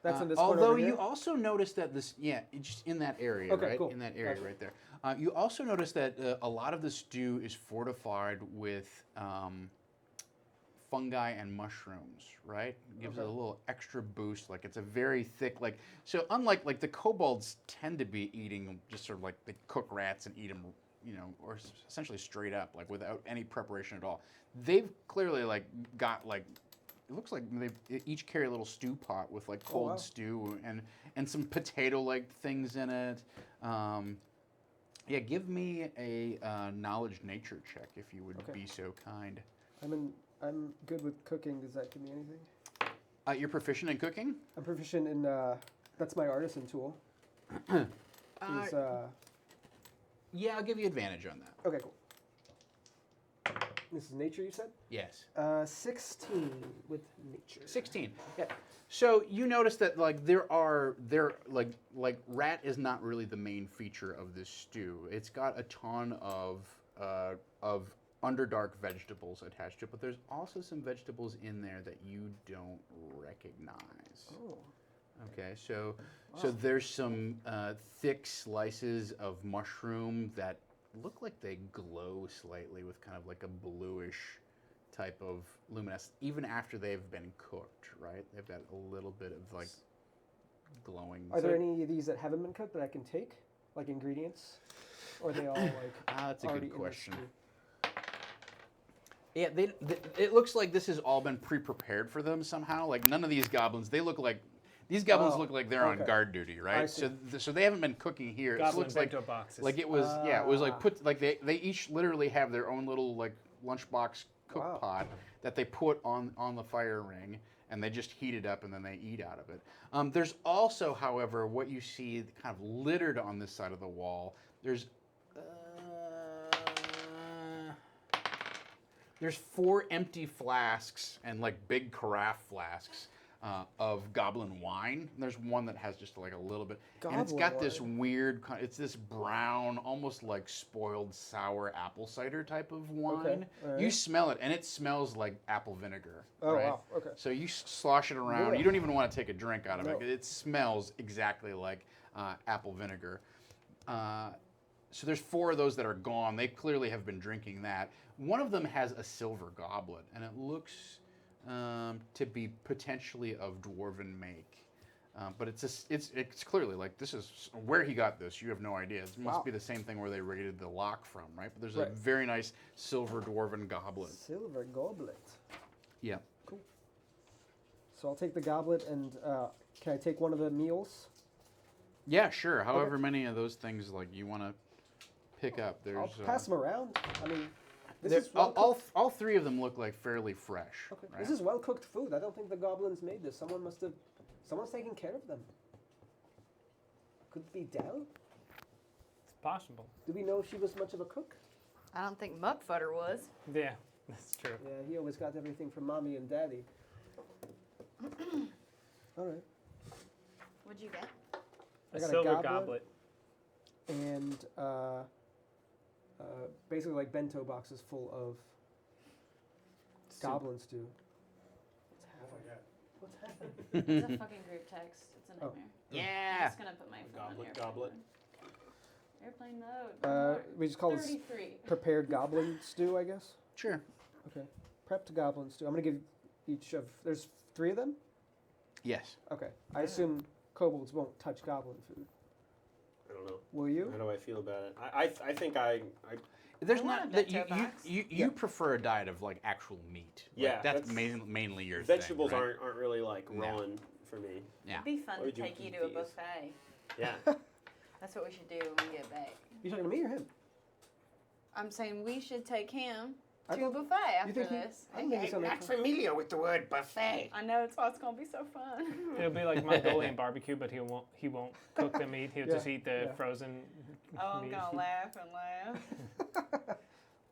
That's in this corner Although over you here? also notice that just in that area, Okay, right? cool. In that area Gotcha. right there. You also notice that a lot of the stew is fortified with fungi and mushrooms, right? Gives it a little extra boost. Like it's a very thick, so unlike like the kobolds tend to be eating just sort of like they cook rats and eat them, or essentially straight up, like without any preparation at all. They've clearly got it looks like they each carry a little stew pot with cold wow. stew and some potato-like things in it. Give me a knowledge nature check if you would Okay. be so kind. I'm in I'm good with cooking. Does that give me anything? You're proficient in cooking? I'm proficient in. That's my artisan tool. Is, Yeah, I'll give you advantage on that. okay, cool. This is nature, you said? Yes. 16 with nature. 16. Yeah. So you notice that like like rat is not really the main feature of this stew. It's got a ton of underdark vegetables attached to it, but there's also some vegetables in there that you don't recognize. Oh. Okay, so there's some thick slices of mushroom that look like they glow slightly with kind of like a bluish type of luminescence, even after they've been cooked, right? They've got a little bit of like glowing. Are there any of these that haven't been cooked that I can take, like ingredients? Or are they all like That's a already good in the question. stew? Yeah, it looks like this has all been pre-prepared for them somehow. Like none of these goblins, these goblins look like they're on okay. guard duty, I right? see. So they haven't been cooking here. It Goblin looks like bento boxes. it was it was like put like they each literally have their own little like lunchbox cook Wow. pot that they put on the fire ring, and they just heat it up and then they eat out of it. There's also, however, what you see kind of littered on this side of the wall. There's 4 empty flasks and like big carafe flasks of goblin wine. And there's one that has just like a little bit, and it's got this weird. It's this brown, almost like spoiled sour apple cider type of wine. all right. You smell it, and it smells like apple vinegar. Oh, right? wow, okay. So you slosh it around. Yeah. You don't even want to take a drink out of it. No. It smells exactly like apple vinegar. So there's 4 of those that are gone. They clearly have been drinking that. One of them has a silver goblet, and it looks to be potentially of dwarven make. But it's clearly like this is where he got this. You have no idea. It must Wow. be the same thing where they raided the lock from, right? But there's Right. a very nice silver dwarven goblet. Silver goblet. Yeah. So I'll take the goblet and can I take one of the meals? Yeah, sure. However many of those things like you want to pick up. There's I'll pass them around. I mean, this there- is well cooked. all 3 of them look like fairly fresh. Okay. Right? This is well cooked food. I don't think the goblins made this. Someone's taking care of them. Could it be Dell? It's possible. Do we know if she was much of a cook? I don't think Muckfutter was. Yeah, that's true. Yeah, he always got everything from mommy and daddy. All right. What'd you get? I A got a silver goblet. goblet. And basically like bento boxes full of goblin stew. What's happening? It's a fucking group text. It's a nightmare. I'm Yeah. just gonna put my phone on airplane goblet. mode. Airplane mode. We just call this 33. prepared goblin stew, I guess. Sure. Okay. Prepped goblin stew. I'm gonna give each of. There's 3 of them. Yes. Okay. I assume kobolds won't touch goblin food. I don't know. Will you? How do I feel about it? I think I There's I want not a that you bento box. you prefer a diet of like actual meat. Like, Yeah, that's that's- mainly your vegetables thing, right? aren't really like No. rolling for me. Yeah. It'd be fun Or to would you take you eat to a these? buffet. Yeah. That's what we should do when we get back. You talking to me or him? I'm saying we should take him I to a don't- buffet after think he- this. I don't think he's on that. familiar with the word buffet. I know it's gonna be so fun. It'll be like Mongolian barbecue, but he won't cook the meat. He'll just Yeah, eat the yeah. frozen Oh, I'm meat. gonna laugh and laugh.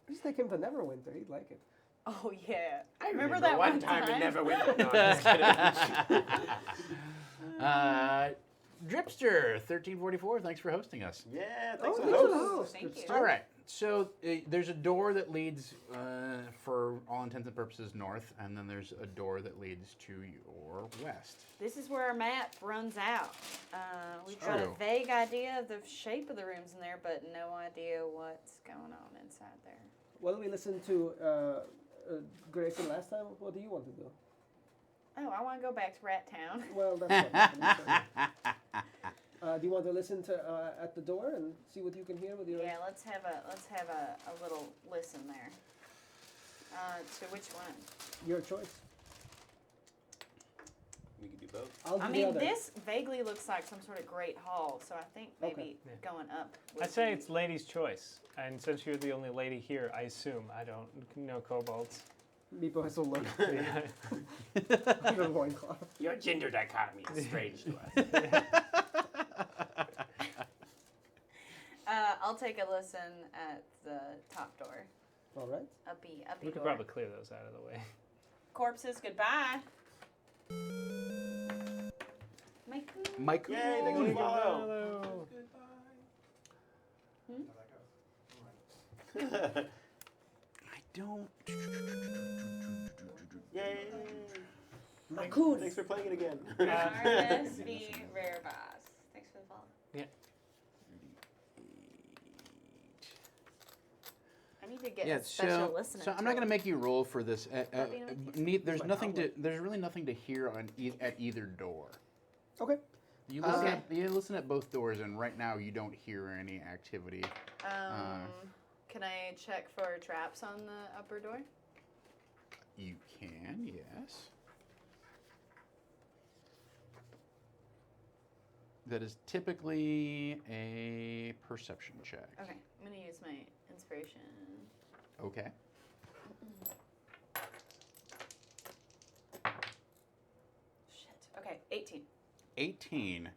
Just take him to Neverwinter. He'd like it. Oh yeah. I remember that one time time? in Neverwinter. No, I'm just kidding. Dripster 1344. Thanks for hosting us. Yeah, thanks Oh, for thanks for the hosting. host. Thank It's you. All right. So there's a door that leads, for all intents and purposes, north, and then there's a door that leads to your west. This is where our map runs out. We've got a True. vague idea of the shape of the rooms in there, but no idea what's going on inside there. Well, we listened to Grayson last time. What do you want to do? Oh, I want to go back to Rat Town. Well, that's what happened. Do you want to listen to at the door and see what you can hear with your? Yeah, let's have a little listen there. To which one? Your choice. We could do both. I'll do I the mean, other. this vaguely looks like some sort of great hall, so I think maybe Okay. Yeah. going up. would I'd say be- it's lady's choice. And since you're the only lady here, I assume I don't know kobolds. Meepo has to look Yeah. under the loincloth. Your gender dichotomy is strange to us. I'll take a listen at the top door. All right. Uppy We could door. probably clear those out of the way. Corpses, goodbye. My Mike. Yay, they go to follow. Hello. I don't. Yay. Raccoon. Thanks for playing it again. RSV Rare Boss. Thanks for the follow. I need to get a special listener. So I'm not going to make you roll for this. There's my nothing to. outlet. There's really nothing to hear on at either door. Okay. You listen. Okay. You listen at both doors, and right now you don't hear any activity. Can I check for traps on the upper door? You can, yes. That is typically a perception check. Okay, I'm gonna use my inspiration. Okay. Shit. Okay, 18. 18. All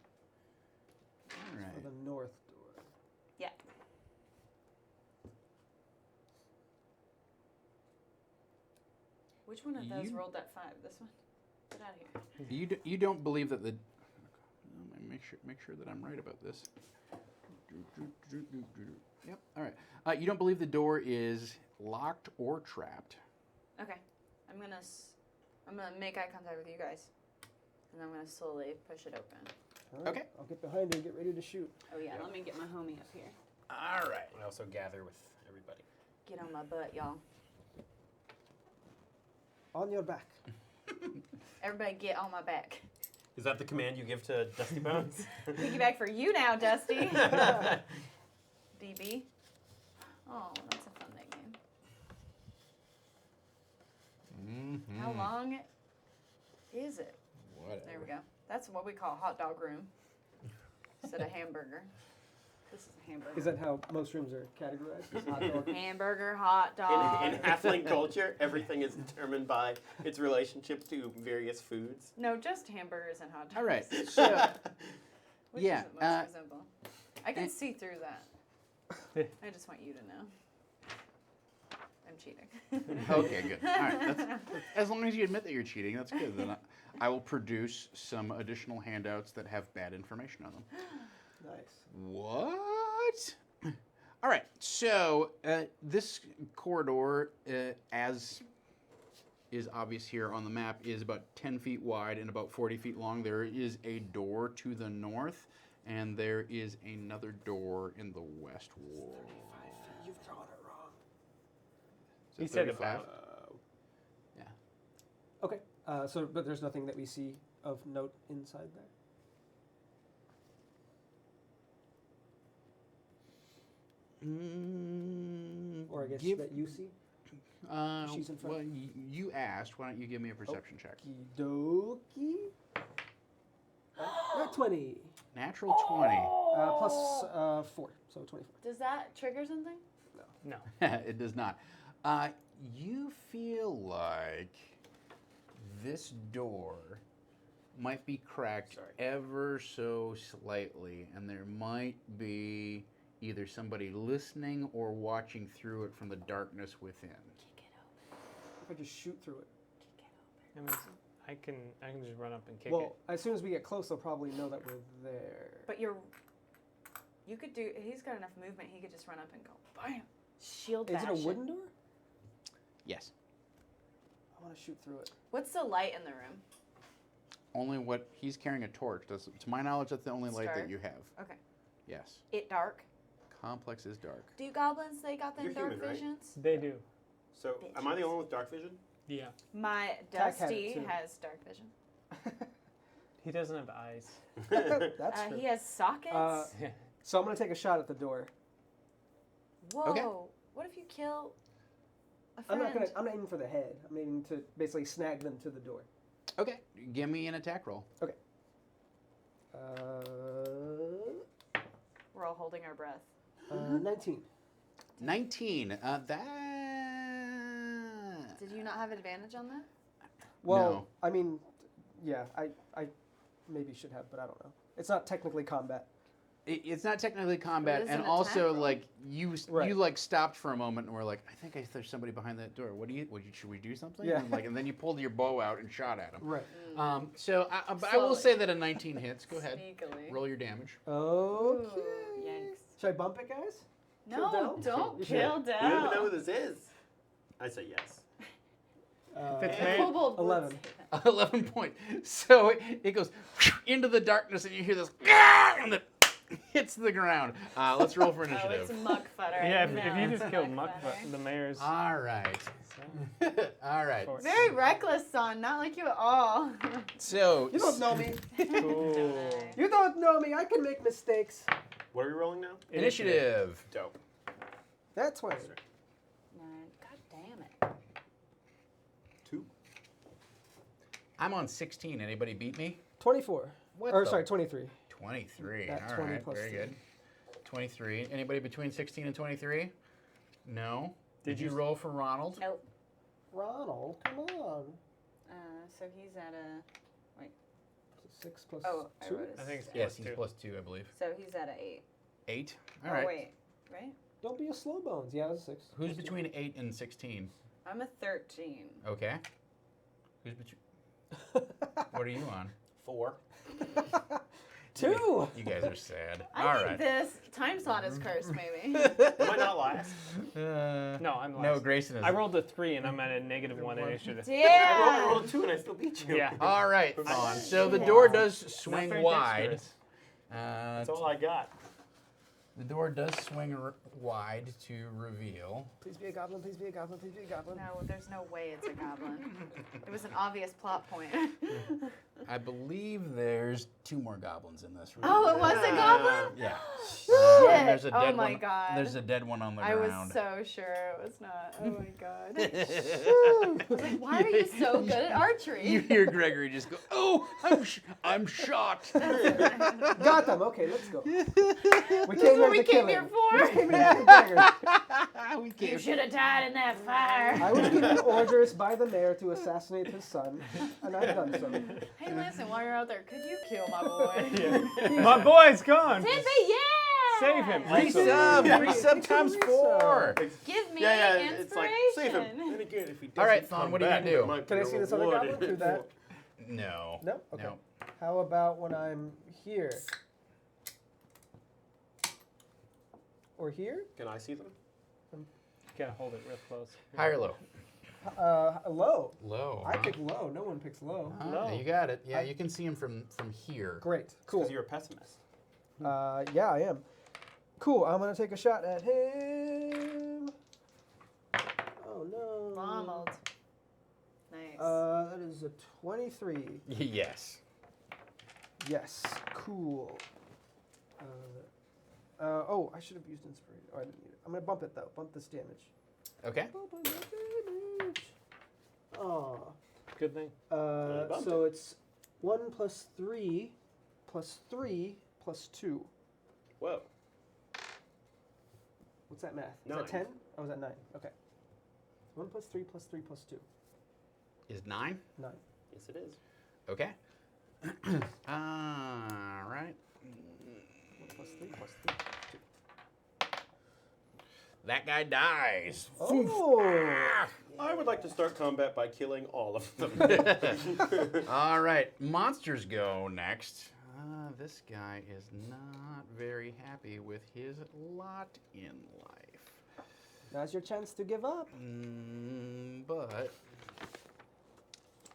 For right. the north door. Yeah. Which one of those You- rolled that 5? This one? Get out of here. You don't believe that the. Let me make sure that I'm right about this. Yep. All right. You don't believe the door is locked or trapped. Okay, I'm gonna make eye contact with you guys, and I'm gonna slowly push it open. All right. Okay. I'll get behind you and get ready to shoot. Oh yeah, let me get my homie up here. All right. I also gather with everybody. Get on my butt, y'all. On your back. Everybody get on my back. Is that the command you give to Dusty Bones? Piggyback for you now, Dusty. DB. Oh, that's a fun nickname. Mm-hmm. How long is it? Whatever. There we go. That's what we call hot dog room instead of hamburger. This is a hamburger. Is that how most rooms are categorized? As hot dog? Hamburger, hot dog. In halfling culture, everything is determined by its relationship to various foods. No, just hamburgers and hot dogs. All right. So Which yeah, is it most resemble? I can see through that. I just want you to know. I'm cheating. okay, good. All right. As long as you admit that you're cheating, that's good. Then I will produce some additional handouts that have bad information on them. Nice. What? All right. So this corridor, as is obvious here on the map, is about 10 feet wide and about 40 feet long. There is a door to the north, and there is another door in the west wall. You've drawn it wrong. Is it He said 35? about. Yeah. Okay. But there's nothing that we see of note inside there. Or I guess that you see. She's in front. Well, you asked. Why don't you give me a perception check? Okie dokie. Not 20. Natural 20. Plus 4, so 24. Does that trigger something? No. It does not. You feel like this door might be cracked ever so slightly, and there might be either somebody listening or watching through it from the darkness within. Kick it open. If I just shoot through it. Kick it I mean, I can just run up and kick Well, it. as soon as we get close, they'll probably know that we're there. But you could do, he's got enough movement, he could just run up and go, bam, shield Is it a bash wooden door? Yes. I want to shoot through it. What's the light in the room? Only what he's carrying a torch. To my knowledge, that's the only light Star? that you have. Okay. Yes. It dark? Complex is dark. Do goblins, they got them You're dark human, right? visions? They do. So, am I the only one with dark vision? Yeah. My Tack had it Dusty too. has dark vision. He doesn't have eyes. That's true. He has sockets? So I'm going to take a shot at the door. Whoa. Okay. What if you kill a I'm friend? not aiming for the head. I'm aiming to basically snag them to the door. Okay. Give me an attack roll. Okay. We're all holding our breath. 19. 19. That Did you not have advantage on that? Well, No. I mean, yeah, I maybe should have, but I don't know. It's not technically combat. It's not technically combat, is and an also attack roll. like you Right. like stopped for a moment and were like, I think there's somebody behind that door. Should we do something? Yeah. And then you pulled your bow out and shot at him. Right. So I will say that a 19 hits. Go ahead. Sneakily. Roll your damage. Okay. Ooh, yikes. Should I bump it, guys? No, down? don't You kill You don't even know down. who this is. I say yes. If it's The me, kobold would 11. say that. 11 point. So it goes into the darkness, and you hear this, and it hits the ground. Let's roll for Oh, it's initiative. Muckfutter. yeah, No, if you it's just killed Muckfutter. the mayor's. All right. All right. Very reckless, son. Not like you at all. So You don't know me. Cool. You don't know me. I can make mistakes. What are we rolling now? initiative. Dope. That's why. 9. God damn it. 2. I'm on 16. Anybody beat me? 24. What Or the- sorry, 23. 23. That All 20 right. plus Very 3. good. 23. Anybody between 16 and 23? No. Did you you- roll for Ronald? Nope. Ronald, come on. So he's at a. 6 plus Oh, I 2. wrote a I think it's Yes, plus he's 2. plus 2, I believe. So he's at a 8. 8. All Oh, right. wait. Right? Don't be a slow bones. Yeah, that's 6. Who's Plus two. between 8 and 16? I'm a 13. Okay. Who's between? What are you on? 4. 2. You guys are sad. I All think right. this time slot is cursed, maybe. It might not last. No, I'm No, last. Grayson is. I rolled a 3 and I'm at a -1 initiative. I Yeah. rolled a 2 and I still beat you. Yeah. All right, I- Fawn. So the Yeah. door does Not swing very wide. dexterous. That's all I got. The door does swing wide to reveal. Please be a goblin. Please be a goblin. Please be a goblin. No, there's no way it's a goblin. It was an obvious plot point. I believe there's 2 more goblins in this room. Oh, it was a goblin? Yeah. Shit. And there's a Oh dead my one. God. There's a dead one on the I was ground. so sure it was not. Oh my god. Like, why are you so good at archery? You hear Gregory just go, "Oh, I'm shot." Got them. Okay, let's go. We This came is what we here to came kill here him. for. Came here to bangers. We You can't. should have died in that fire. I was given orders by the mayor to assassinate his son, and I've done so. Hey, listen, while you're out there, could you kill my boy? Yeah. My boy's gone. Tippy, yeah! Save him. Resub. Yeah. Resub times 4. Give me Yeah, inspiration. it's like, save him. And again, if he All right, doesn't Thon, come what are you back, gonna do? there might Can I be see a this other reward goblin through that? No. No? Okay. No. How about when I'm here? Or here? Can I see them? Gotta hold it real close. High or low? Low. Low. I huh? pick low. No one picks low. Ah, Low. You got it. Yeah, you can see him from here. Great. Cool. Because you're a pessimist. Yeah, I am. Cool. I'm gonna take a shot at him. Oh no. Ronald. Nice. That is a 23. Yes. Yes. Cool. Oh, I should have used inspiration. Oh, I didn't need it. I'm gonna bump it though. Bump this damage. Okay. Bump the damage. Oh. Good thing. bumped So it's 1 plus 3 plus 3 plus 2. Whoa. What's that math? Is 9. that 10? Oh, is that 9? Okay. 1 plus 3 plus 3 plus 2. Is 9? 9. Yes, it is. Okay. All right. 1 plus 3 plus 3. That guy dies. Oh! I would like to start combat by killing all of them. All right. Monsters go next. This guy is not very happy with his lot in life. Now's your chance to give up. But,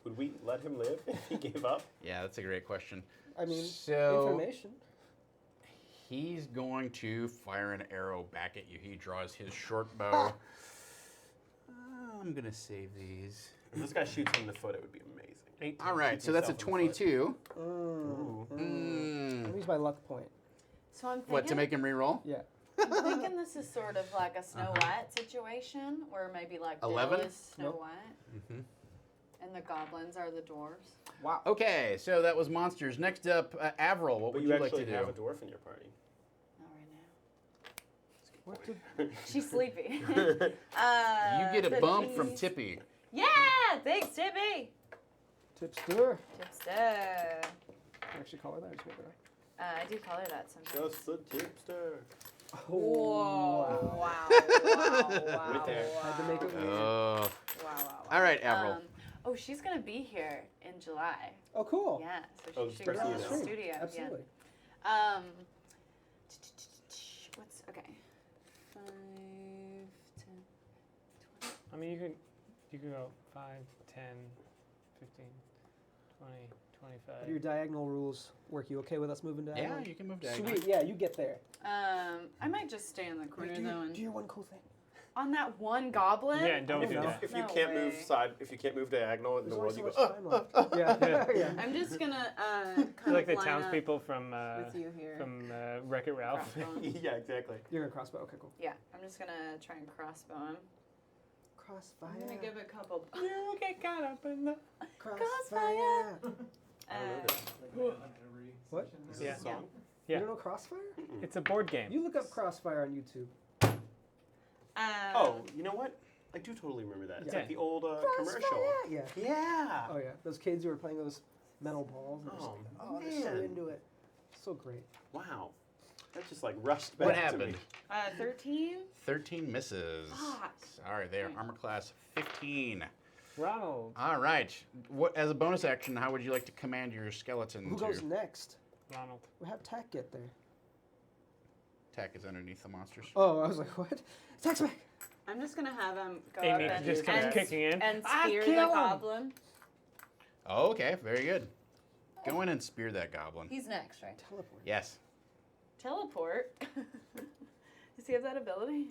Would we let him live if he gave up? yeah, that's a great question. I mean, So- information. He's going to fire an arrow back at you. He draws his short bow. I'm going to save these. If this guy shoots him in the foot, it would be amazing. 18. All right, so that's a Yourself in the foot. 22. Ooh. I'll use my luck point. So I'm thinking, What, to make him re-roll? Yeah. I'm thinking this is sort of like a Snow White situation, where maybe like Bill 11? is Snow Nope. White, Mhm. and the goblins are the dwarves. Wow. Okay, so that was monsters. Next up, Avril, what But would you you like actually to do? have a dwarf in your party. Not right now. What did, She's sleepy. You get a bump from 15. Tippy. Yeah, thanks, Tippy. Tipster. Tipster. I actually call her that. I just made that right. I do call her that sometimes. Just a tipster. Whoa! Wow! Wow! Right there. Had to make it weird. Oh. Wow! All right, Avril. Oh, she's gonna be here in July. Oh, cool. Yeah, so Oh, she should first come you to know. the Stream. studio. Absolutely. Yeah. What's okay? 5, 10, 20. I mean, you can go 5, 10, 15, 20, 25. How do your diagonal rules work? You okay with us moving diagonal? Yeah, you can move diagonally. Sweet. Yeah, you get there. I might just stay in the corner do, though, and do your one cool thing. on that one goblin. Yeah, don't do know. that. If you No can't way. move side, if you can't move diagonal in the There's world, only you so go. much time left. Yeah. yeah. I'm just gonna You're kind like the of line up townspeople from with you here. Wreck-It Ralph. Crossbow. Yeah, exactly. You're gonna crossbow. Okay, cool. Yeah, I'm just gonna try and crossbow him. Crossfire. I'm gonna give it a couple. You get caught up in the. Crossfire. What? Is this Yeah. a song? Yeah. You don't know Crossfire? It's a board game. You look up Crossfire on YouTube. Oh, you know what? I do totally remember that. It's Yeah. like the old commercial. Yeah. Yeah. Oh yeah. Those kids who were playing those metal balls. And Oh, they're so man. into it. So great. Wow. That just like rushed back What to happened? me. 13. 13 misses. Fuck. Sorry, they are armor class 15. Ronald. All right. What, as a bonus action, how would you like to command your skeleton Who to? goes next? Ronald. We'll have Tack get there. Attack is underneath the monsters. Oh, I was like, what? Tack's back. I'm just gonna have him go Amy up and, just comes and, kicking in. and Ah, spear the kill him. goblin. Oh, okay, very good. Go in and spear that goblin. He's next, right? Teleport. Yes. Teleport. Does he have that ability?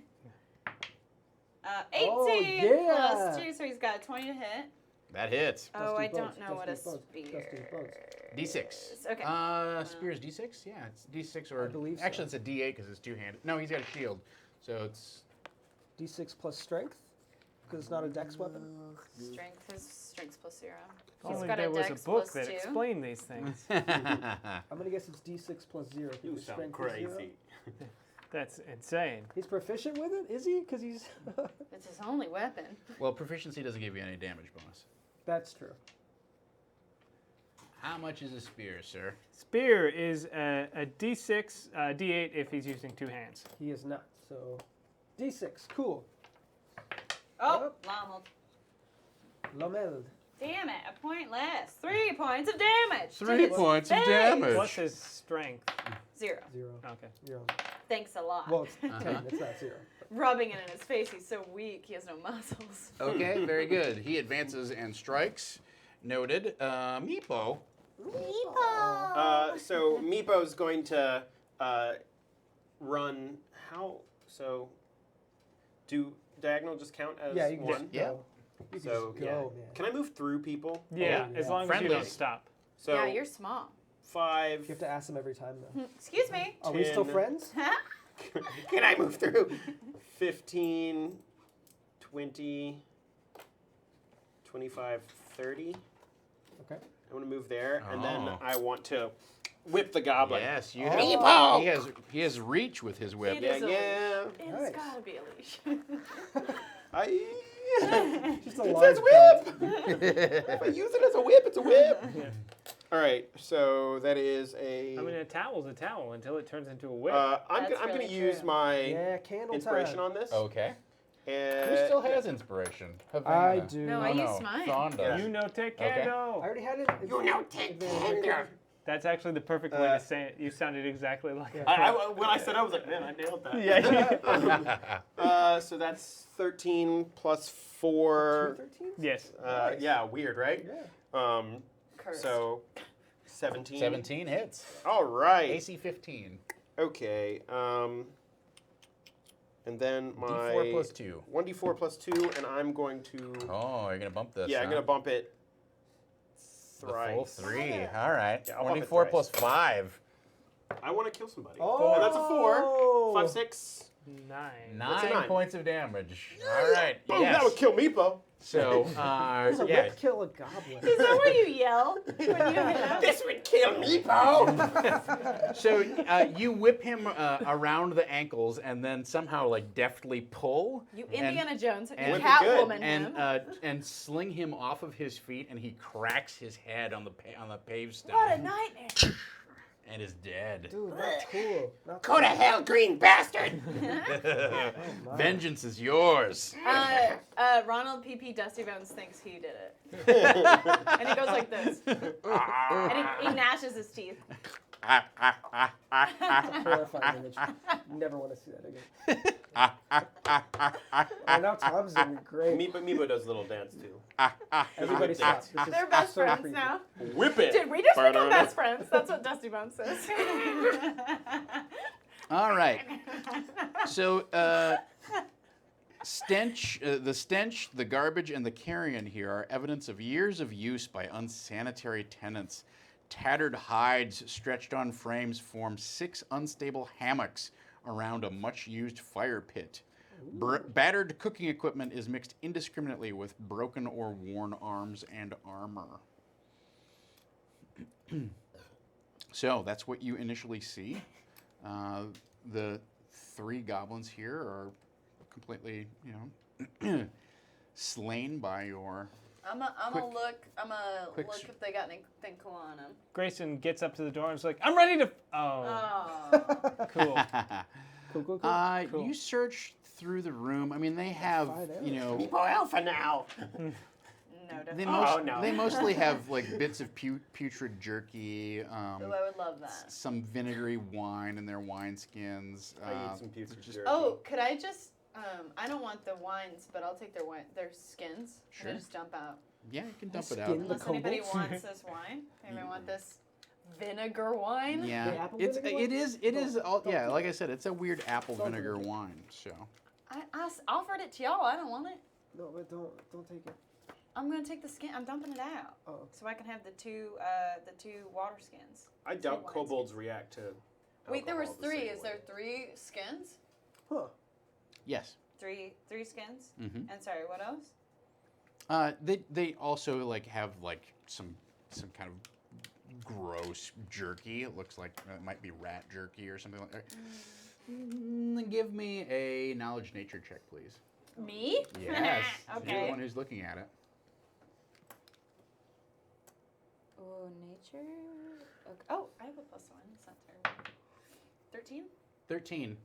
18 Oh, yeah. plus 2, so he's got a 20 to hit. That hits. Oh, Dusty I don't bugs, know what a dusty bugs, spear. dusty bugs. D6. Okay. Spear's D6? Yeah, it's D6 or I believe so. actually it's a D8 because it's two-handed. No, he's got a shield, so it's D6 plus strength, because it's not a dex weapon. Strength is strength plus 0. If He's only got there a was a dex book plus that 2. explained these things. I'm gonna guess it's D6 plus 0. You because sound strength is 0. crazy. That's insane. He's proficient with it, is he? Because he's. It's his only weapon. well, proficiency doesn't give you any damage bonus. That's true. How much is a spear, sir? Spear is a D6, D8 if he's using two hands. He is not. So, D6. Cool. Oh, Lomeld. Lomeld. Damn it, a point less. 3 points of damage. to 3 his points of face. damage. What's his strength? 0. 0. Okay. 0. Thanks a lot. Well, it's 10. It's not 0. Rubbing it in his face, he's so weak, he has no muscles. Okay, very good. He advances and strikes. Noted. Meepo. So Meepo's going to run. How? So, do diagonal just count as Yeah, you can one? just Yeah. go. You can So just go, man. Can I move through people? Yeah, yeah. as long as you don't Friendlies. stop. So Yeah, you're small. 5. You have to ask him every time, though. Excuse me. Are we still 10. friends? Can I move through? 15, 20, 25, 30. Okay. I want to move there, and then Oh. I want to whip the goblin. Yes, you Oh. have. Meepo! He has reach with his whip. It Yeah, is a yeah. It's Nice. gotta be a leash. Just a It large says whip! belt. If I use it as a whip, it's a whip. Yeah. All right, so that is a. I mean, a towel's a towel until it turns into a whip. I'm That's gonna really use true. my Yeah, candle inspiration time. on this. Okay. And Who still has inspiration? I Havana. do. No, I used mine. Thon does. You know, take Okay. I candle. already had it. You know, take candle. That's actually the perfect way to say it. You sounded exactly like it. When I said I was like, man, I nailed that. Yeah. So that's 13 plus 4. 13? Yes. Nice. Yeah, weird, right? Yeah. Cursed. So 17. 17 hits. All right. AC 15. Okay. And then my D4 plus 2. 1d4 plus 2, and I'm going to. Oh, you're going to bump this. Yeah, I'm huh? gonna bump it The full thrice. 3. All right. Yeah, I'll bump it 24 thrice. plus 5. I want to kill somebody. Oh. And that's a 4. 5, 6. 9. That's a 9 9. points of damage. All right. Boom, Yes. that would kill Meepo. So, Does a yeah. whip kill a goblin? Is that what you yell when you hit him? This would kill Meepo. So you whip him around the ankles and then somehow like deftly pull. You Indiana Jones, you and- Catwoman and him. and sling him off of his feet, and he cracks his head on the pavestone What a nightmare. and is dead. Dude, not cool. Not Go to hell, green bastard. my. Vengeance is yours. Ronald P.P. Dusty Bones thinks he did it. And he goes like this. And he gnashes his teeth. Horrifying image. Never want to see that again. Oh, now Tom's doing great. Meepo does a little dance too. Everybody stop. This is They're best so friends creepy. now. Whip it. Did we just become best friends? That's what Dusty Bones says. All right. So, the stench, the garbage, and the carrion here are evidence of years of use by unsanitary tenants. Tattered hides stretched on frames form 6 unstable hammocks around a much-used fire pit. Battered cooking equipment is mixed indiscriminately with broken or worn arms and armor. So that's what you initially see. The 3 goblins here are completely, slain by your. I'm gonna look quick if they got anything cool on them. Grayson gets up to the door and is like, I'm ready to. Oh, cool. Cool. Cool. You search through the room. I mean, they have, Find out. Meepo Alpha now. No, They, definitely. no. they mostly have like bits of putrid jerky, Ooh, I would love that. some vinegary wine in their wineskins. I eat some putrid jerky. Oh, could I just? I don't want the wines, but I'll take their skins. Sure. And just dump out. Yeah, you can dump it Skin out. the Unless anybody kobolds? wants this wine. Anybody want this vinegar wine? The Yeah, apple it vinegar is one? all, Don't yeah. do Like that. I said, it's a weird apple Don't do vinegar it. wine. So I offered it to y'all. I don't want it. No, but don't take it. I'm gonna take the skin. I'm dumping it out, Oh, so I can have the two water skins. I doubt wines. kobolds react to. Wait, there was alcohol the 3. same Is way. there 3 skins? huh. yes. 3 skins. Mm-hmm. And sorry, what else? They also like have like some kind of gross jerky. It looks like it might be rat jerky or something like that. Give me a knowledge nature check, please. Me? Yes. You're the Okay. one who's looking at it. Oh, nature. Okay. Oh, I have a +1. It's not terrible. 13. 13.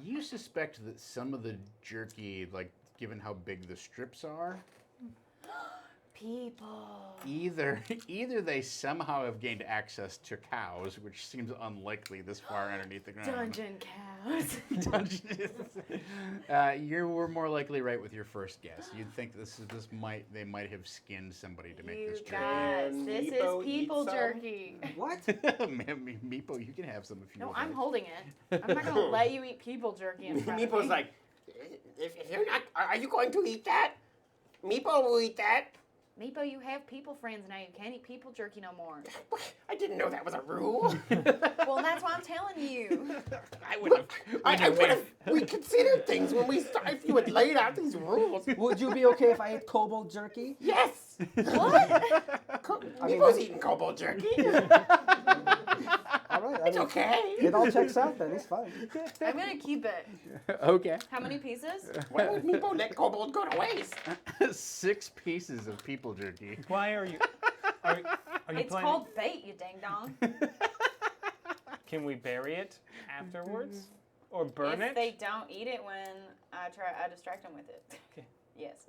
You suspect that some of the jerky, like given how big the strips are, People. either they somehow have gained access to cows, which seems unlikely this far underneath the ground. Dungeon cows. You were more likely right with your first guess. You'd think they might have skinned somebody to make You this jerky. guys, Can this Meepo is eat people some? jerky. What? Meepo, you can have some if you No, would I'm like. holding it. I'm not gonna let you eat people jerky in front of me. Meepo's like, If you're not, are you going to eat that? Meepo will eat that. Meepo, you have people friends now. You can't eat people jerky no more. I didn't know that was a rule. Well, that's why I'm telling you. I would have. I would have reconsidered things when we started. If you had laid out these rules. Would you be okay if I ate kobold jerky? Yes. What? I mean, Meepo's eating kobold jerky. All right. It's okay. It all checks out then. It's fine. I'm gonna keep it. Okay. How many pieces? Why would Meepo let kobold go to waste? 6 pieces of people jerky. Why are you? Are you It's planning? called fate, you ding dong. Can we bury it afterwards, or burn if it? they don't eat it when I distract them with it. Okay. Yes.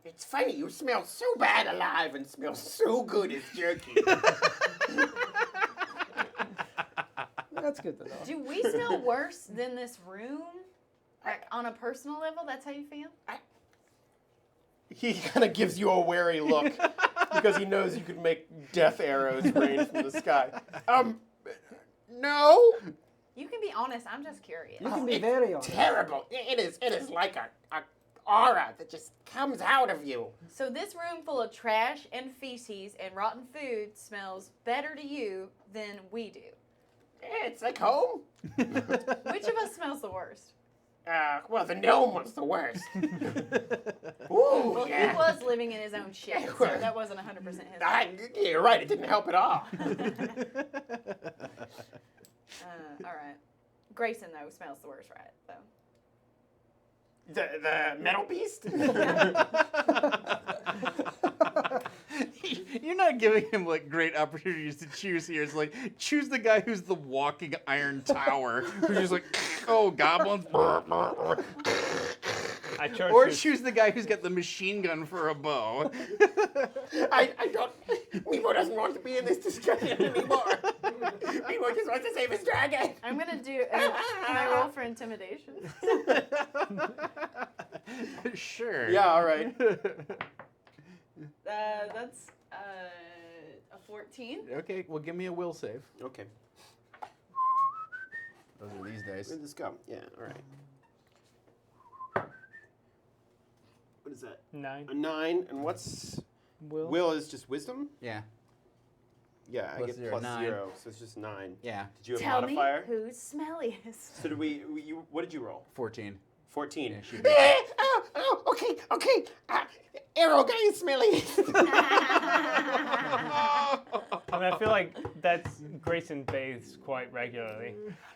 It's funny, you smell so bad alive and smell so good as jerky. That's good to know. Do we smell worse than this room? Like on a personal level, that's how you feel? he kind of gives you a wary look because he knows you could make death arrows rain from the sky. No. You can be honest. I'm just curious. You can be very honest. Terrible. It is like a aura that just comes out of you. So this room full of trash and feces and rotten food smells better to you than we do. It's like home. Which of us smells smells the worst? Well, the gnome was the worst. Ooh, Well, yeah. he was living in his own shit, so that wasn't 100% his. Yeah, you're right. It didn't help at all. All right. Grayson, though, smells the worst, right? So. The metal beast? You're not giving him like great opportunities to choose here. It's like choose the guy who's the walking iron tower, who's just like, oh, goblins. I chose Or to- choose the guy who's got the machine gun for a bow. I don't. Meebo doesn't want to be in this discussion anymore. Meebo just wants to save his dragon. I'm going to do. Can I roll for intimidation? Sure. Yeah, all right. That's a 14. Okay, well, give me a will save. Okay. Those are these days. Where'd this go? Yeah, all right. What is that? 9. A 9, and what's... Will. Will is just wisdom? Yeah. Yeah, I Plus get zero, plus 9. 0, so it's just 9. Yeah. Did you have Tell modifier? me who's smelliest. So did what did you roll? 14. 14. Yeah, should be. Okay. Arrow guy is smelly. I mean, I feel like that's Grayson bathes quite regularly.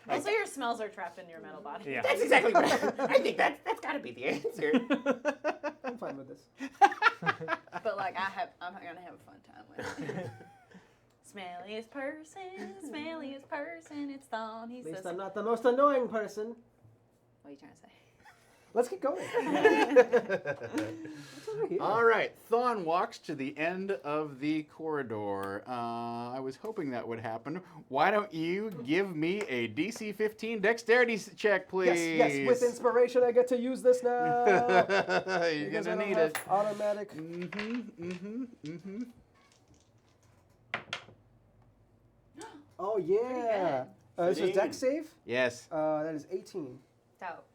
Also, your smells are trapped in your metal body. Yeah. That's exactly what I think. That's got to be the answer. I'm fine with this. But like, I'm gonna have a fun time with it. Smelliest person, it's Thon. He's At least the. I'm not the most annoying person. What are you trying to say? Let's get going. All right, Thon walks to the end of the corridor. I was hoping that would happen. Why don't you give me a DC 15 dexterity check, please? Yes, with inspiration, I get to use this now. You're Because gonna I don't need have it. Automatic. Oh yeah. This is dex save. Yes. That is 18. Dope.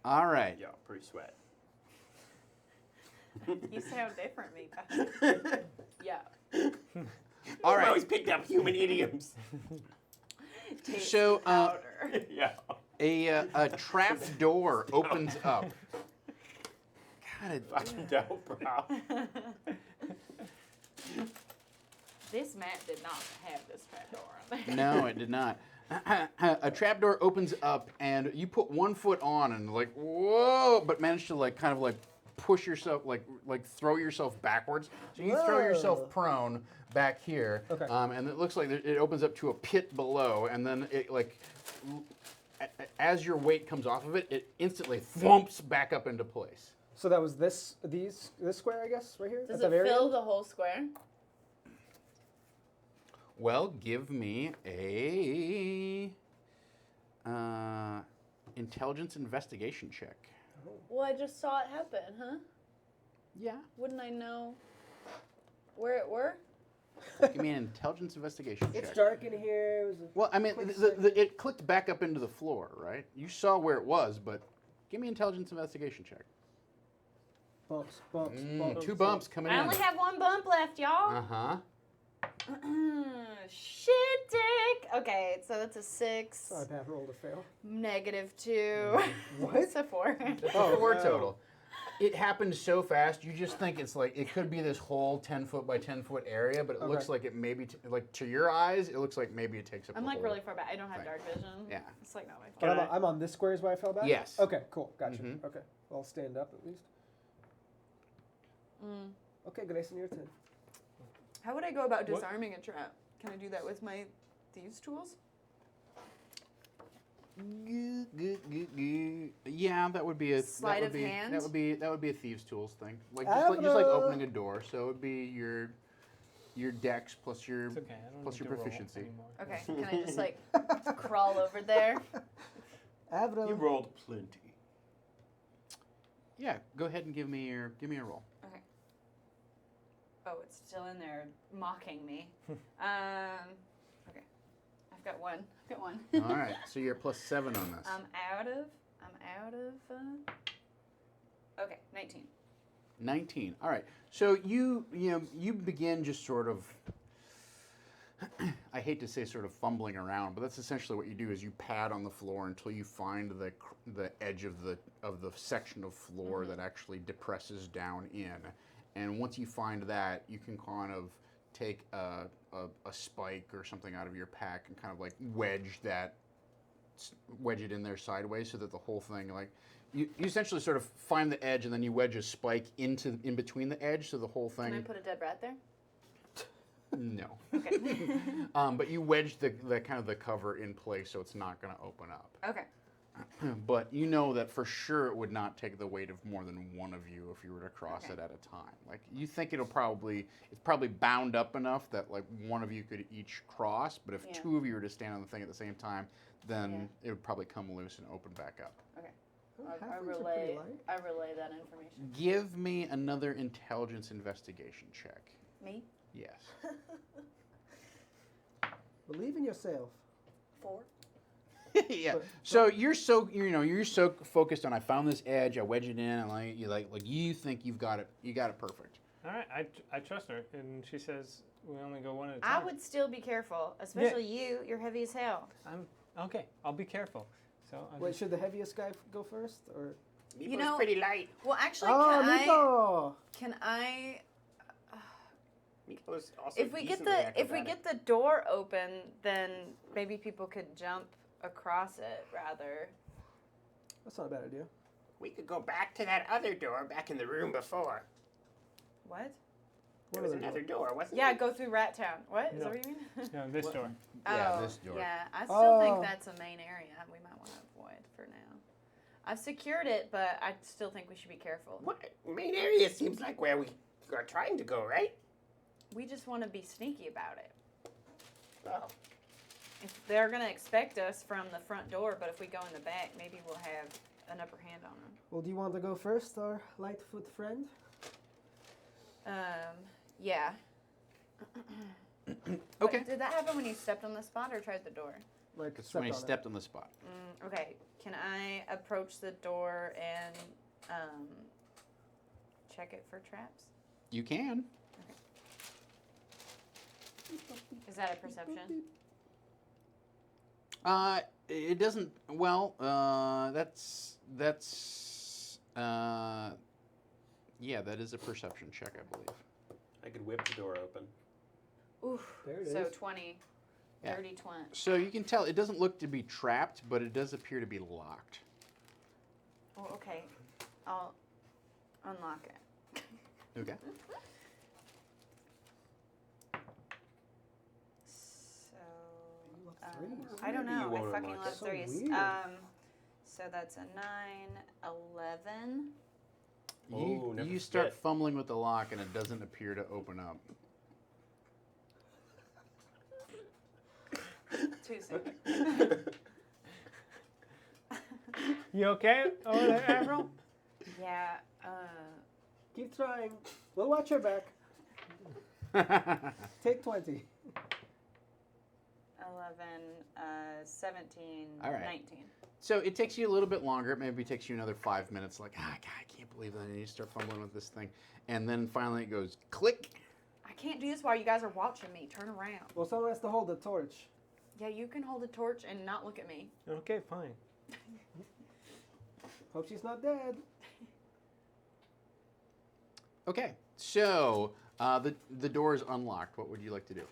All right. Yeah, pretty sweat. You sound different, Mika. Yeah. All I've right. always picked up human idioms. Taste So, powder. Yeah. a trap door opens up. God, Fucking dope, bro. This map did not have this trapdoor on there. no, it did not. A trapdoor opens up, and you put one foot on, and like whoa, but manage to like kind of like push yourself, like throw yourself backwards. So you throw Whoa. yourself prone back here, Okay. and it looks like it opens up to a pit below, and then it like as your weight comes off of it, it instantly thwumps back up into place. So that was this square, I guess, right here. Does at it the very fill end? the whole square? Well, give me a intelligence investigation check. Well, I just saw it happen, huh? Yeah. Wouldn't I know where it were? Give me an intelligence investigation check. It's dark in here. It was a Well, I mean, quick it clicked back up into the floor, right? You saw where it was, but give me an intelligence investigation check. bumps. 2 bumps coming I in. only have 1 bump left, y'all. Uh-huh. Shit, dick. Okay, so that's a 6. Sorry, Pat, rolled a fail. -2. What? It's a 4. That's Oh, a 4 wow. total. It happened so fast, you just think it's like, it could be this whole 10-foot by 10-foot area, but it looks Okay. like it maybe, like to your eyes, it looks like maybe it takes up I'm the like whole- really far back. I don't have Right. dark vision. Yeah. It's like not my But fault. I'm on this square is where I fell back? Yes. Okay, cool. Gotcha. Mhm. Okay. I'll stand up at least. Okay, Grayson, your turn. How would I go about What? disarming a trap? Can I do that with my thieves' tools? Yeah, that would be a Sleight that of would be, hand? That would be a thieves' tools thing. Like just like opening a door. So it would be your dex plus your It's okay. I don't plus need your to roll proficiency. anymore. Okay, can I just like crawl over there? Avril. You rolled plenty. Yeah, go ahead and give me a roll. Okay. Oh, it's still in there mocking me. Okay. I've got one. All right, so you're plus 7 on this. I'm out of. Okay, 19. 19. All right. So you begin just sort of I hate to say sort of fumbling around, but that's essentially what you do is you pad on the floor until you find the edge of the section of floor that actually depresses down in. And once you find that, you can kind of take a spike or something out of your pack and kind of like wedge it in there sideways so that the whole thing, like, you essentially sort of find the edge and then you wedge a spike in between the edge so the whole thing. Can I put a dead rat there? No. Okay. But you wedge the kind of the cover in place so it's not going to open up. Okay. But you know that for sure it would not take the weight of more than one of you if you were to cross it at a time. Like, you think it's probably bound up enough that like one of you could each cross, but if two of you were to stand on the thing at the same time, then it would probably come loose and open back up. Okay. Oh, I halflings are pretty relay light. that information. Give me another intelligence investigation check. Me? Yes. Believe in yourself. 4. Yeah. But- So you're so focused on I found this edge, I wedge it in, and you think you got it perfect. All right, I trust her, and she says we only go one at a I time. would still be careful, especially you. You're heavy as hell. I'm okay. I'll be careful. So Wait, should the heaviest guy go first, or? Meepo's You know- pretty light. Well, actually, Oh, can Meepo! I? Meepo's also If we get decently acrobatic. the door open, then maybe people could jump across it rather. That's not a bad idea. We could go back to that other door back in the room before. What? There What was other another door, wasn't Yeah, there? go through Rat Town. What? Is No. that what you mean? no, this door. Yeah, Oh, this door. Yeah, I still think Oh. that's a main area we might want to avoid for now. I've secured it, but I still think we should be careful. What? Main area seems like where we are trying to go, right? We just want to be sneaky about it. Oh. If they're going to expect us from the front door, but if we go in the back, maybe we'll have an upper hand on them. Well, do you want to go first, our Lightfoot friend? Yeah. Okay. Wait, did that happen when you stepped on the spot or tried the door? Like That's when I on it. stepped on the spot. Okay. Can I approach the door and check it for traps? You can. Is that a perception? It doesn't. Well, yeah, that is a perception check, I believe. I could whip the door open. Oof. There it So is. 20. Yeah. 30, 20. So you can tell it doesn't look to be trapped, but it does appear to be locked. Oh, okay. I'll unlock it. Okay. So, You love threes. I don't Maybe you know. I won't fucking unlock love it. So threes. weird. So that's a 9, 11. Oh, never You start forget. fumbling with the lock, and it doesn't appear to open up. Too soon. You okay over there, Avril? Yeah. Keep trying. We'll watch your back. Take 20. 11, 17, All right. 19. So it takes you a little bit longer. It maybe takes you another 5 minutes. Like, God, I can't believe that. And you start fumbling with this thing. And then finally it goes click. I can't do this while you guys are watching me. Turn around. Well, someone has to hold the torch. Yeah, you can hold a torch and not look at me. Okay, fine. Hope she's not dead. Okay. So the door is unlocked. What would you like to do?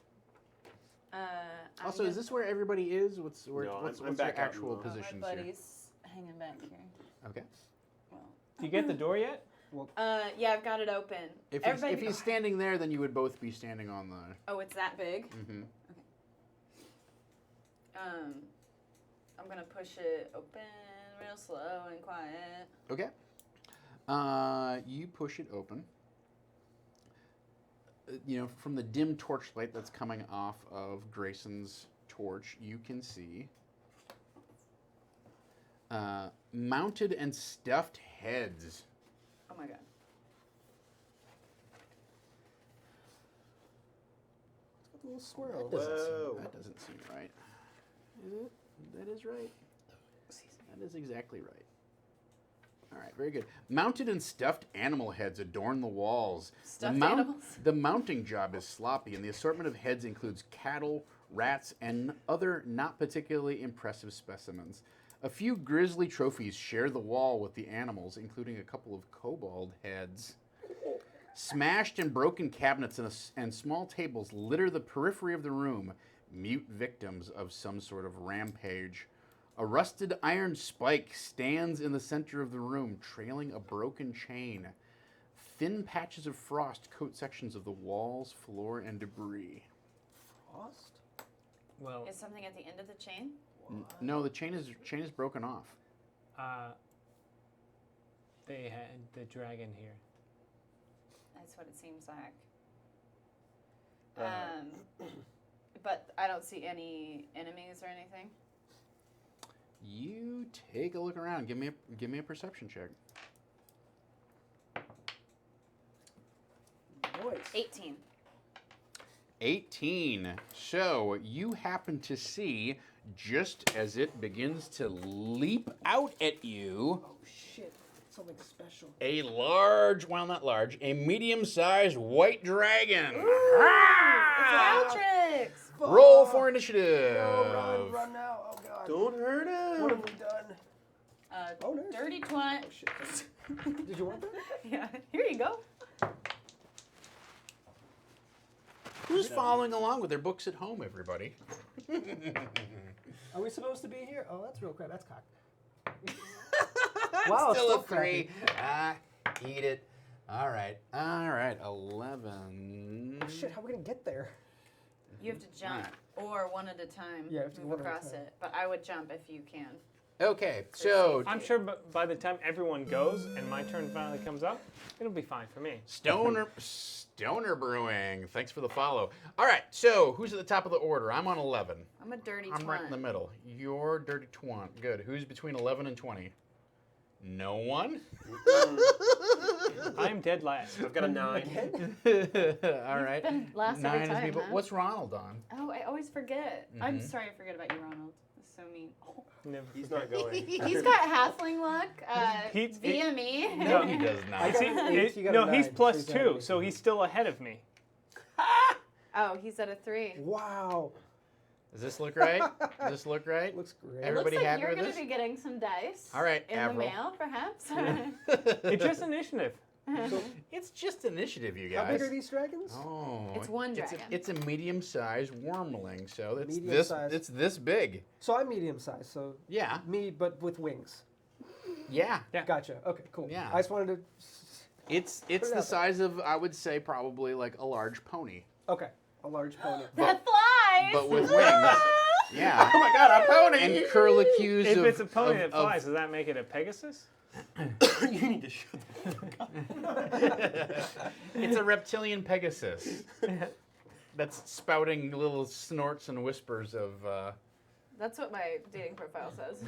Also, is this where everybody is? What's No, what's I'm their back out in actual the- positions my here? buddy's hanging back here. Okay. Well, Do you get the door yet? yeah, I've got it open. If he's standing there, then you would both be standing on the. Oh, it's that big. Mm-hmm. I'm gonna push it open real slow and quiet. Okay. You push it open. From the dim torchlight that's coming off of Grayson's torch, you can see mounted and stuffed heads. Oh my god. It's got a little swirl. Whoa. That doesn't seem right. Is it? That is right. That is exactly right. All right, very good. Mounted and stuffed animal heads adorn the walls. Stuffed animals? The mounting job is sloppy, and the assortment of heads includes cattle, rats, and other not particularly impressive specimens. A few grisly trophies share the wall with the animals, including a couple of kobold heads. Smashed and broken cabinets and small tables litter the periphery of the room, mute victims of some sort of rampage. A rusted iron spike stands in the center of the room, trailing a broken chain. Thin patches of frost coat sections of the walls, floor, and debris. Frost? Well, Is something at the end of the chain? No, the chain is broken off. they had the dragon here. That's what it seems like. But I don't see any enemies or anything. You take a look around. Give me a perception check. Nice. 18. 18. So you happen to see, just as it begins to leap out at you, Oh shit! Something special. a large, well, not large, a medium-sized white dragon. It's Altrix! Roll for initiative. No, run now! Oh god! Don't hurt him. What have we done? Oh, nice. Dirty twat. Oh shit! Did you want that? Yeah, here you go. Who's following along with their books at home, everybody? Are we supposed to be here? Oh, that's real crap. That's cocked. Wow, Still a crappy. 3. Eat it. All right. 11. Shit, how are we gonna get there? You have to jump, or one at a time. Yeah, you have to go move one at a across time. it. But I would jump if you can. Okay, so I'm sure by the time everyone goes and my turn finally comes up, it'll be fine for me. Stoner Brewing. Thanks for the follow. All right, so who's at the top of the order? I'm on 11. I'm a dirty I'm twat. right in the middle. You're dirty twant. Good. Who's between 11 and 20? No one? I'm dead last. I've got a 9. All right. been last every 9 is me, time, but huh? what's Ronald on? Oh, I always forget. I'm Mhm. sorry I forget about you, Ronald. That's so mean. Never He's forget. not going. He's got halfling luck via me. No, he does I not. got See, an 8, he got a no, 9, he's plus so he's 2, at so he's still ahead of me. Oh, he's at a 3. Wow. Does this look right? Does this look right? Looks great. Everybody Looks like happy you're with going this? to be getting some dice. All right, in Avril. the mail, perhaps. It's just initiative. It's just initiative, you How guys. big are these dragons? Oh, It's one dragon. It's a medium-sized wormling, so it's Medium-sized. it's this big. So I'm medium sized, so Yeah, me, but with wings. yeah. Yeah. Gotcha. Okay, cool. Yeah. I just wanted to. It's it the out there. size of, I would say, probably like a large pony, Okay, a large pony. That flies! but with wings. Yeah. Oh my god, a pony! And curlicues If of, it's a pony that of- flies, does that make it a Pegasus? You need to shut the fuck up. It's a reptilian Pegasus that's spouting little snorts and whispers of. That's what my dating profile says.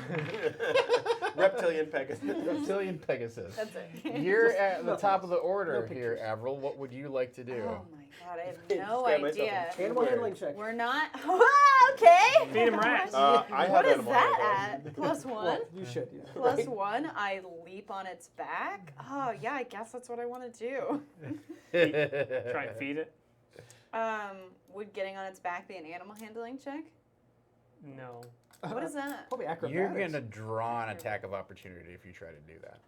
Reptilian Pegasus. Reptilian Pegasus. That's it. You're at the No top of the order no here, pictures. Avril. What would you like to do? Oh my god, I have Just no grab myself idea. and Animal handling check. We're not. Okay. Feed him rats. I What have is animal that handling. at? Plus 1? Well, you should, yeah. Plus 1, I leap on its back? Oh, yeah, I guess that's what I want to do. Try and feed it? Would getting on its back be an animal handling check? No. What is that? Probably acrobatics. You're gonna draw an attack of opportunity if you try to do that.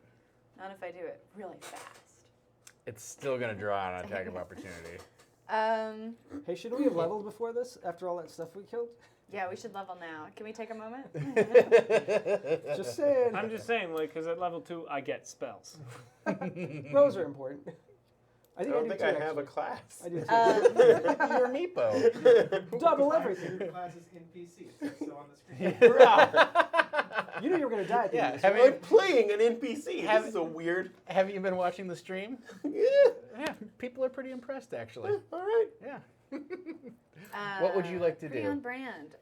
Not if I do it really fast. It's still gonna draw an attack of opportunity. Hey, should we have leveled before this? After all that stuff we killed? Yeah, we should level now. Can we take a moment? Just saying. I'm just saying, like, because at level 2, I get spells. Those are important. I think don't do think too, I have a actually. class. I do. You're a meepo. Double everything. Classes NPCs, they're still on the screen. You knew you were gonna die at the Yeah, end of this, have right? I'm playing an NPC. Have- This is a weird. Have you been watching the stream? Yeah. Yeah, people are pretty impressed actually. All right. Yeah. What would you like to pretty do? on brand.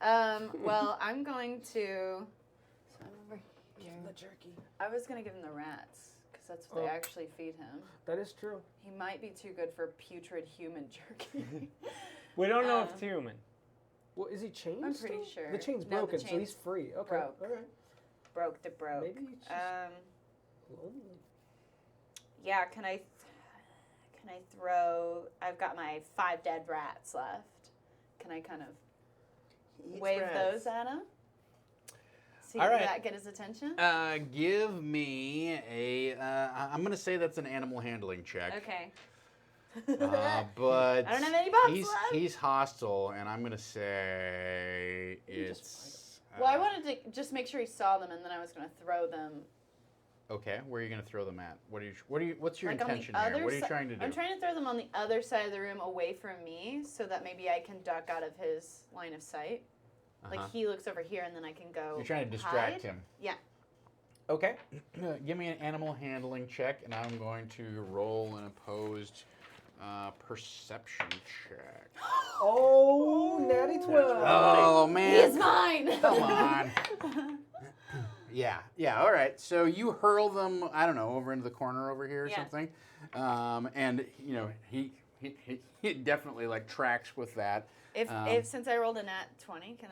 Well, I'm going to. So I'm over here. The jerky. I was going to give him the rats, because that's what they actually feed him. That is true. He might be too good for putrid human jerky. We don't know if it's human. Well, is he chained? I'm pretty still? sure. The chain's No, the broken, so chain's he's free. Okay. broke. All right. broke. Maybe it's just- Yeah, can I throw? I've got my 5 dead rats left. Can I kind of wave those at him? See All right. if that get his attention? Give me a. I'm gonna say that's an animal handling check. Okay. But I don't have any buffs left. he's hostile, and I'm gonna say it's. Well, I wanted to just make sure he saw them, and then I was going to throw them. Okay, where are you gonna throw them at? What's your Like on the intention here? other What are you si- trying to do? I'm trying to throw them on the other side of the room, away from me, so that maybe I can duck out of his line of sight. Like he looks over here, and then I can go. You're trying to distract hide. him. Yeah. Okay. Give me an animal handling check, and I'm going to roll an opposed perception check. Oh, natty 12. Oh He man! is mine. Come on. Yeah. All right. So you hurl them, I don't know, over into the corner over here or Yeah. something, and you know he definitely like tracks with that. If since I rolled a nat 20, can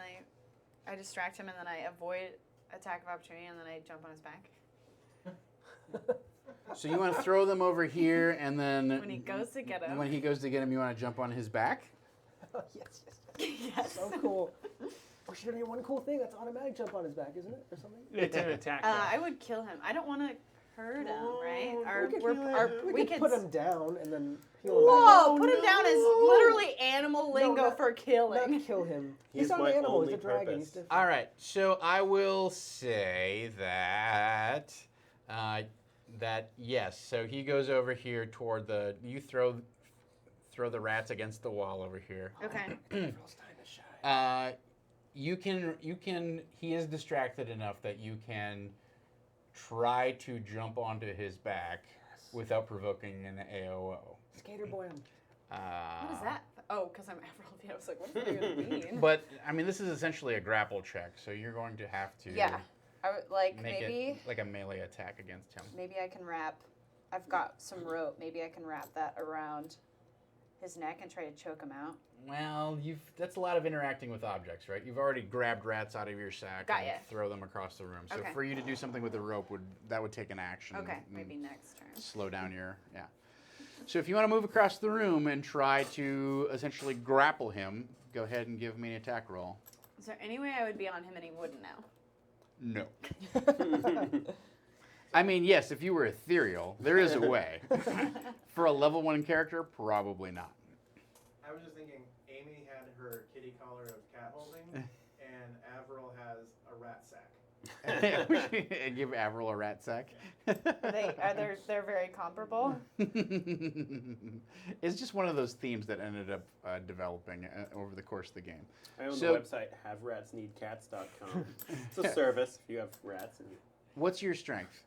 I distract him and then I avoid attack of opportunity and then I jump on his back? So you want to throw them over here, and then When he goes to get him. when he goes to get him, you want to jump on his back. Yes. Yes. So cool. Or should I do one cool thing? That's automatic jump on his back, isn't it? Or something? It's an attack. I would kill him. I don't want to hurt him, right? Or We could put him down and then heal him Whoa! back Put him down is literally animal lingo not- for killing. up. Not kill him. He's He's not my an animal. only He's a dragon. purpose. He's different. All right. So I will say that yes. So he goes over here toward the. You throw the rats against the wall over here. Okay. You can. He is distracted enough that you can try to jump onto his back without provoking an AOO. Skater boy him. What is that? Oh, because I'm Emerald. I was like, what does that even mean? But I mean, this is essentially a grapple check, so you're going to have to. Yeah. I would like Make maybe it like a melee attack against him. maybe I can wrap. I've got some rope. Maybe I can wrap that around his neck and try to choke him out. Well, that's a lot of interacting with objects, right? You've already grabbed rats out of your sack Got and ya. throw them across the room. So Okay. for you to do something with the rope would take an action. Okay, and maybe next turn. slow down yeah. So if you want to move across the room and try to essentially grapple him, go ahead and give me an attack roll. Is there any way I would be on him and he wouldn't know? No. I mean, yes, if you were ethereal, there is a way. For a level 1 character, probably not. I was just thinking, Amy had her kitty collar of cat holding, and Avril has a rat sack. Give Avril a rat sack. They're very comparable. It's just one of those themes that ended up developing over the course of the game. I own So- the website haveratsneedcats.com. It's a service if you have rats. What's your strength?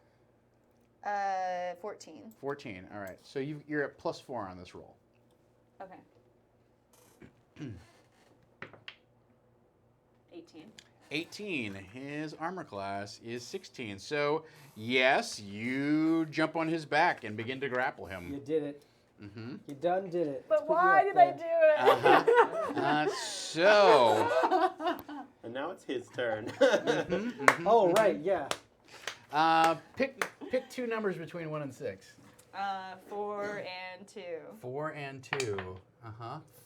14. 14. All right. So you're at +4 on this roll. Okay. 18. 18. His armor class is 16. So, yes, you jump on his back and begin to grapple You him. did it. Mm-hmm. You done did it. But Let's put you why up did there. I do it? So, And now it's his turn. Oh, right, yeah. pick 2 numbers between 1 and 6. 4 and 2. 4 and 2.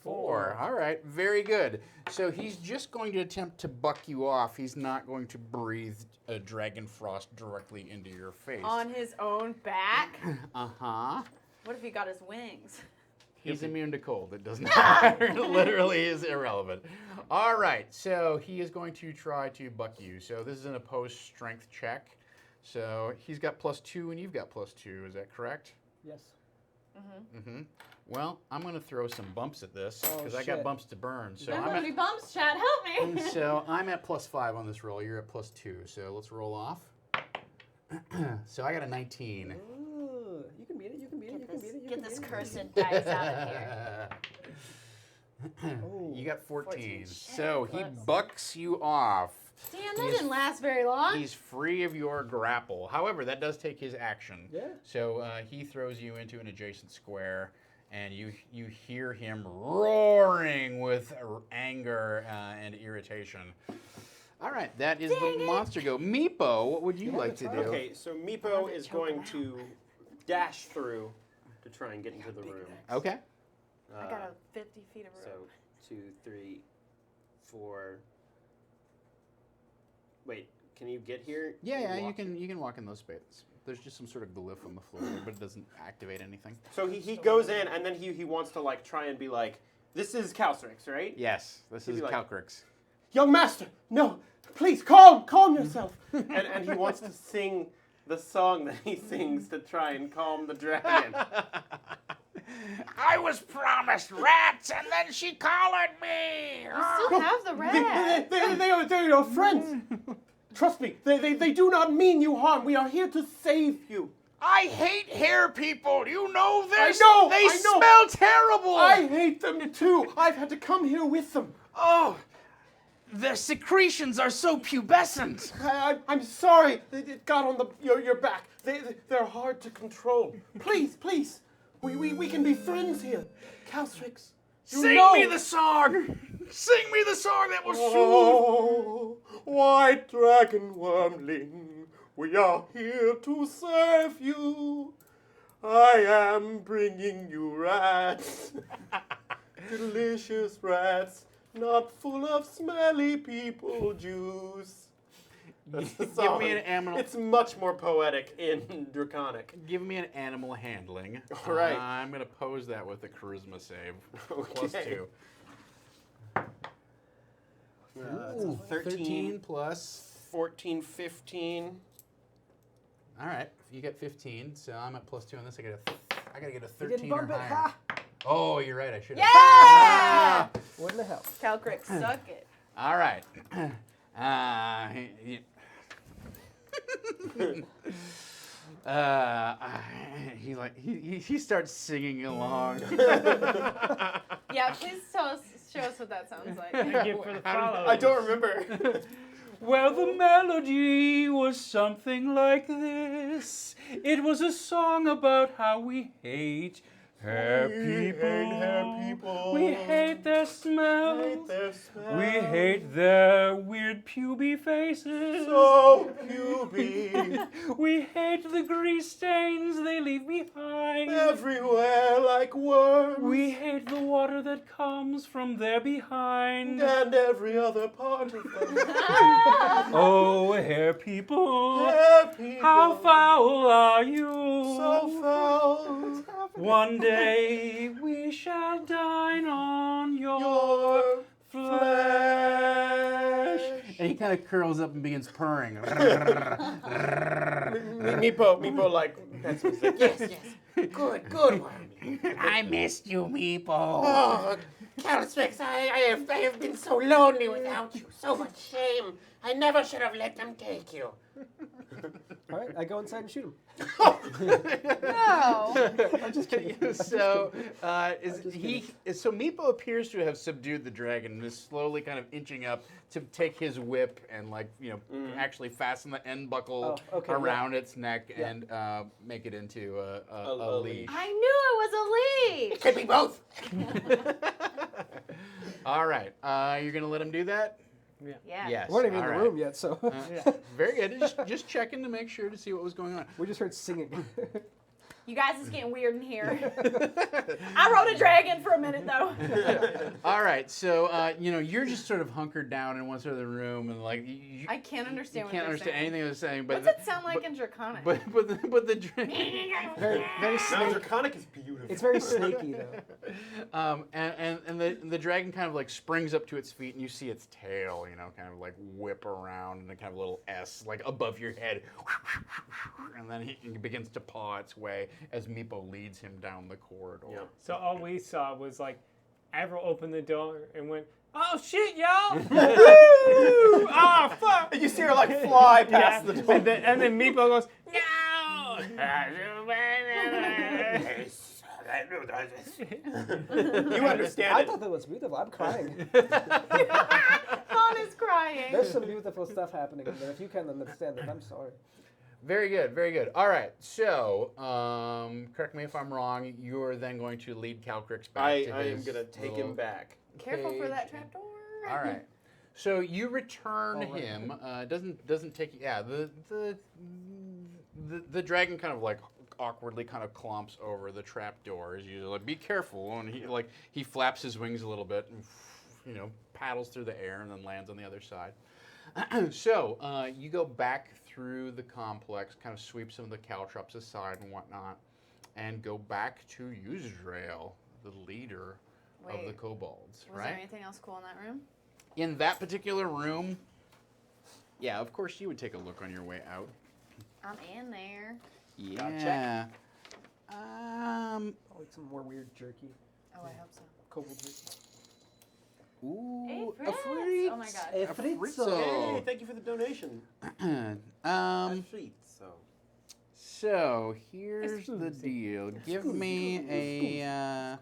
4. All right, very good. So he's just going to attempt to buck you off. He's not going to breathe a dragon frost directly into your face. On his own back? What if he got his wings? He's immune to cold. It doesn't matter. It literally is irrelevant. All right, so he is going to try to buck you. So this is an opposed strength check. So he's got +2 and you've got +2. Is that correct? Yes. Well, I'm going to throw some bumps at this because I got shit. bumps to burn. So Don't I'm let at, me bumps, Chad. Help me. so I'm at +5 on this roll. You're at +2. So let's roll off. So I got a 19. Ooh, you can beat it. You can beat it. You can beat it. You Get can this beat it. cursed dice out of here. Oh. You got 14. 14. So he Close. bucks you off. Damn, that didn't last very long. He's free of your grapple. However, that does take his action. Yeah. So he throws you into an adjacent square, and you hear him roaring with anger and irritation. All right, that is the monster go. Meepo, what would you like to do? Okay, so Meepo is going to dash through to try and get into the room. Okay. I got a 50 feet of So room. 2, 3, 4. Wait, can you get here? Yeah, Walk? you can walk in those spaces. There's just some sort of glyph on the floor, but it doesn't activate anything. So he goes in and then he wants to like try and be like, this is Calstrix, right? Yes, this is like- Calcrix. Young master, no, please calm yourself. and he wants to sing the song that he sings to try and calm the dragon. I was promised rats, and then she collared me. You still have the rat. They're your friends. Trust me, they do not mean you harm. We are here to save you. I hate hair people. You know this. I know. They smell terrible. I hate them too. I've had to come here with them. Oh, their secretions are so pubescent. I'm sorry. It got on your back. They're hard to control. Please. We can be friends here. Calstrix. Sing me the song. Sing me the song that will soothe. Oh, white dragon wormling, we are here to serve you. I am bringing you rats. Delicious rats, not full of smelly people juice. That's the Give song. me an animal. It's much more poetic in Draconic. Give me an animal handling. All right. I'm gonna pose that with a charisma save. Okay. +2. Ooh, 13 plus. 14, 15. All right, you get 15, so I'm at +2 on this. I gotta get a You didn't 13 or bump it. higher. Ha! Oh, you're right. I should Yeah! have. What in the hell? Calcrix, suck it. All right. He starts singing along. Yeah, please show us what that sounds like. Thank you for the follow. I don't remember. Well, the melody was something like this. It was a song about how we hate hair people. We hate their smell. We hate their weird puby faces. So puby. We hate the grease stains they leave behind. Everywhere like worms. We hate the water that comes from their behind. And every other part of them. Oh, hair people, Hair people. how foul are you? So foul. One day we shall dine on Your flesh. And he kind of curls up and begins purring. Meepo, like, that's what's like, yes. Good, Wormy. I missed you, Meepo. Oh, Calstrix, I have been so lonely without you. So much shame. I never should have let them take you. All right, I go inside and shoot him. No. I'm just kidding. So, so Meepo appears to have subdued the dragon and is slowly kind of inching up to take his whip and, like, actually fasten the end buckle around its neck and make it into a leash. I knew it was a leash. Could be both. All right, you're gonna let him do that? Yeah. Yes. We're not even in all the right. room yet, so Very good. Just checking to make sure to see what was going on. we just heard singing. You guys, it's getting weird in here. I rode a dragon for a minute, though. All right, so you're just sort of hunkered down in one side of the room, and like I can't understand what can't they're understand saying. anything they're saying. But What's it sound like in Draconic? but the dragon. very Now, snake. Draconic is beautiful. It's very snaky though. And the dragon kind of like springs up to its feet, and you see its tail, kind of like whip around, and a kind of little S like above your head, and then he begins to paw its way as Meepo leads him down the corridor. Yeah. So all we saw was like Avril opened the door and went, "Oh shit, y'all!" Ah, fuck! You see her like fly past the door. And then Meepo goes, "No!" You understand I it. thought that was beautiful. I'm crying. Fawn is crying. There's some beautiful stuff happening in there. If you can't understand it, I'm sorry. Very good, very good. All right, so correct me if I'm wrong. You're then going to lead Calcrix back I to am his going to take little him back. Careful for cage. that trapdoor. All right. So you return him. Doesn't take. Yeah. The dragon kind of like awkwardly kind of clomps over the trap doors. You like be careful, and he flaps his wings a little bit and paddles through the air and then lands on the other side. So you go back through the complex, kind of sweep some of the caltrops aside and whatnot, and go back to Yuzrael, the leader of the kobolds. Was there anything else cool in that room? In that particular room, yeah, of course you would take a look on your way out. I'm in there. Yeah. I'll eat some more weird jerky. Oh, I hope so. Kobold jerky. Ooh, Hey, Fritz! Oh my god. A A fritzo. fritzo. Hey, thank you for the donation. Treat, so. So here's the deal. Give me an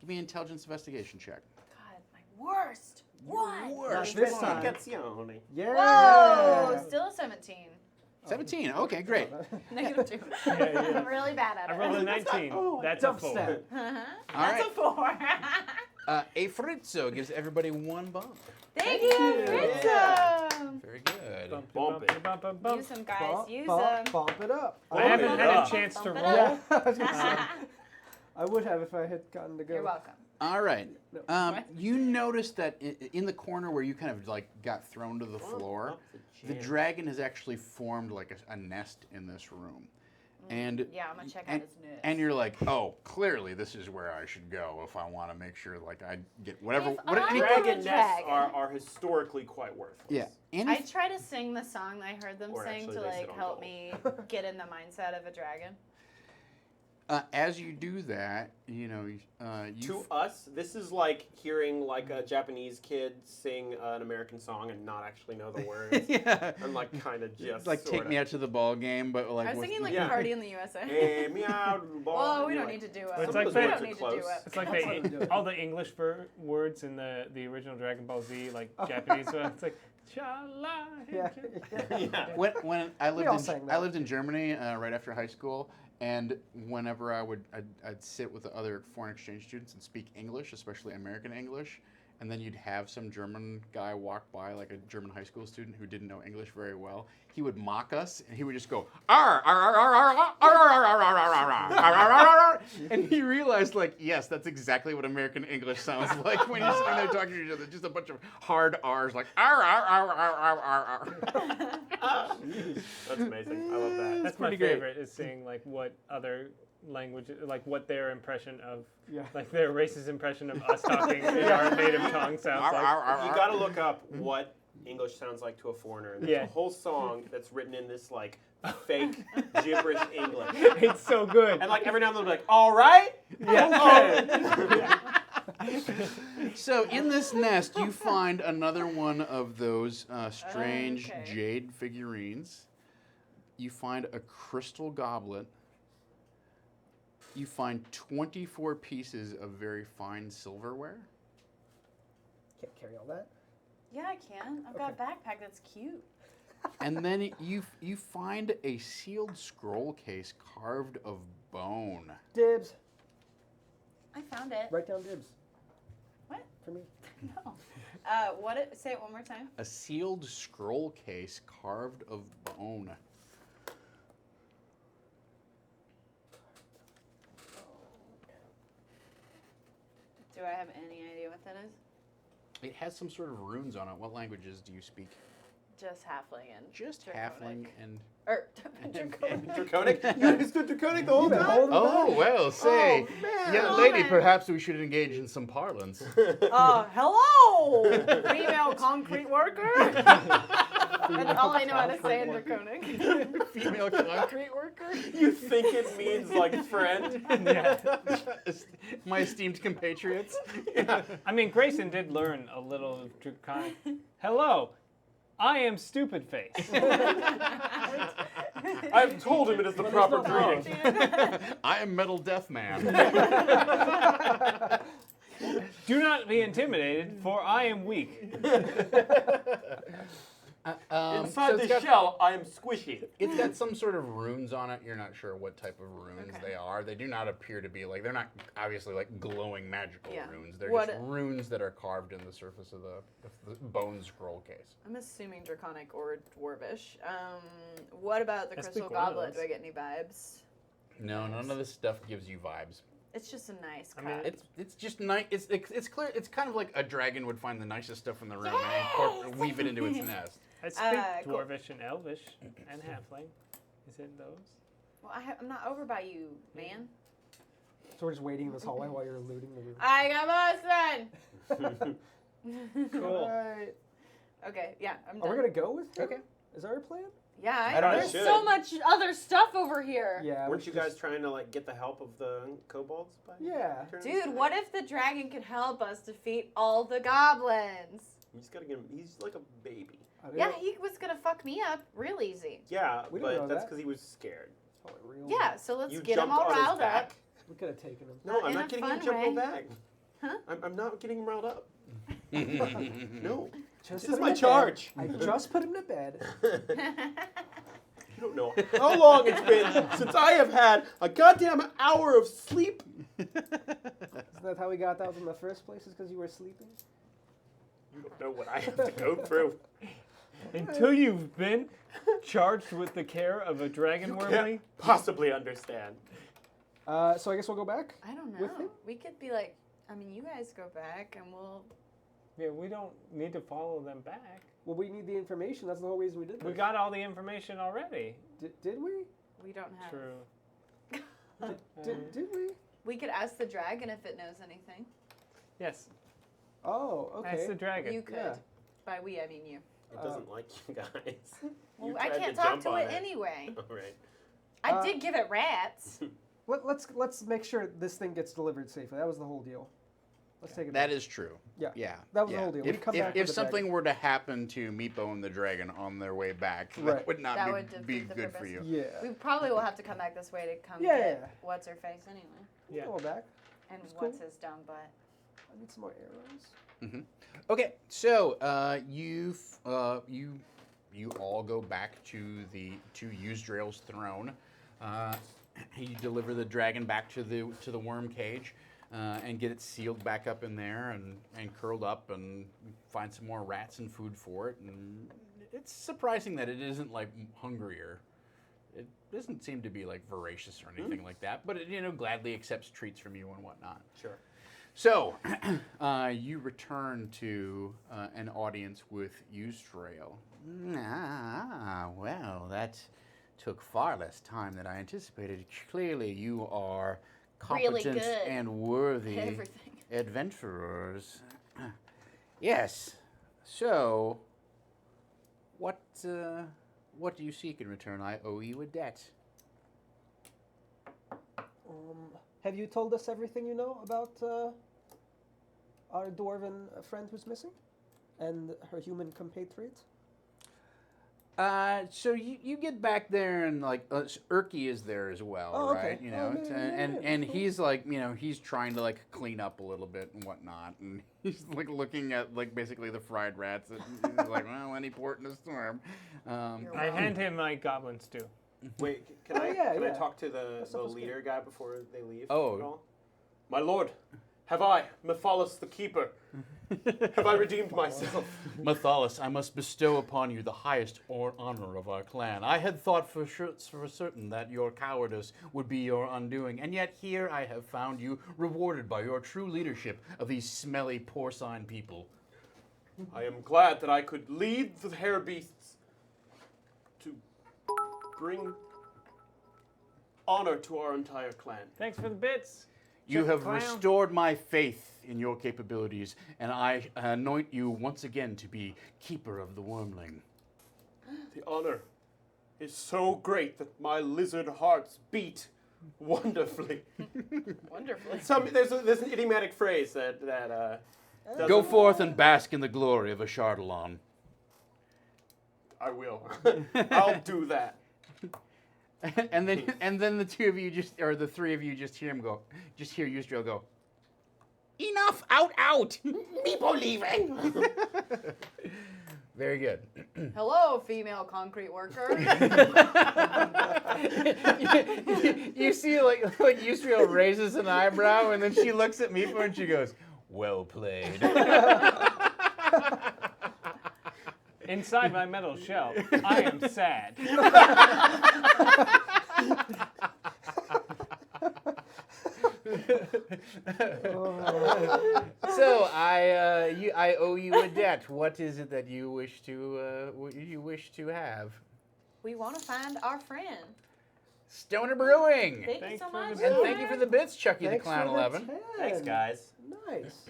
intelligence investigation check. God, my worst. What? Worst This one. time. Cazzione. Yeah. Whoa! Still a 17. 17. Okay, great. Negative 2. Yeah. I'm really bad at it. I rolled a 19. That's a 4. Dubstep. That's right. a 4. A fritzo gives everybody 1 bump. Thank you, Fritzo. Very good. Bump it. Use them, guys. Use Bump, them. bump it up. I haven't it had up. a chance to Bump it roll. up. Yeah, I was gonna say. I would have if I had gotten to go. You're welcome. All right. No. You notice that in the corner where you kind of like got thrown to the floor, the dragon has actually formed like a nest in this room. And Yeah, I'm gonna check out his nest. and you're like, oh, clearly this is where I should go if I want to make sure like I get whatever. If what, I any- were Dragon a nests dragon. are historically quite worthless. yeah. I Any, try to sing the song that I heard them Or sing actually to they sit like on help gold. me get in the mindset of a dragon. as you do that, you To us, this is like hearing like a Japanese kid sing an American song and not actually know the words. yeah. And like kind of just Like take sorta, me out to the ball game, but like I was with- thinking like Yeah. Party in the USA. Hey, meow, ball. Whoa, and we you're don't like, need to do It's it. like we that- don't need to do close. it. It's like all the English words in the original Dragon Ball Z, like Japanese one. It's like, cha-la. Yeah. Yeah. When I We all lived sang in that. I lived in Germany right after high school, and whenever I'd sit with the other foreign exchange students and speak English, especially American English, and then you'd have some German guy walk by, like a German high school student who didn't know English very well. He would mock us, and he would just go, "Arr, arr, arr, arr, arr, arr, arr, arr, arr, arr, arr, arr, arr, arr, arr." And he realized, like, yes, that's exactly what American English sounds like when you're sitting there talking to each other. Just a bunch of hard R's, like, arr, arr, arr, arr, arr, arr, arr. That's amazing. I love that. That's my pretty great. favorite, is seeing like what other language, like what their impression of, Yeah. like their racist impression of us talking in our native tongue sounds Arr, like. arr, arr, You arr. gotta look up what English sounds like to a foreigner. And there's Yeah. a whole song that's written in this like fake gibberish English. It's so good. And like every now and then they'll be like, all right? Yeah. So in this nest, you find another one of those strange Okay. jade figurines. You find a crystal goblet. You find 24 pieces of very fine silverware. Can't carry all that. Yeah, I can. I've got a backpack that's cute. And then you find a sealed scroll case carved of bone. Dibs. I found it. Write down dibs. What? For me. No. Say it one more time. A sealed scroll case carved of bone. Do I have any idea what that is? It has some sort of runes on it. What languages do you speak? Just halfling and Just Draconic. halfling and... Or Draconic. Draconic? You stood Draconic the whole You've been time? holding Oh, back. well, say, man. young Oh, lady, man. perhaps we should engage in some parlance. Hello, female concrete worker. That's all I know how to say in Draconic. Female concrete worker? You think it means like friend? My esteemed compatriots. I mean, Grayson did learn a little of Draconic. Hello, I am Stupid Face. I've told him it is the proper no greeting. I am Metal Death Man. Do not be intimidated, for I am weak. Inside so the it's got- shell, I am squishy. It's got some sort of runes on it. You're not sure what type of runes Okay. they are. They do not appear to be like, they're not obviously like glowing magical Yeah. runes. They're What- just runes that are carved in the surface of the bone scroll case. I'm assuming draconic or dwarvish. What about the I speak crystal one of goblet? those. Do I get any vibes? No, none of this stuff gives you vibes. It's just a nice I cup. mean, It's just nice. It's clear. It's kind of like a dragon would find the nicest stuff in the room and weave it into its nest. I speak Cool. Dwarvish and Elvish and Halfling. Is it those? Well, I'm not over by you, man. So we're just waiting in this hallway while you're looting the room. I got most then. Cool. Alright. Okay, yeah, I'm Are done. we gonna go with him? Okay. Is that our plan? Yeah, I don't know. there's Should. so much other stuff over here. Yeah. Weren't we you just- guys trying to like get the help of the kobolds? By Yeah. turning Dude, this what guy? if the dragon could help us defeat all the goblins? You just gotta get him. He's like a baby. I don't Yeah, know. he was gonna fuck me up real easy. Yeah, We don't know but that's that. because he was scared. Probably real. Yeah, so let's You get him jumped all on his riled up. back. We could have taken him. No, I'm in not a getting him fun jumped on way. back. Huh? I'm not getting him riled up. No. Just This put is him my to bed. charge. I just put him to bed. You don't know how long it's been since I have had a goddamn hour of sleep. Isn't that how we got that in the first place? Is because you were sleeping? You don't know what I have to go through. Until you've been charged with the care of a dragon You wormling. can't possibly understand. So I guess we'll go back. I don't know. With him? We could be like, I mean, you guys go back and we'll. Yeah, we don't need to follow them back. Well, we need the information. That's the whole reason we did this. We got all the information already. Did we? We don't have. True. Did we? We could ask the dragon if it knows anything. Yes. Oh, okay. That's the dragon. You could. Yeah. By we, I mean you. It doesn't like you guys. Well, You I tried can't to talk jump to on it anyway. All right. I did give it rats. Let's make sure this thing gets delivered safely. That was the whole deal. Let's take it. That back. is true. Yeah. Yeah. That was yeah. the whole deal. We If, come if, back if with the something dragon. were to happen to Meepo and the dragon on their way back, Right. that would not That be, would be defeat the good for purpose. you. Yeah. We probably will have to come back this way to come Yeah, get yeah. what's her face anyway, We'll Yeah. go back. and That's what's cool. his dumb butt. I need some more arrows. Okay, so you all go back to Yuzdrael's throne. You deliver the dragon back to the worm cage, and get it sealed back up in there and curled up, and find some more rats and food for it. And it's surprising that it isn't like hungrier. It doesn't seem to be like voracious or anything like that, but it gladly accepts treats from you and whatnot. Sure. So, you return to an audience with Yuzdrael. Well, that took far less time than I anticipated. Clearly, you are Really competent good and worthy Everything. adventurers. Yes. So, what do you seek in return? I owe you a debt. Have you told us everything you know about our dwarven friend who's missing, and her human compatriot? So you get back there and like Urki is there as well, Oh, okay. right? You Oh, know, yeah, and cool. he's like, he's trying to like clean up a little bit and whatnot, and he's like looking at like basically the fried rats, and he's like, well, any port in a storm. I hand him my goblin stew. Wait, can Oh, I yeah, can I yeah. talk to That the stuff was leader guy before they leave? Oh. at all? My lord, have I, Mathalos the Keeper, have I redeemed myself? Mathalos, I must bestow upon you the highest honor of our clan. I had thought for certain that your cowardice would be your undoing, and yet here I have found you rewarded by your true leadership of these smelly, porcine people. I am glad that I could lead the hair beasts to bring honor to our entire clan. Thanks for the bits. You Chuck have Clown. restored my faith in your capabilities, and I anoint you once again to be keeper of the wormling. The honor is so great that my lizard hearts beat wonderfully. Wonderfully. There's an idiomatic phrase that Go doesn't- forth and bask in the glory of a Chardalon. I will. I'll do that. and then the two of you the three of you just hear Yuzdrael go, enough, out. Meepo leaving. Very good. Hello, female concrete worker. You see, like Yusriel raises an eyebrow, and then she looks at Meepo and she goes, "Well played." Inside my metal shell, I am sad. So I owe you a debt. What is it that you wish to have? We want to find our friend. Stoner Brewing. Thank you Thanks so for the much. And thank you for the bits, Chucky Thanks the Clown for the 11. 10. Thanks, guys. Nice.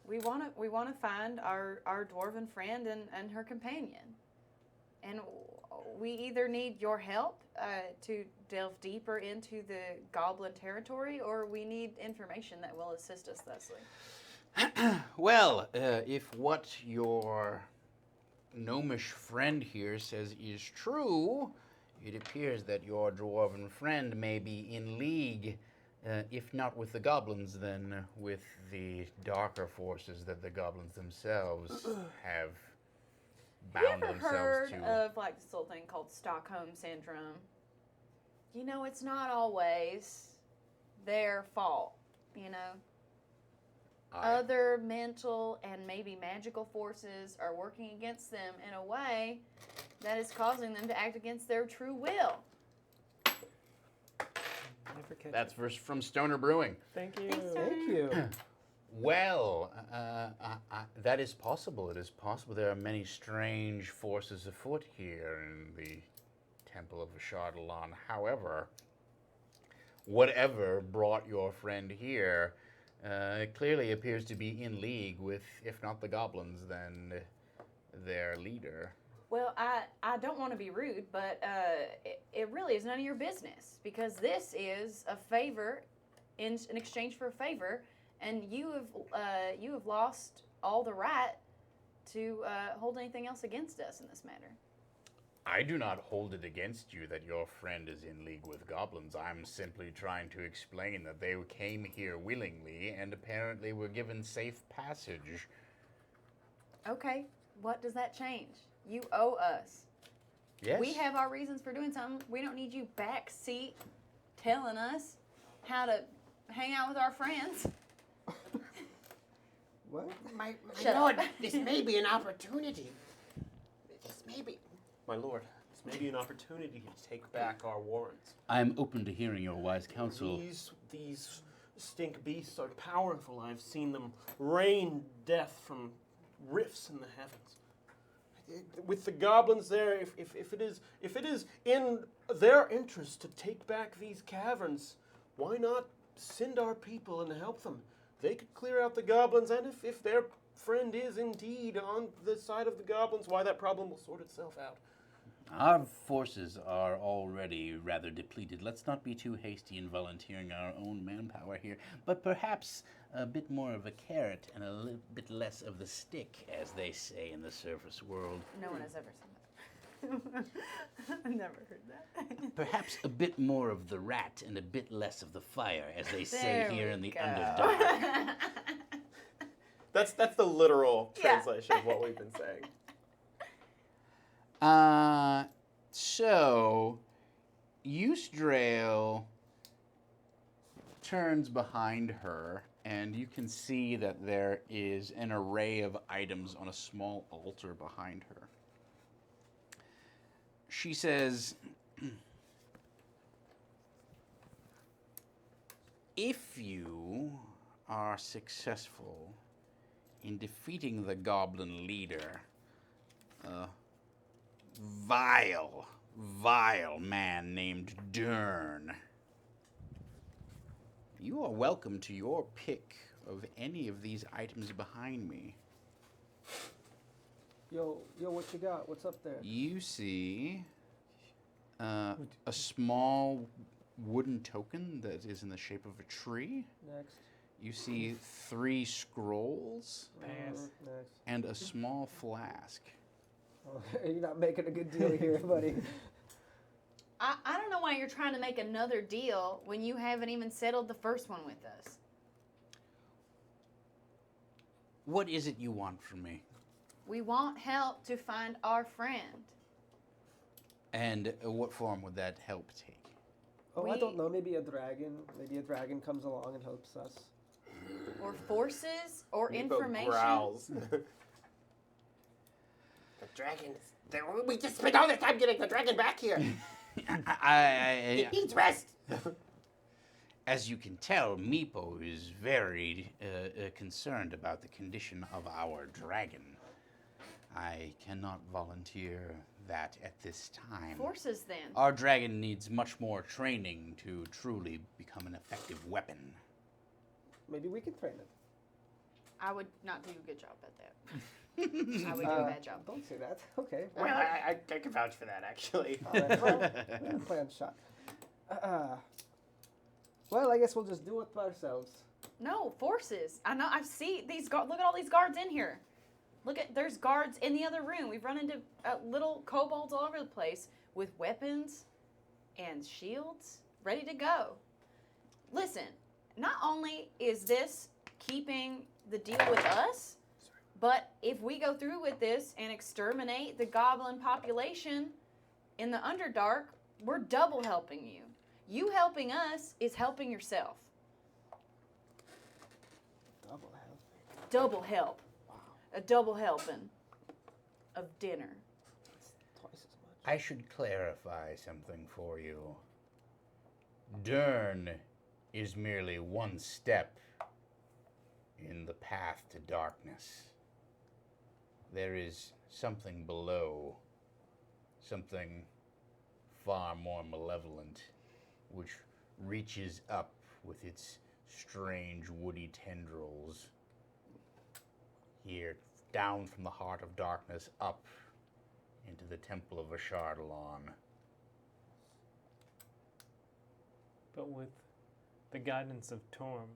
We want to find our dwarven friend and her companion, and we either need your help to delve deeper into the goblin territory, or we need information that will assist us thusly. Well, if what your gnomish friend here says is true, it appears that your dwarven friend may be in league, if not with the goblins, then with the darker forces that the goblins themselves have Have you bound ever themselves heard to. of like this little thing called Stockholm Syndrome? You know, it's not always their fault, you know. Other mental and maybe magical forces are working against them in a way that is causing them to act against their true will. Never catch That's it. from Stoner Brewing. Thank you. Thanks, sir. Thank you. Well, that is possible. It is possible. There are many strange forces afoot here in the Temple of Chardalon. However, whatever brought your friend here clearly appears to be in league with, if not the goblins, then their leader. Well, I don't want to be rude, but it really is none of your business, because this is a favor in exchange for a favor, and you have lost all the right to hold anything else against us in this matter. I do not hold it against you that your friend is in league with goblins. I'm simply trying to explain that they came here willingly and apparently were given safe passage. Okay, what does that change? You owe us. Yes. We have our reasons for doing something. We don't need you backseat telling us how to hang out with our friends. What? My Shut lord, up. this may be an opportunity. This may be. My lord, this may be an opportunity to take back our warrants. I'm open to hearing your wise counsel. These stink beasts are powerful. I've seen them rain death from rifts in the heavens. With the goblins there, if it is in their interest to take back these caverns, why not send our people and help them? They could clear out the goblins, and if their friend is indeed on the side of the goblins, why, that problem will sort itself out. Our forces are already rather depleted. Let's not be too hasty in volunteering our own manpower here, but perhaps a bit more of a carrot and a little bit less of the stick, as they say in the surface world. No one has ever said that. I've never heard that. Perhaps a bit more of the rat and a bit less of the fire, as they say There here we in the go. Underdark. That's the literal Yeah. translation of what we've been saying. So, Yusdrael turns behind her, and you can see that there is an array of items on a small altar behind her. She says, if you are successful in defeating the goblin leader, vile man named Dern, you are welcome to your pick of any of these items behind me. Yo, what you got? What's up there? You see a small wooden token that is in the shape of a tree. Next. You see 3 scrolls Pass. Next. and a small flask. Oh, you're not making a good deal here, buddy. I don't know why you're trying to make another deal when you haven't even settled the first one with us. What is it you want from me? We want help to find our friend. And what form would that help take? Oh, I We- don't know. Maybe a dragon. Maybe a dragon comes along and helps us. Or forces, or Meepo information. growls. The dragon is there. We just spent all this time getting the dragon back here. I, It needs rest. as you can tell, Meepo is very concerned about the condition of our dragon. I cannot volunteer that at this time. Forces, then. Our dragon needs much more training to truly become an effective weapon. Maybe we can train it. I would not do a good job at that. I would do a bad job. Don't say that. Okay. Well, I can vouch for that, actually. All right. Well, plan shot. Well, I guess we'll just do it ourselves. No, forces. I know. I see these. Look at all these guards in here. Look at. There's guards in the other room. We've run into little kobolds all over the place with weapons and shields ready to go. Listen. Not only is this keeping the deal with us, but if we go through with this and exterminate the goblin population in the Underdark, we're double helping you. You helping us is helping yourself. Double help. Double help. Wow. A double helping of dinner. Twice as much. I should clarify something for you. Dern is merely one step in the path to darkness. There is something below, something far more malevolent, which reaches up with its strange woody tendrils here, down from the heart of darkness, up into the temple of Ashardalon. But with the guidance of Torm,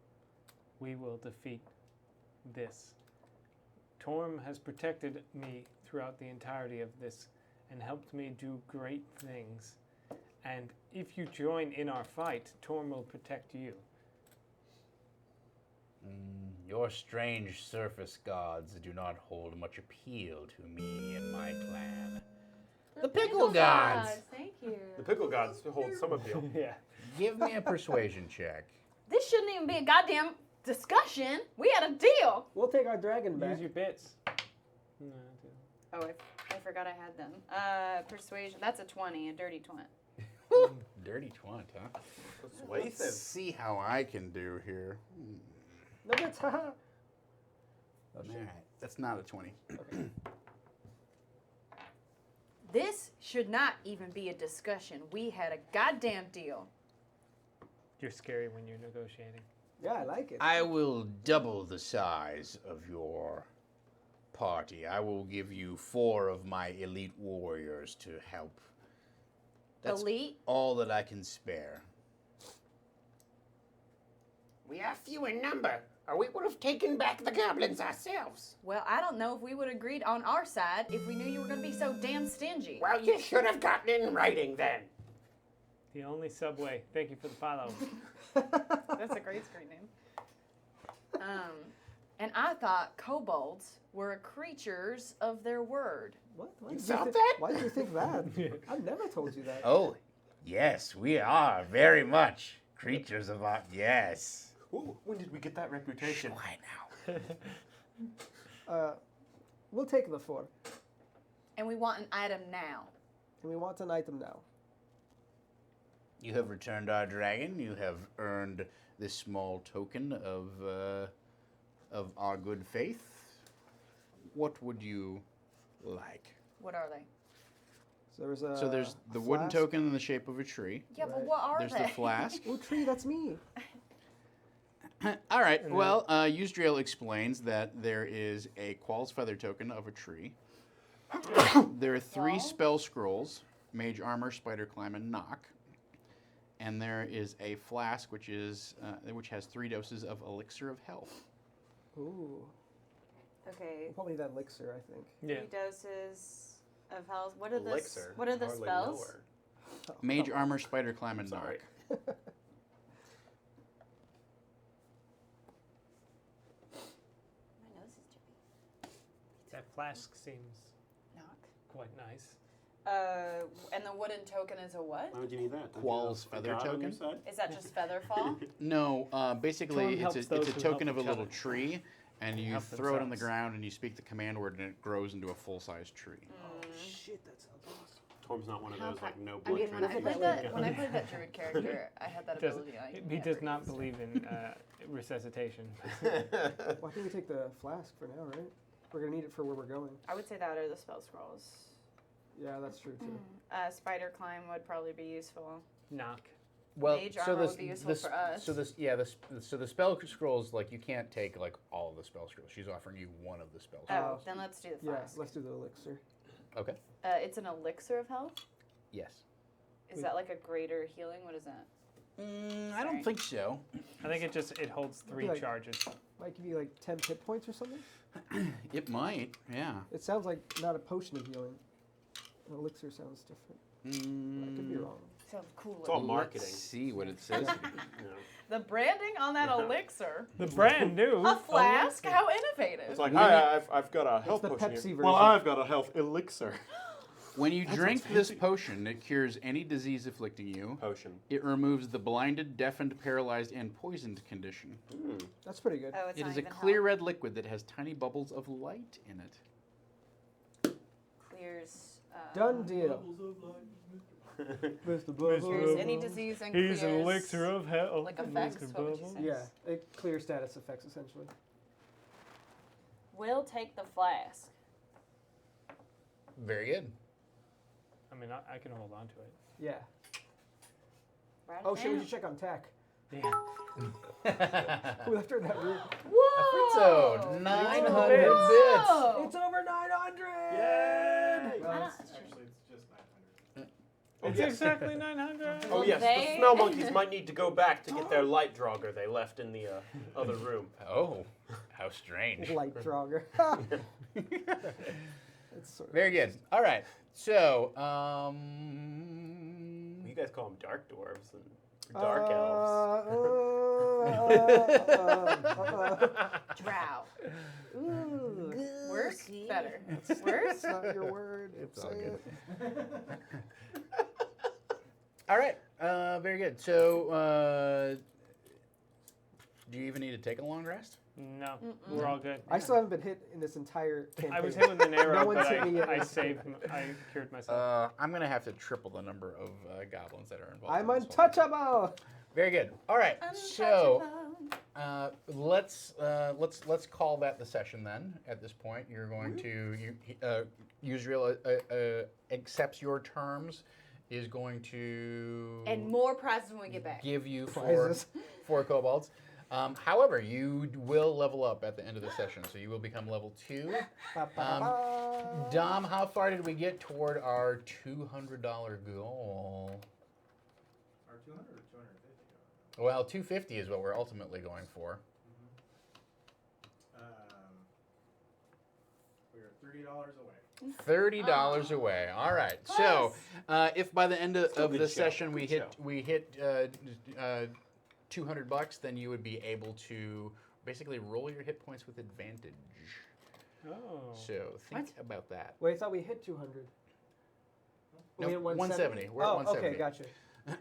we will defeat this. Torm has protected me throughout the entirety of this and helped me do great things. And if you join in our fight, Torm will protect you. Your strange surface gods do not hold much appeal to me and my clan. The pickle gods! Thank you. The pickle gods hold some appeal. Yeah. Give me a persuasion check. This shouldn't even be a goddamn discussion. We had a deal. We'll take our dragon back. Use your bits. No, Oh, I forgot I had them. Persuasion. That's a 20, a dirty 20. Dirty 20, huh? Persuasive. Let's see how I can do here. No, that's haha. Oh, All shit. right, that's not a 20. This should not even be a discussion. We had a goddamn deal. You're scary when you're negotiating. Yeah, I like it. I will double the size of your party. I will give you 4 of my elite warriors to help. That's Elite? all that I can spare. We are few in number, or we would have taken back the goblins ourselves. Well, I don't know if we would have agreed on our side if we knew you were going to be so damn stingy. Well, you should have gotten it in writing then. The only subway. Thank you for the follow. That's a great screen name. And I thought kobolds were creatures of their word. What? Why You did felt think, that? Why did you think that? I've never told you that. Oh, yes, we are very much creatures of our... Yes. Ooh, when did we get that reputation? Why now? We'll take the 4. And we want an item now. And we want an item now. You have returned our dragon. You have earned this small token of our good faith. What would you like? What are they? So there's the wooden flask. token in the shape of a tree. Yeah, but Right. what are There's they? the flask. Oh, tree, that's me. All right. Well, Yusdrael explains that there is a Qual's Feather token of a tree. There are 3 Qual? spell scrolls: Mage Armor, Spider Climb, and Knock. And there is a flask which has 3 doses of Elixir of Health. Ooh. Okay. Probably that elixir, I think. Yeah. 3 doses of health. What are Elixir. What are the Hardly spells? know her. Mage Armor, Spider Climb, and Sorry. Knock. My nose is drippy. That's Flask seems Knock. quite nice. And the wooden token is a what? Why would you need that? Don't Qual's you have a feather god on your token? side? Is that just Featherfall? No, basically Charm it's helps those a who token help of a each little other. tree, and you Help throw it on the themselves. ground and you speak the command word and it grows into a full-size tree. Shit, that sounds awesome. Torm's not one of How those like no I blood mean, when I transfusion. played that druid character, I had that Does- ability. I he never does not used it. believe in resuscitation. Well, I think we take the flask for now, right? We're gonna need it for where we're going. I would say that or the spell scrolls. Yeah, that's true too. Spider climb would probably be useful. Knock. Well, Mage armor would be useful for us. So the spell scrolls, like you can't take like all of the spell scrolls. She's offering you one of the spell Oh, scrolls. then let's do the Yeah, flask. let's do the elixir. Okay. It's an elixir of health. Yes. Is that like a greater healing? What is that? I don't think so. I think it holds 3 Like- charges. Might give you like 10 hit points or something. It might. Yeah. It sounds like not a potion of healing. An elixir sounds different. I could be wrong. Sounds cool. It's all marketing. Let's see what it says. The branding on that elixir. The brand new. A flask? How innovative. It's like, When hi, I've got a It's health the potion Pepsi here. version. Well, I've got a health elixir. When you drink this potion, it cures any disease afflicting you. Potion. It removes the blinded, deafened, paralyzed, and poisoned condition. That's pretty good. Oh, it's It not is a even clear health. red liquid that has tiny bubbles of light in it. Clears. Done deal. Mr. Clears any disease and He's clears. an elixir of hell. Like effects, Mr. what would you Bubble. say? Yeah, it clears status effects essentially. We'll take the flask. Very good. I mean, I can hold on to it. Yeah. Write it Oh shit, we down. should check on tech. Yeah. We left her in that room. Whoa! Fritzo, 900 Whoa! It's over 900! Yay! I don't- Actually, it's just 900. It's exactly 900. Oh yes, They- the smell monkeys might need to go back to get their light drogger they left in the other room. Oh, how strange. Light Draugr. It's sort of Very good. All right. So, You guys call them dark dwarves and dark elves. Drow. Ooh. Worse? Better. Worse? That's not your word. It's Say all good. it. all right. Very good. So, do you even need to take a long rest? No, we're all good. I still haven't been hit in this entire campaign. I was hit with an arrow, No one's but hit me yet. I cured myself. I'm going to have to triple the number of goblins that are involved. I'm in this whole thing. untouchable. Very good. All right. So, let's call that the session then. At this point, you're going to Yuzriel accepts your terms, is going to And more prizes when we get back. give you Prizes. four kobolds. However, you will level up at the end of the session, so you will become level 2. Dom, how far did we get toward our $200 goal? Or 200 or 250? Well, 250 is what we're ultimately going for. We are $30 away. $30 away. All right. So, if by the end Still of good the show. session Good we hit $200, then you would be able to basically roll your hit points with advantage. Oh. So think about that. Wait, I thought we hit 200. No, We hit 170. We're at Oh, 170. okay, gotcha.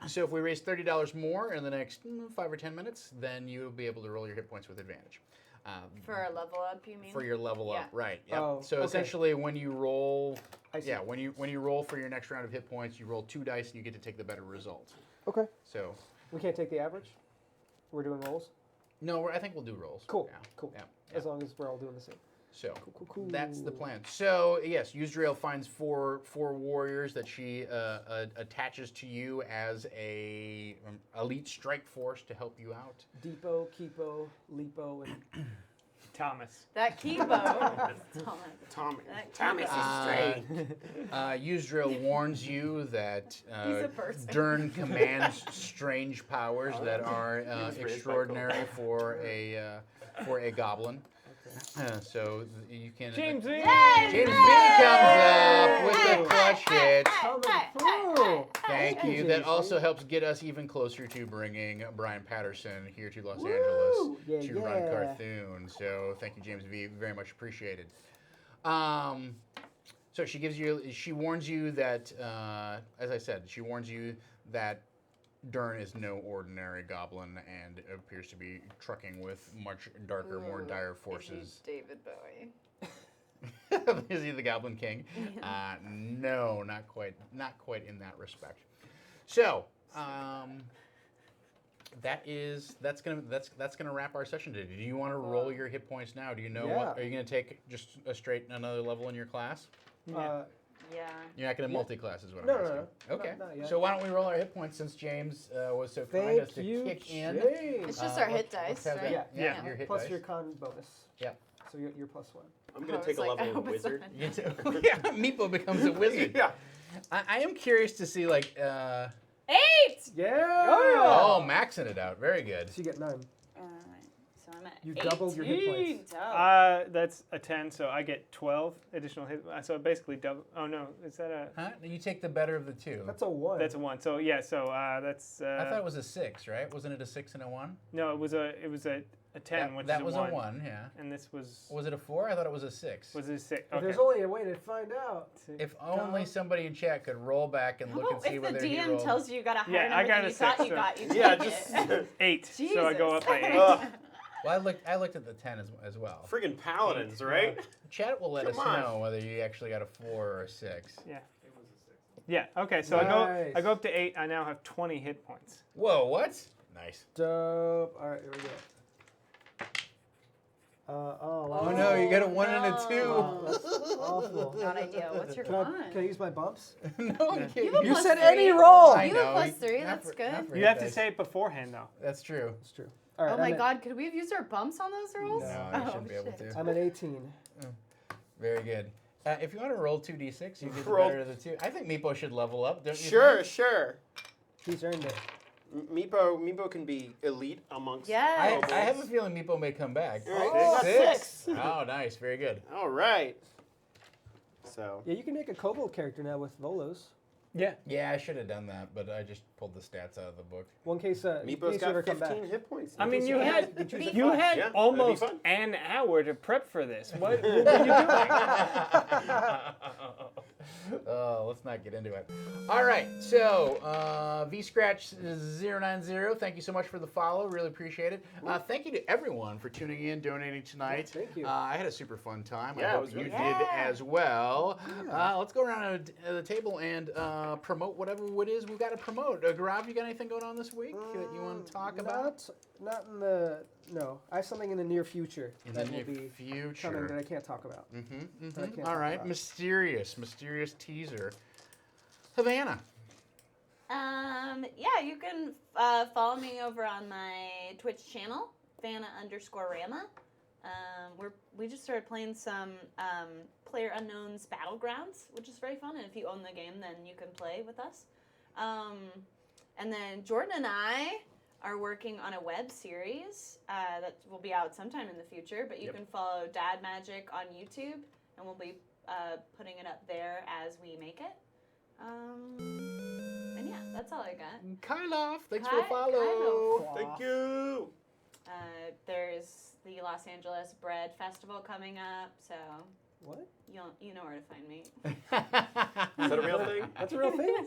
So if we raise $30 more in the next 5 or 10 minutes, then you'll be able to roll your hit points with advantage. For a level up, you mean? For your level Yeah. up, right? Yep. Oh, so okay. essentially, when you roll, I see. when you roll for your next round of hit points, you roll 2 dice and you get to take the better result. Okay. So We can't take the average? We're doing rolls? no, I think we'll do rolls. Cool. Yeah. Cool. Yeah. As long as we're all doing the same. So Cool. that's the plan. So yes, Yuzriel finds four warriors that she attaches to you as a elite strike force to help you out. Depot, Keepo, Lipo, and Thomas. That Kibo. Tommy. That Tommy's Kibo. a stray. Yuzriel warns you that He's a person. Dern commands strange powers that are was raised by extraordinary for a goblin. So you can. James V. James B comes up with the clutch hit. through. Thank Hey, you. That James also V. helps get us even closer to bringing Brian Patterson here to Los Woo! Angeles Yeah, to run yeah. Carthoon. So thank you, James V. Very much appreciated. So she warns you that, as I said, she warns you that Dern is no ordinary goblin and appears to be trucking with much darker, more dire forces. David Bowie. Is he the Goblin King? No, not quite in that respect. So, that's gonna wrap our session today. Do you want to roll your hit points now? Do you know what? Are you gonna take just a straight another level in your class? Yeah. You're not gonna multi-class, is what No, I'm no, asking. no. Okay. Not yet. So why don't we roll our hit points since James was so kind as to kick in? It's just our hit dice, have right? that. Yeah, your hit Plus dice. your con bonus. Yeah. So you're +1. I'm gonna I take a was like, I level of hope it's wizard. not- You too. Yeah, Meepo becomes a wizard. Yeah. I am curious to see, like, 8! Yeah. oh, maxing it out. Very good. So you get 9. So I'm at You 18. doubled your hit points. That's a 10, so I get 12 additional hit. So basically double. Oh no, is that a? Huh? You take the better of the two. That's a 1. That's a 1. So yeah, so that's. I thought it was a 6, right? Wasn't it a 6 and a 1? No, it was a 10, which that is was a 1. a 1, yeah. And this was. Was it a 4? I thought it was a 6. Was it a 6? But Okay. there's only a way to find out. If only somly in chat could roll back and How look and about see if the whether he DM rolled. tells you you got a higher Yeah, I number got than a you thought 6, you so- got? You Yeah, take just it. 8. So I go up by 8. Ugh, Well, I looked at the 10 as well. friggin' paladins, right? Chat will let Come us on. know whether you actually got a 4 or a 6. Yeah. It was a 6. Yeah. Okay. So Nice. I go up to 8. I now have 20 hit points. Whoa, what? Nice. Dope. All right, here we go. Oh Oh no, you got a 1 and a 2. Oh, that's awful. Not ideal. What's your Can I con? use my bumps? No, you You have a can't. You plus said 3. any roll. I You have know. plus 3. Not That's for- good. not for You hit have to dice. say it beforehand though. That's true. That's true. All right, Oh my I'm at- god, could we have used our bumps on those rolls? No, oh, you shouldn't be able shit. to. I'm at 18. Very good. If you want to roll 2d6, you get the Roll- better of the 2. I think Meepo should level up, don't you Sure, think? sure. He's earned it. Meepo can be elite amongst. Yes. I have a feeling Meepo may come back. All right, you got 6. Oh, nice. Very good. All right. So. Yeah, you can make a kobold character now with Volos. Yeah. Yeah, I should have done that, but I just pulled the stats out of the book. Well, in case Meepo's you ever got come back. 15 hit points. I mean, case you you can- had you can choose a you class. had Yeah, that'd be almost fun. an hour to prep for this. What were you doing? Oh, let's not get into it. All right, so VScratch090, thank you so much for the follow. Really appreciate it. Thank you to everyone for tuning in, donating tonight. Yeah, thank you. I had a super fun time. Yeah, I it hope was you really did fun. as well. Let's go around the table and promote whatever it is we've got to promote. Gaurav, you got anything going on this week that you want to talk about? Not in the no. I have something in the near future In the that near will be future. coming that I can't talk about. That I can't All talk right, about. mysterious teaser. Havana. Yeah, you can follow me over on my Twitch channel, Vanna_Rama. We just started playing some Player Unknown's Battlegrounds, which is very fun. And if you own the game, then you can play with us. And then Jordan and I are working on a web series that will be out sometime in the future. But you can follow Dad Magic on YouTube, and we'll be putting it up there as we make it. And yeah, that's all I got. Kylov, thanks for the Kylov. follow. Thank you. There's the Los Angeles Bread Festival coming up, so What? you know where to find me. Is that a real thing? That's a real thing?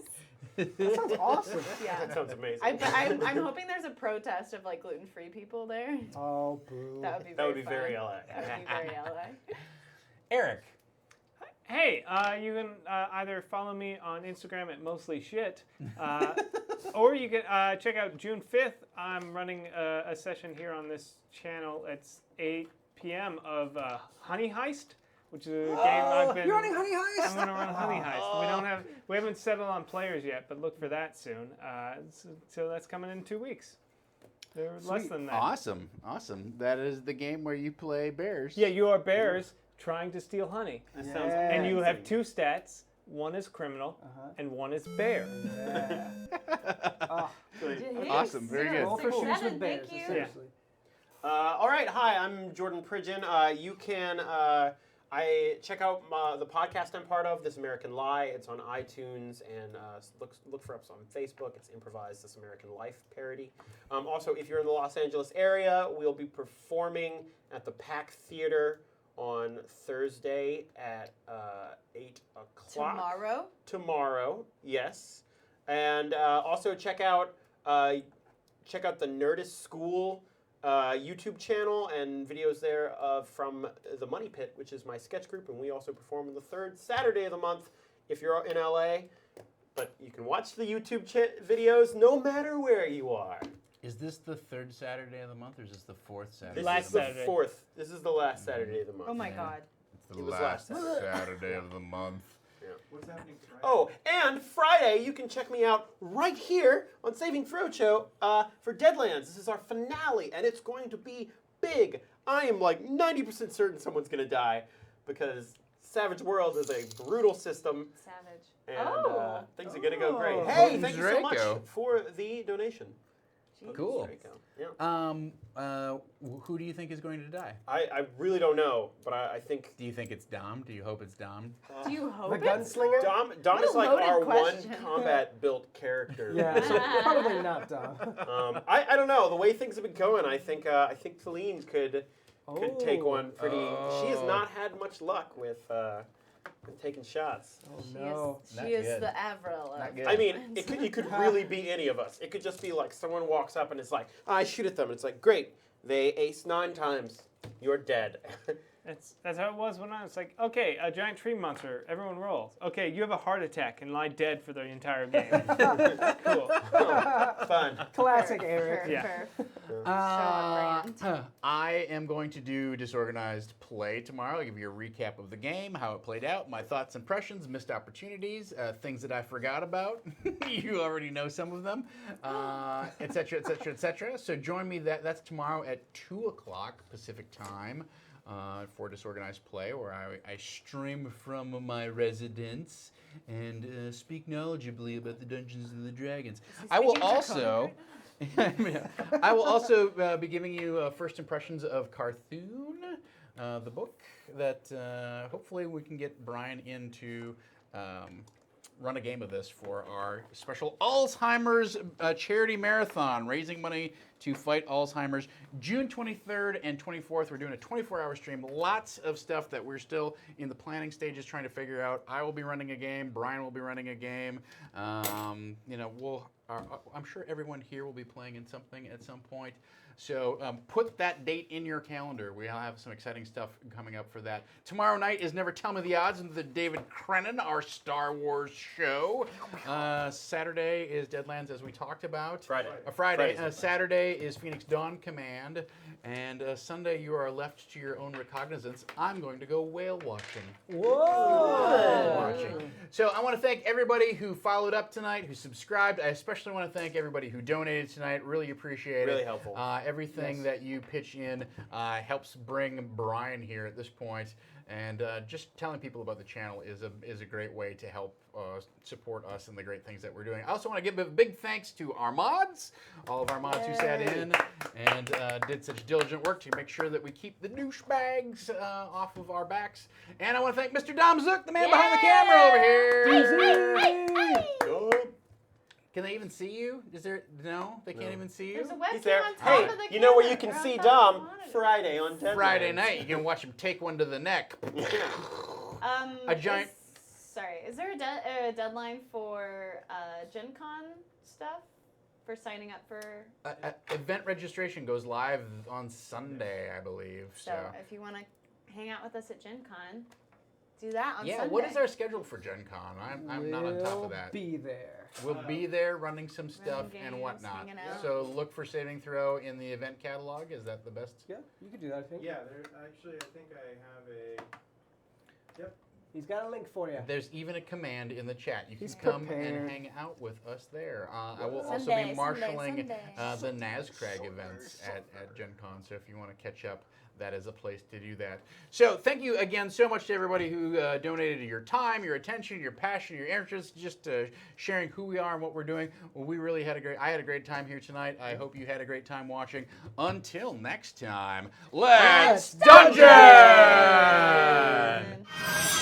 That sounds awesome. Yeah. That sounds amazing. I'm hoping there's a protest of like gluten-free people there. Oh, boo. That would be That would be fun. very LA. That would be very LA. Eric. Hey, you can either follow me on Instagram at mostlyshit, or you can check out June 5th. I'm running a session here on this channel. It's 8 p.m. of Honey Heist, which is a game I've been. You're running Honey Heist? I'm gonna run Honey Heist. We haven't settled on players yet, but look for that soon. So that's coming in 2 weeks. They're less than that. Awesome. That is the game where you play bears. Yeah, you are bears trying to steal honey. That sounds And you have amazing. 2 stats. One is criminal, and one is bear. Yeah. Good. Awesome, very good. Roll for shoes with 7, bears, thank you. seriously. All right, hi, I'm Jordan Pridgeon. You can check out the podcast I'm part of, This American Lie. It's on iTunes, and look for us on Facebook. It's Improvised This American Life parody. Also, if you're in the Los Angeles area, we'll be performing at the Pack Theater on Thursday at 8 o'clock. Tomorrow, yes. And also check out the Nerdist School YouTube channel and videos there from the Money Pit, which is my sketch group, and we also perform on the third Saturday of the month if you're in LA. But you can watch the YouTube videos no matter where you are. Is this the third Saturday of the month, or is this the fourth Saturday? This is the fourth. This is the last Saturday of the month. Oh my God. It's the It was last last Saturday of the month. Yeah. What's happening Friday? Oh, and Friday, you can check me out right here on Saving Frocho for Deadlands. This is our finale, and it's going to be big. I am like 90% certain someone's going to die because Savage World is a brutal system, Savage. and things are going to go great. Oh. Hey, thank you so much Draco. for the donation. Cool. Draco. Yeah. Who do you think is going to die? I really don't know, but I think Do you think it's Dom? Do you hope it's Dom? Do you hope The it's gunslinger? Dom What is a like loaded our question. one combat-built character. Yeah, so probably not Dom. I don't know. The way things have been going, I think Feline could take one pretty. She has not had much luck with taking shots. Oh She no. is, Not she is good. the Avril of Not good. I mean, it could really be any of us. It could just be like someone walks up and it's like, I shoot at them. And it's like, great, they ace 9 times. You're dead. That's how it was when I was like, okay, a giant tree monster, everyone rolls. Okay, you have a heart attack and lie dead for the entire game. Cool. Fun. Classic Eric. Yeah. I am going to do Disorganized Play tomorrow. I'll give you a recap of the game, how it played out, my thoughts, impressions, missed opportunities, things that I forgot about. You already know some of them, et cetera, et cetera, et cetera. So join me. That's tomorrow at 2 o'clock Pacific time. For Disorganized Play, where I stream from my residence and speak knowledgeably about the Dungeons and the Dragons. I will also, I will also be giving you first impressions of Carthoon, the book that hopefully we can get Brian in to run a game of this for our special Alzheimer's charity marathon, raising money to fight Alzheimer's. June 23rd and 24th, we're doing a 24-hour stream. Lots of stuff that we're still in the planning stages trying to figure out. I will be running a game. Brian will be running a game. I'm sure everyone here will be playing in something at some point. So put that date in your calendar. We'll have some exciting stuff coming up for that. Tomorrow night is Never Tell Me the Odds with the David Crennan, our Star Wars show. Saturday is Deadlands, as we talked about. Friday. Saturday is Phoenix Dawn Command. And Sunday, you are left to your own recognizance. I'm going to go whale watching. Whoa! So I want to thank everybody who followed up tonight, who subscribed. I especially want to thank everybody who donated tonight. Really appreciate it. Really helpful. Everything that you pitch in helps bring Brian here at this point. And just telling people about the channel is a great way to help support us and the great things that we're doing. I also want to give a big thanks to our mods, all of our mods who sat in and did such diligent work to make sure that we keep the douchebags off of our backs. And I want to thank Mr. Dom Zook, the man behind the camera over here. Can they even see you? Is there no? They can't even see you. There's a webcam He's there. on top Hey, of the you know where you camera, can or see on top of the Dom? monitor. Friday on Deadlands. Friday night, you can watch him take one to the neck. A giant. Is there a deadline for Gen Con stuff? For signing up for? Event registration goes live on Sunday, I believe. So if you want to hang out with us at Gen Con, do that on Sunday. Yeah, what is our schedule for Gen Con? I'm not on top of that. We'll be there. We'll be there running some stuff Running and games, whatnot. hanging out. So look for Saving Throw in the event catalog. Is that the best? Yeah, you could do that, I think. Yeah, I think I have a. Yep. He's got a link for you. There's even a command in the chat. You can He's come prepared. and hang out with us there. I will also Sunday, be marshaling Sunday. the NASCRAG events at Gen Con. So if you want to catch up, that is a place to do that. So thank you again so much to everybody who donated your time, your attention, your passion, your interest, just sharing who we are and what we're doing. Well, we really had I had a great time here tonight. I hope you had a great time watching. Until next time, let's dungeon!